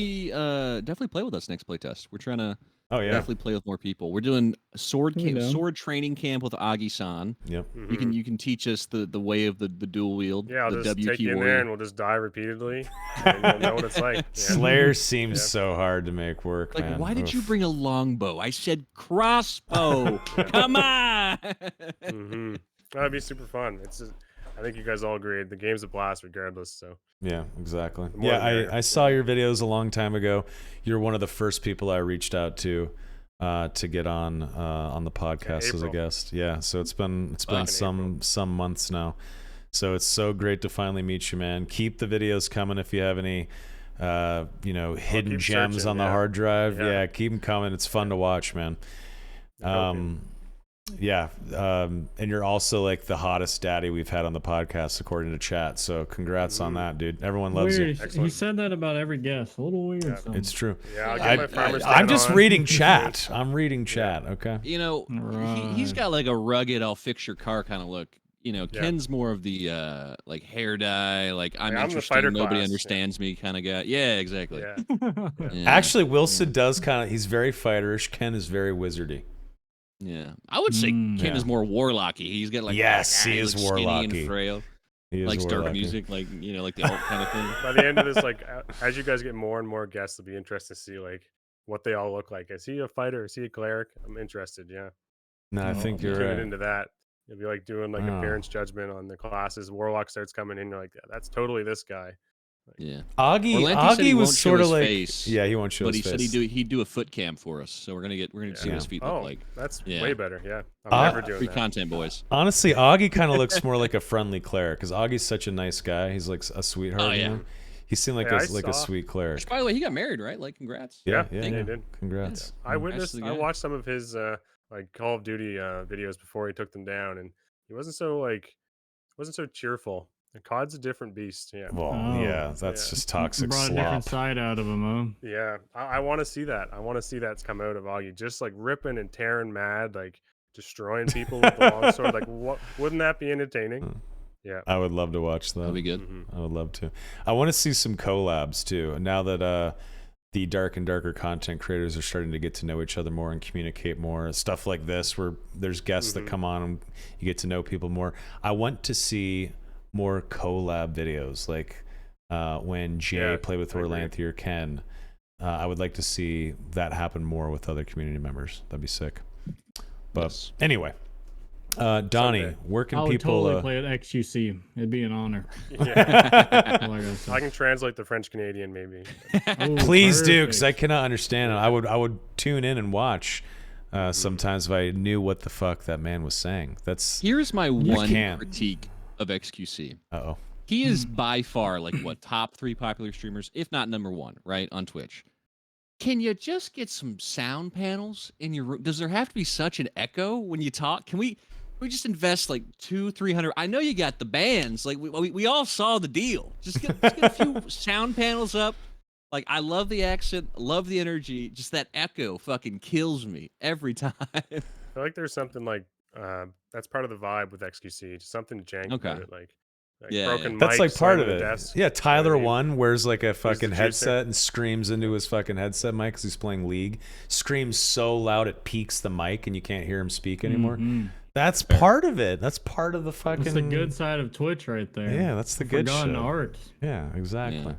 Definitely play with us next playtest. We're trying to Oh yeah. definitely play with more people. We're doing Let me know. sword training camp with Agi-san. Yep. Mhm. You can teach us the way of the dual wield. Yeah, I'll the just W take key you in warrior. there and we'll just die repeatedly, and you'll know what it's like. Yeah. Slayer seems Yeah. so hard to make work, Like, man. why did you Oof. bring a longbow? I said crossbow. Yeah. Come on. Mm-hmm. That'd be super fun. I think you guys all agree the game's a blast regardless. So Yeah, exactly. The more Yeah, the merrier. I saw your videos a long time ago. You're one of the first people I reached out to get on the podcast as a April. guest. Yeah, so it's been Fucking some months now. So it's so great to finally meet you, man. Keep the videos coming if you have any hidden keep gems searching, on the yeah. hard drive. Yeah. Yeah, keep them coming. It's fun to watch, man. joking. Yeah, and you're also like the hottest daddy we've had on the podcast according to chat. So congrats on that, dude. Everyone loves Weird. you. He Excellent. said that about every guest. A little weird. Yeah. so. It's true. Yeah, I'll get my farmer's I'm hat just on. reading chat. I'm reading chat. Okay. You know, he's Right. got like a rugged, I'll fix your car kind of look. You know, Yeah. Ken's more of the like hair dye, like I'm Yeah, I'm the interesting, fighter nobody class, yeah. understands me kind of guy. Yeah, exactly. Yeah. Yeah. Actually, Wilson does he's very fighterish. Ken is very wizardy. Yeah, I would say Ken Yeah. is more warlocky. He's got like Yes, he he's is like skinny and warlocky. frail. He is Likes dark warlocky. music, like like the alt kind of thing. By the end of this, like as you guys get more and more guests, it'll be interesting to see like what they all look like. Is he a fighter? Is he a cleric? I'm interested. Yeah, No, I Oh, think man. you're tuning right. into that. You'll be like doing like Oh. appearance judgment on the classes. Warlock starts coming in. You're like, that's totally this guy. Yeah, Augie Orlanthi said he was won't show sort of his like face, yeah, he won't show but his he said face. he'd do a foot cam for us. So we're gonna see what Yeah. his feet Oh, look like. that's Yeah. way better. Yeah, I'm never doing Free that. content, boys. Honestly, Augie kind of looks more like a friendly cleric because Augie's such a nice guy. He's like a sweetheart. Oh, you yeah. know? He seemed like Hey, I a saw- sweet cleric. Which, by the way, he got married, right? Like, congrats. Yeah, Yeah, yeah, he yeah. did. Congrats. I witnessed. the I guy. watched some of his like Call of Duty videos before he took them down, and he wasn't so cheerful. And COD's a different beast. Yeah, Well, Oh. yeah, that's Yeah. just toxic Brought a slop. different side out of him, huh? yeah. I want to see that. I want to see that's come out of Augie, just like ripping and tearing mad, like destroying people with the longsword. Like, what? Wouldn't that be entertaining? Yeah. I would love to watch that. That'd be good. Mhm. I would love to. I want to see some collabs too. Now that the dark and darker content creators are starting to get to know each other more and communicate more, stuff like this where there's guests that come on and you get to know people more. I want to see more collab videos, like when Jay Yeah, played with I agree. Orlanthi or Ken. I would like to see that happen more with other community members. That'd be sick. But Yes. anyway, Donnie, Someday. where can I would people? totally play at XQC. It'd be an honor. Yeah. All I gotta say. I can translate the French Canadian, maybe. Oh, Please do, because I perfect. cannot understand it. I would tune in and watch sometimes if I knew what the fuck that man was saying. That's Here's my one can't. critique of XQC. oh He is by far like what top 3 popular streamers, if not number 1, right, on Twitch. Can you just get some sound panels in your room? Does there have to be such an echo when you talk? Can we just invest like 200-300? I know you got the bands. Like we all saw the deal. Just get a few sound panels up. Like I love the accent, love the energy. Just that echo fucking kills me every time. I feel like there's something like that's part of the vibe with XQC. Just something jank Okay. about it, like Yeah, broken yeah. that's like mics, part of slamming it. the desk, Yeah, you know what I Tyler mean? One wears like a fucking juicer. headset and screams into his fucking headset mic because he's playing League. Screams so loud it peaks the mic and you can't hear him speak anymore. Mhm. That's part of it. That's part of the fucking. That's the good side of Twitch right there. Yeah, that's the good Forgotten shit. art. Yeah, exactly.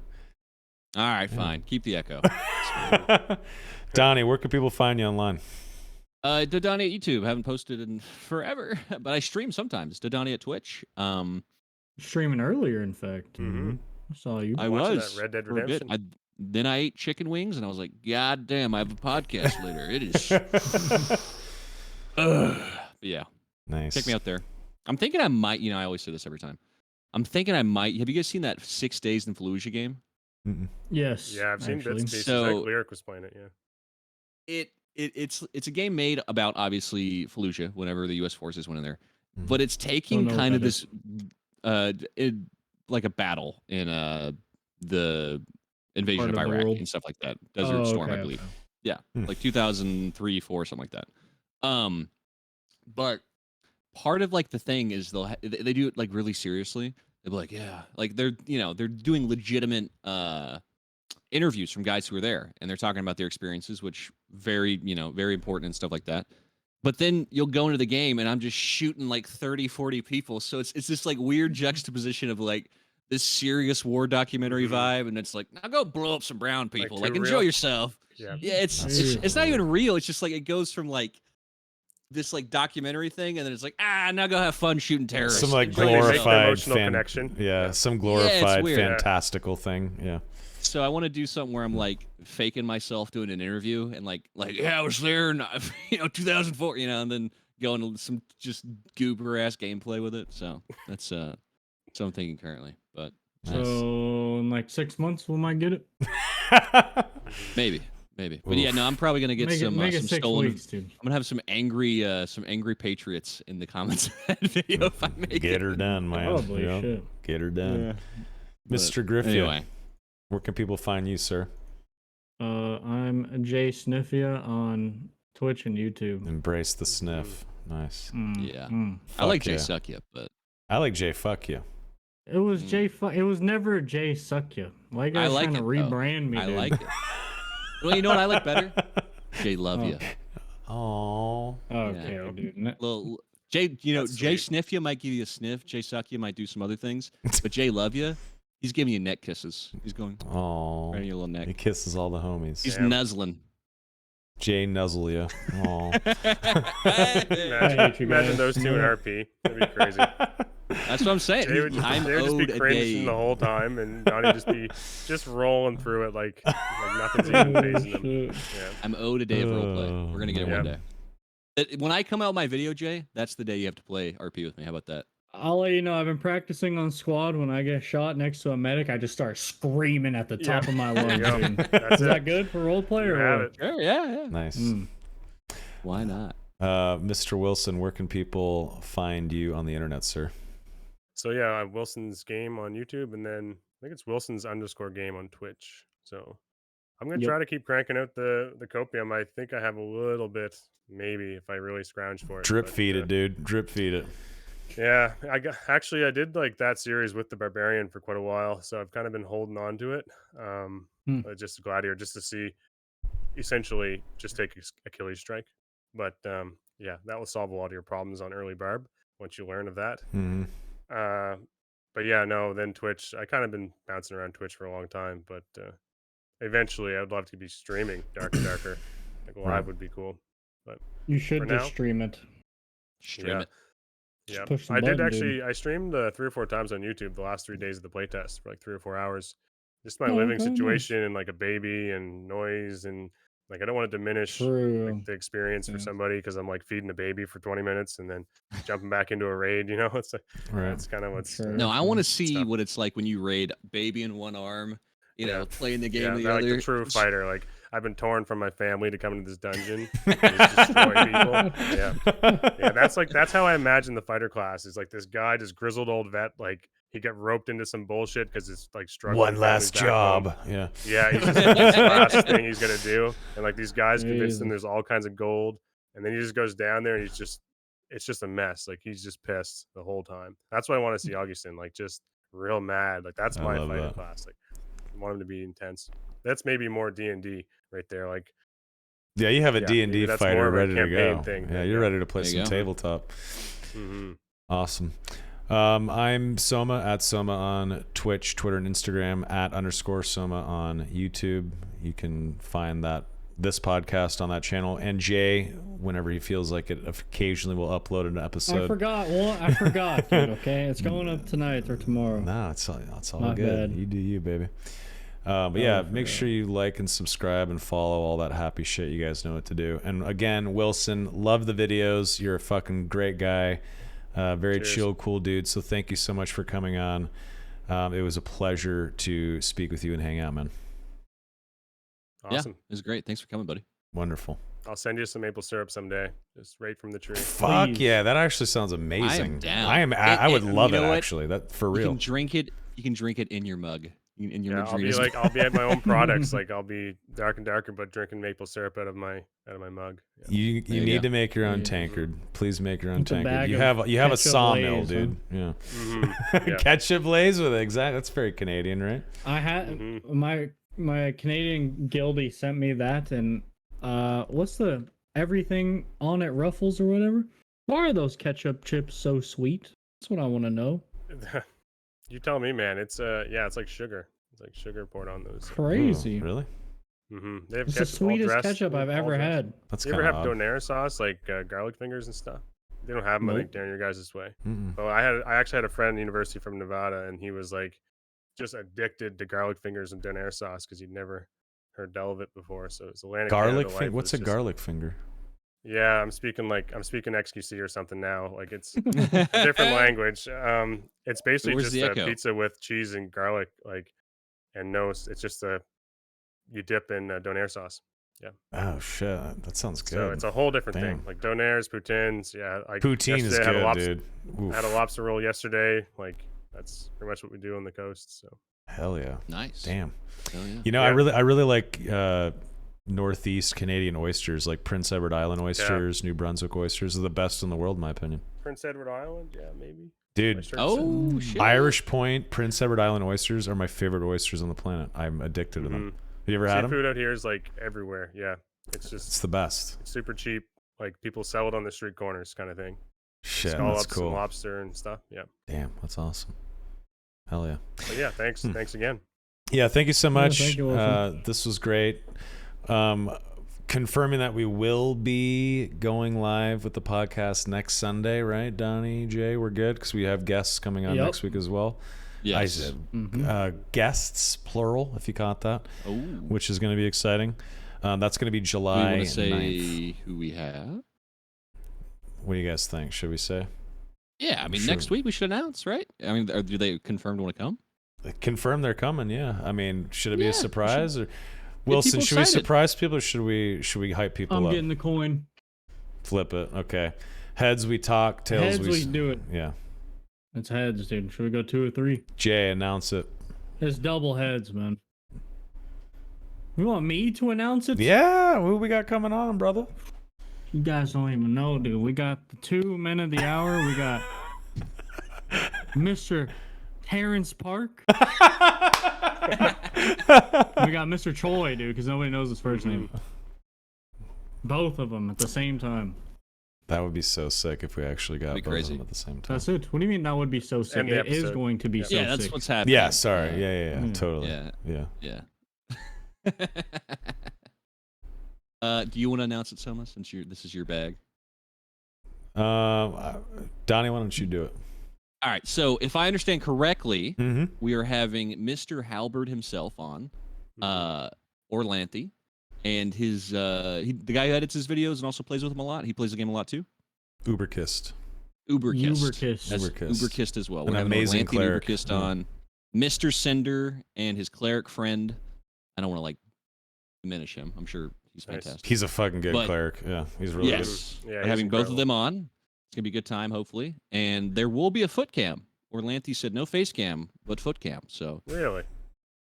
All right, fine. Keep the echo. Donnie, where can people find you online? Dodani at YouTube. Haven't posted in forever, but I stream sometimes. Dodani at Twitch. Streaming earlier, in fact. Mhm. I saw you. I Watching was that Red Dead for a bit. Redemption. Then I ate chicken wings, and I was like, God damn, I have a podcast later. It is. But yeah, Nice. check me out there. I'm thinking I might. I always say this every time. I'm thinking I might. Have you guys seen that 6 Days in Fallujah game? Mm-mm. Yes. Yeah, I've seen actually. bits and pieces. So- I think Lyric was playing it. Yeah. It's a game made about obviously Fallujah whenever the U.S. forces went in there, Mhm. but it's taking know what kind of that this like a battle in the invasion Part of of the Iraq world. and stuff like that. Desert Oh, Storm, I okay, believe. okay. Yeah, Hmm. like 2003, 4, something like that. But part of like the thing is they do it like really seriously. They'll be like, yeah, like they're doing legitimate interviews from guys who are there, and they're talking about their experiences, which very important and stuff like that. But then you'll go into the game, and I'm just shooting like 30, 40 people. So it's this like weird juxtaposition of like this serious war documentary Mhm. vibe, and it's like, now go blow up some brown people, like too enjoy real? yourself. Yeah. Yeah, it's not even real. It's just like it goes from like this like documentary thing, and then it's like, now go have fun shooting terrorists. Some like Enjoy Like they make the yourself. glorified emotional connection. Yeah, Yeah. some it's glorified weird. fantastical thing. Yeah. So I want to do something where I'm like faking myself doing an interview and like yeah, I was there in 2004, and then going to some just goober ass gameplay with it. So that's what I'm thinking currently, but Nice. So in like 6 months, we might get it. maybe. But yeah, no, I'm probably gonna get Make some it some 6 stolen. weeks, dude. I'm gonna have some angry patriots in the comments of that video if I make Get it. her done, man. Probably Yep. shit. Get her done. But Mr. Griffith, Anyway, where can people find you, sir? I'm Jay Sniffia on Twitch and YouTube. Embrace the sniff. Nice. Yeah. I Fuck like Jay yeah. Suck You, but I like Jay. Fuck you. It was It was never Jay Suck Ya. Why you guys I like trying to it, though. rebrand me? I dude? like it. Well, you know what I like better? Jay Love Oh. You. Oh. Okay, Yeah. dude. Little Jay, That's Jay sweet. sniff you might give you a sniff. Jay suck you might do some other things, but Jay love you. He's giving you neck kisses. He's going Oh. right in your little He neck. kisses all the homies. He's Damn. nuzzling. Jay nuzzle ya. Oh. Imagine, you imagine guys. those two in No. RP. That'd be crazy. That's what I'm saying. Jay would, I'm Jay would just be owed a cringing day. the whole time, and Donnie just be rolling through it like nothing's even Oh, phasing him. shit. Yeah. I'm owed a day of roleplay. We're gonna get it one Yeah. day. When I come out with my video, Jay, that's the day you have to play RP with me. How about that? I'll let you know. I've been practicing on squad. When I get shot next to a medic, I just start screaming at the top of my There you lungs. go. dude. That's Is it. that good for roleplay You or have what? it. Sure, yeah. Nice. Why not? Mr. Wilson, where can people find you on the internet, sir? So yeah, I have Wilson's Game on YouTube, and then I think it's Wilson's_game on Twitch. So I'm gonna Yep. try to keep cranking out the copium. I think I have a little bit, maybe if I really scrounge for it. Drip but, feed it, dude. Drip feed it. Yeah, I did like that series with the Barbarian for quite a while, so I've kind of been holding on to it. Just Gladiator, just to see, essentially, just take Achilles strike. But yeah, that will solve a lot of your problems on early Barb once you learn of that. Mm-hmm. But yeah, no, then Twitch. I kind of been bouncing around Twitch for a long time, but eventually I'd love to be streaming Dark and Darker. Like live Right. would be cool. But You should For just now? stream it. Stream Yeah. it. yeah, push the I did button, actually. dude. I streamed 3 or 4 times on YouTube the last 3 days of the playtest for like 3 or 4 hours. Just my Oh, living okay, nice. situation and like a baby and noise and like I don't want to diminish True. like, the experience for Yeah. somebody because I'm like feeding a baby for 20 minutes and then jumping back into a raid. You know, it's like, Right. that's kind of what's Sure. No, I want to see Stuff. what it's like when you raid baby in one arm, Yeah. playing the game yeah, with the they're like other. the true fighter. Like I've been torn from my family to come into this dungeon and just destroy people. Yeah. Yeah, that's how I imagine the fighter class is like this guy, this grizzled old vet, like he got roped into some bullshit because it's like struggling. One family's last back home. job. Yeah. Yeah, he's just like, this last thing he's gonna do, and like these guys convince him Jesus. there's all kinds of gold, and then he just goes down there and it's just a mess. Like he's just pissed the whole time. That's why I want to see Augustin, like just real mad. Like that's I my love fighter that. class. Like I want him to be intense. That's maybe more D&D right there. Like Yeah, you have a Yeah, D&D maybe that's more fighter of a ready to campaign go. thing Yeah, then, you're yeah. ready to play There some you go. tabletop. mm-hmm. Awesome. I'm Soma at Soma on Twitch, Twitter, and Instagram @_Soma on YouTube. You can find this podcast on that channel. And Jay, whenever he feels like it, occasionally will upload an episode. I forgot. Well, I forgot, dude. Okay, it's going up tonight or tomorrow. No, it's all My good. bad. You do you, baby. But yeah, I make forgot. sure you like and subscribe and follow all that happy shit. You guys know what to do. And again, Wilson, love the videos. You're a fucking great guy. Very Cheers. chill, cool dude. So thank you so much for coming on. It was a pleasure to speak with you and hang out, man. Awesome. Yeah, it was great. Thanks for coming, buddy. Wonderful. I'll send you some maple syrup someday, just right from the tree. Fuck Please. yeah, that actually sounds amazing. down. I would And love you it know what? actually. That for You real. can drink it. You can drink it in your mug. In your Yeah, I'll be Madrinas like mug. I'll be at my own products. Like I'll be dark and darker, but drinking maple syrup out of my mug. Yeah. You There you need go. to make your own Yeah. tankard. Please make your own With a tankard. bag You of have a ketchup sawmill, Lay's, dude. Yeah. Mhm. Yeah. Ketchup Lay's with it. Exactly. That's very Canadian, right? I had Mhm. my Canadian guildie sent me that, and what's the everything on it Ruffles or whatever? Why are those ketchup chips so sweet? That's what I want to know. You tell me, man. It's it's like sugar. It's like sugar poured on those. Crazy. Ooh, really? Mm-hmm. They have It's the ketchup, all sweetest dressed, ketchup I've all ever dressed. had. That's You kind ever of have odd. donair sauce, like garlic fingers and stuff? They don't have them, I Nope. think, down your guys' way. Mm-mm. But I actually had a friend in university from Nevada, and he was like just addicted to garlic fingers and donair sauce because he'd never heard tell of it before. So it's Atlantic Garlic Canada finger. life What's was a just- garlic finger? Yeah, I'm speaking XQC or something now. Like it's a different language. It's basically Where's just the a echo? pizza with cheese and garlic, like, and no, it's just you dip in donair sauce. Oh shit, that sounds good. So it's a whole different Damn. thing. Like donairs, poutines. Yeah, like Poutine is yesterday I had a good, lobster, dude. I had a Oof. lobster roll yesterday. Like that's pretty much what we do on the coast. So Hell yeah. Nice. Damn. Hell yeah. You know, Yeah. I really like Northeast Canadian oysters, like Prince Edward Island oysters, New Brunswick oysters are the best in the world, in my opinion. Prince Edward Island, yeah, maybe. Dude, My shirt said- Oh shit. Irish Point, Prince Edward Island oysters are my favorite oysters on the planet. I'm addicted to them. Mhm. Have you ever had them? Seafood out here is like everywhere. Yeah, it's just It's the best. super cheap. like people sell it on the street corners, kind of thing. Shit, Scallops that's cool. and lobster and stuff. Yeah. Damn, that's awesome. Hell yeah. But yeah, thanks again. Yeah, thank you so much. thank you, Wilson. This was great. Confirming that we will be going live with the podcast next Sunday, right, Donnie, Jay? We're good because we have guests coming on Yep. next week as well. Yes. I said guests, plural, if you caught that, Oh. which is going to be exciting. That's going to be Do we July want to say 9th. who we have? What do you guys think? Should we say? Yeah, I mean, Sure. next week we should announce, right? I mean, do they confirmed want to come? Confirm they're coming, yeah. I mean, should it be Yeah, a we surprise? Or Wilson, people should we excited. surprise people or should we hype people I'm up? getting the coin. Flip it. Okay. Heads we talk, tails Heads we do it. Yeah. It's heads, dude. Should we go 2 or 3? Jay, announce it. It's double heads, man. You want me to announce it? Yeah, who we got coming on, brother? You guys don't even know, dude. We got the 2 men of the hour. We got Mr. Terrence Park. We got Mr. Choi, dude, because nobody knows his first name. Both of them at the same time. That would be so sick if we actually got That'd be both of crazy. them at the same time. That's it. What do you mean that would be so sick? End the It is episode. going to be so Yeah, that's sick. what's happening. Yeah, sorry. Yeah, Yeah. totally. Yeah. Yeah. Yeah. Do you want to announce it, Soma, since this is your bag? Donnie, why don't you do it? All right. So, if I understand correctly, Mm-hmm. we are having Mr. Halberd himself on, Orlanthi, and his the guy who edits his videos and also plays with him a lot. He plays the game a lot too. Uberkist. Uberkist. Uberkist. That's Uberkist. Uberkist as well. An We're having amazing Orlanthi and cleric. Uberkist Yeah. on. Mr. Sender and his cleric friend. I don't want to like diminish him. I'm sure he's Nice. fantastic. He's a fucking good But- clerk. Yeah, he's really Yes. Yeah, We're he's having both of incredible. them on. It's gonna be a good time, hopefully. And there will be a foot cam. Orlanthi said no face cam, but foot cam. So Really?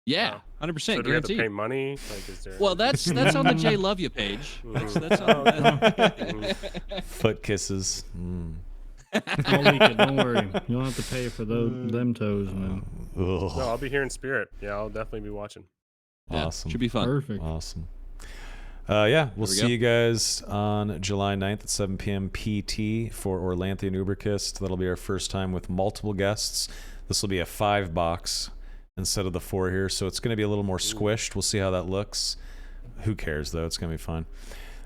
yeah, Wow. 100% So do we have to guaranteed. pay money? Like, is there? Well, that's on the Jay Love You page. That's Mhm. on. good. Foot kisses. I'll leak it. Don't worry. You don't have to pay for them toes, man. Ugh. No, I'll be here in spirit. Yeah, I'll definitely be watching. Yeah, Awesome. should be fun. Perfect. Awesome. Yeah, we'll we see go. you guys on July 9th at 7 p.m. PT for Orlanthi and Uberkist. That'll be our first time with multiple guests. This will be a 5-box instead of the 4 here, so it's going to be a little more squished. We'll see how that looks. Who cares, though? It's going to be fun.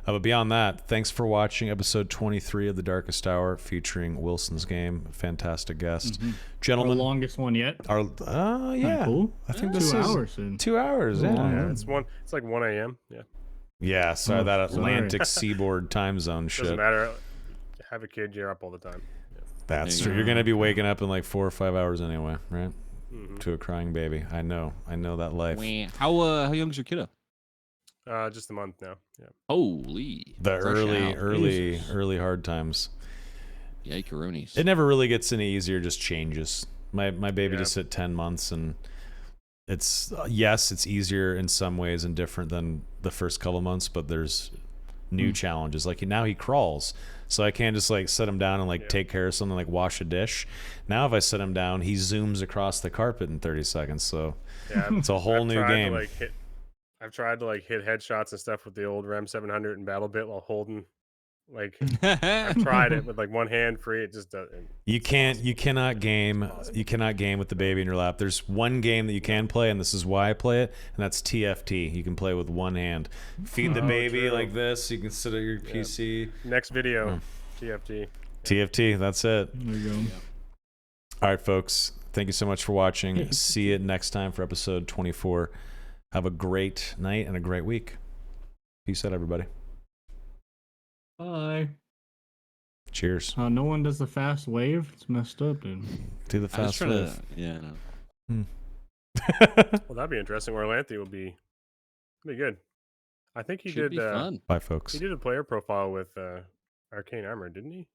But beyond that, thanks for watching episode 23 of The Darkest Hour featuring Wilson's Game. Fantastic guest. Our Gentlemen, longest one yet. yeah. Cool. I think 2 this is hours soon. 2 hours. Oh, Yeah. Yeah, it's like 1 a.m. Yeah, Yeah, sorry, Oh, that sorry. Atlantic seaboard time zone doesn't shit. matter. Have a kid, you're up all the time. That's There true. you You're gonna be waking up in like 4 or 5 hours anyway, right? Mhm. To a crying baby. I know that life. Wah. How young is your kiddo? Just a month now. Yeah. Holy. The fresh out. early hard times. Yikeroonies. It never really gets any easier. Just changes. My baby Yeah. just hit 10 months, and it's yes, it's easier in some ways and different than the first couple months, but there's new challenges. Like now he crawls, so I can't just like set him down and like Yeah. take care of something like wash a dish. Now if I set him down, he zooms across the carpet in 30 seconds. So Yeah, it's a whole new tried game. I've tried to like hit headshots and stuff with the old Rem 700 and Battle Bit while holding. Like I've tried it with like one hand free. It just doesn't. You cannot game with the baby in your lap. There's one game that you can play, and this is why I play it, and that's TFT. You can play with one hand. Feed the Oh, baby true. like this. You can sit at your PC. Next video, Oh. TFT. TFT, that's it. There you go. All right, folks. Thank you so much for watching. See you next time for episode 24. Have a great night and a great week. Peace out, everybody. Bye. Cheers. No one does the fast wave. It's messed up, dude. Do the I was fast trying wave. to. Yeah, no. Well, that'd be interesting. Orlanthi will be good. I think he Should did. be fun. Bye, folks. He did a player profile with Arcane Armor, didn't he?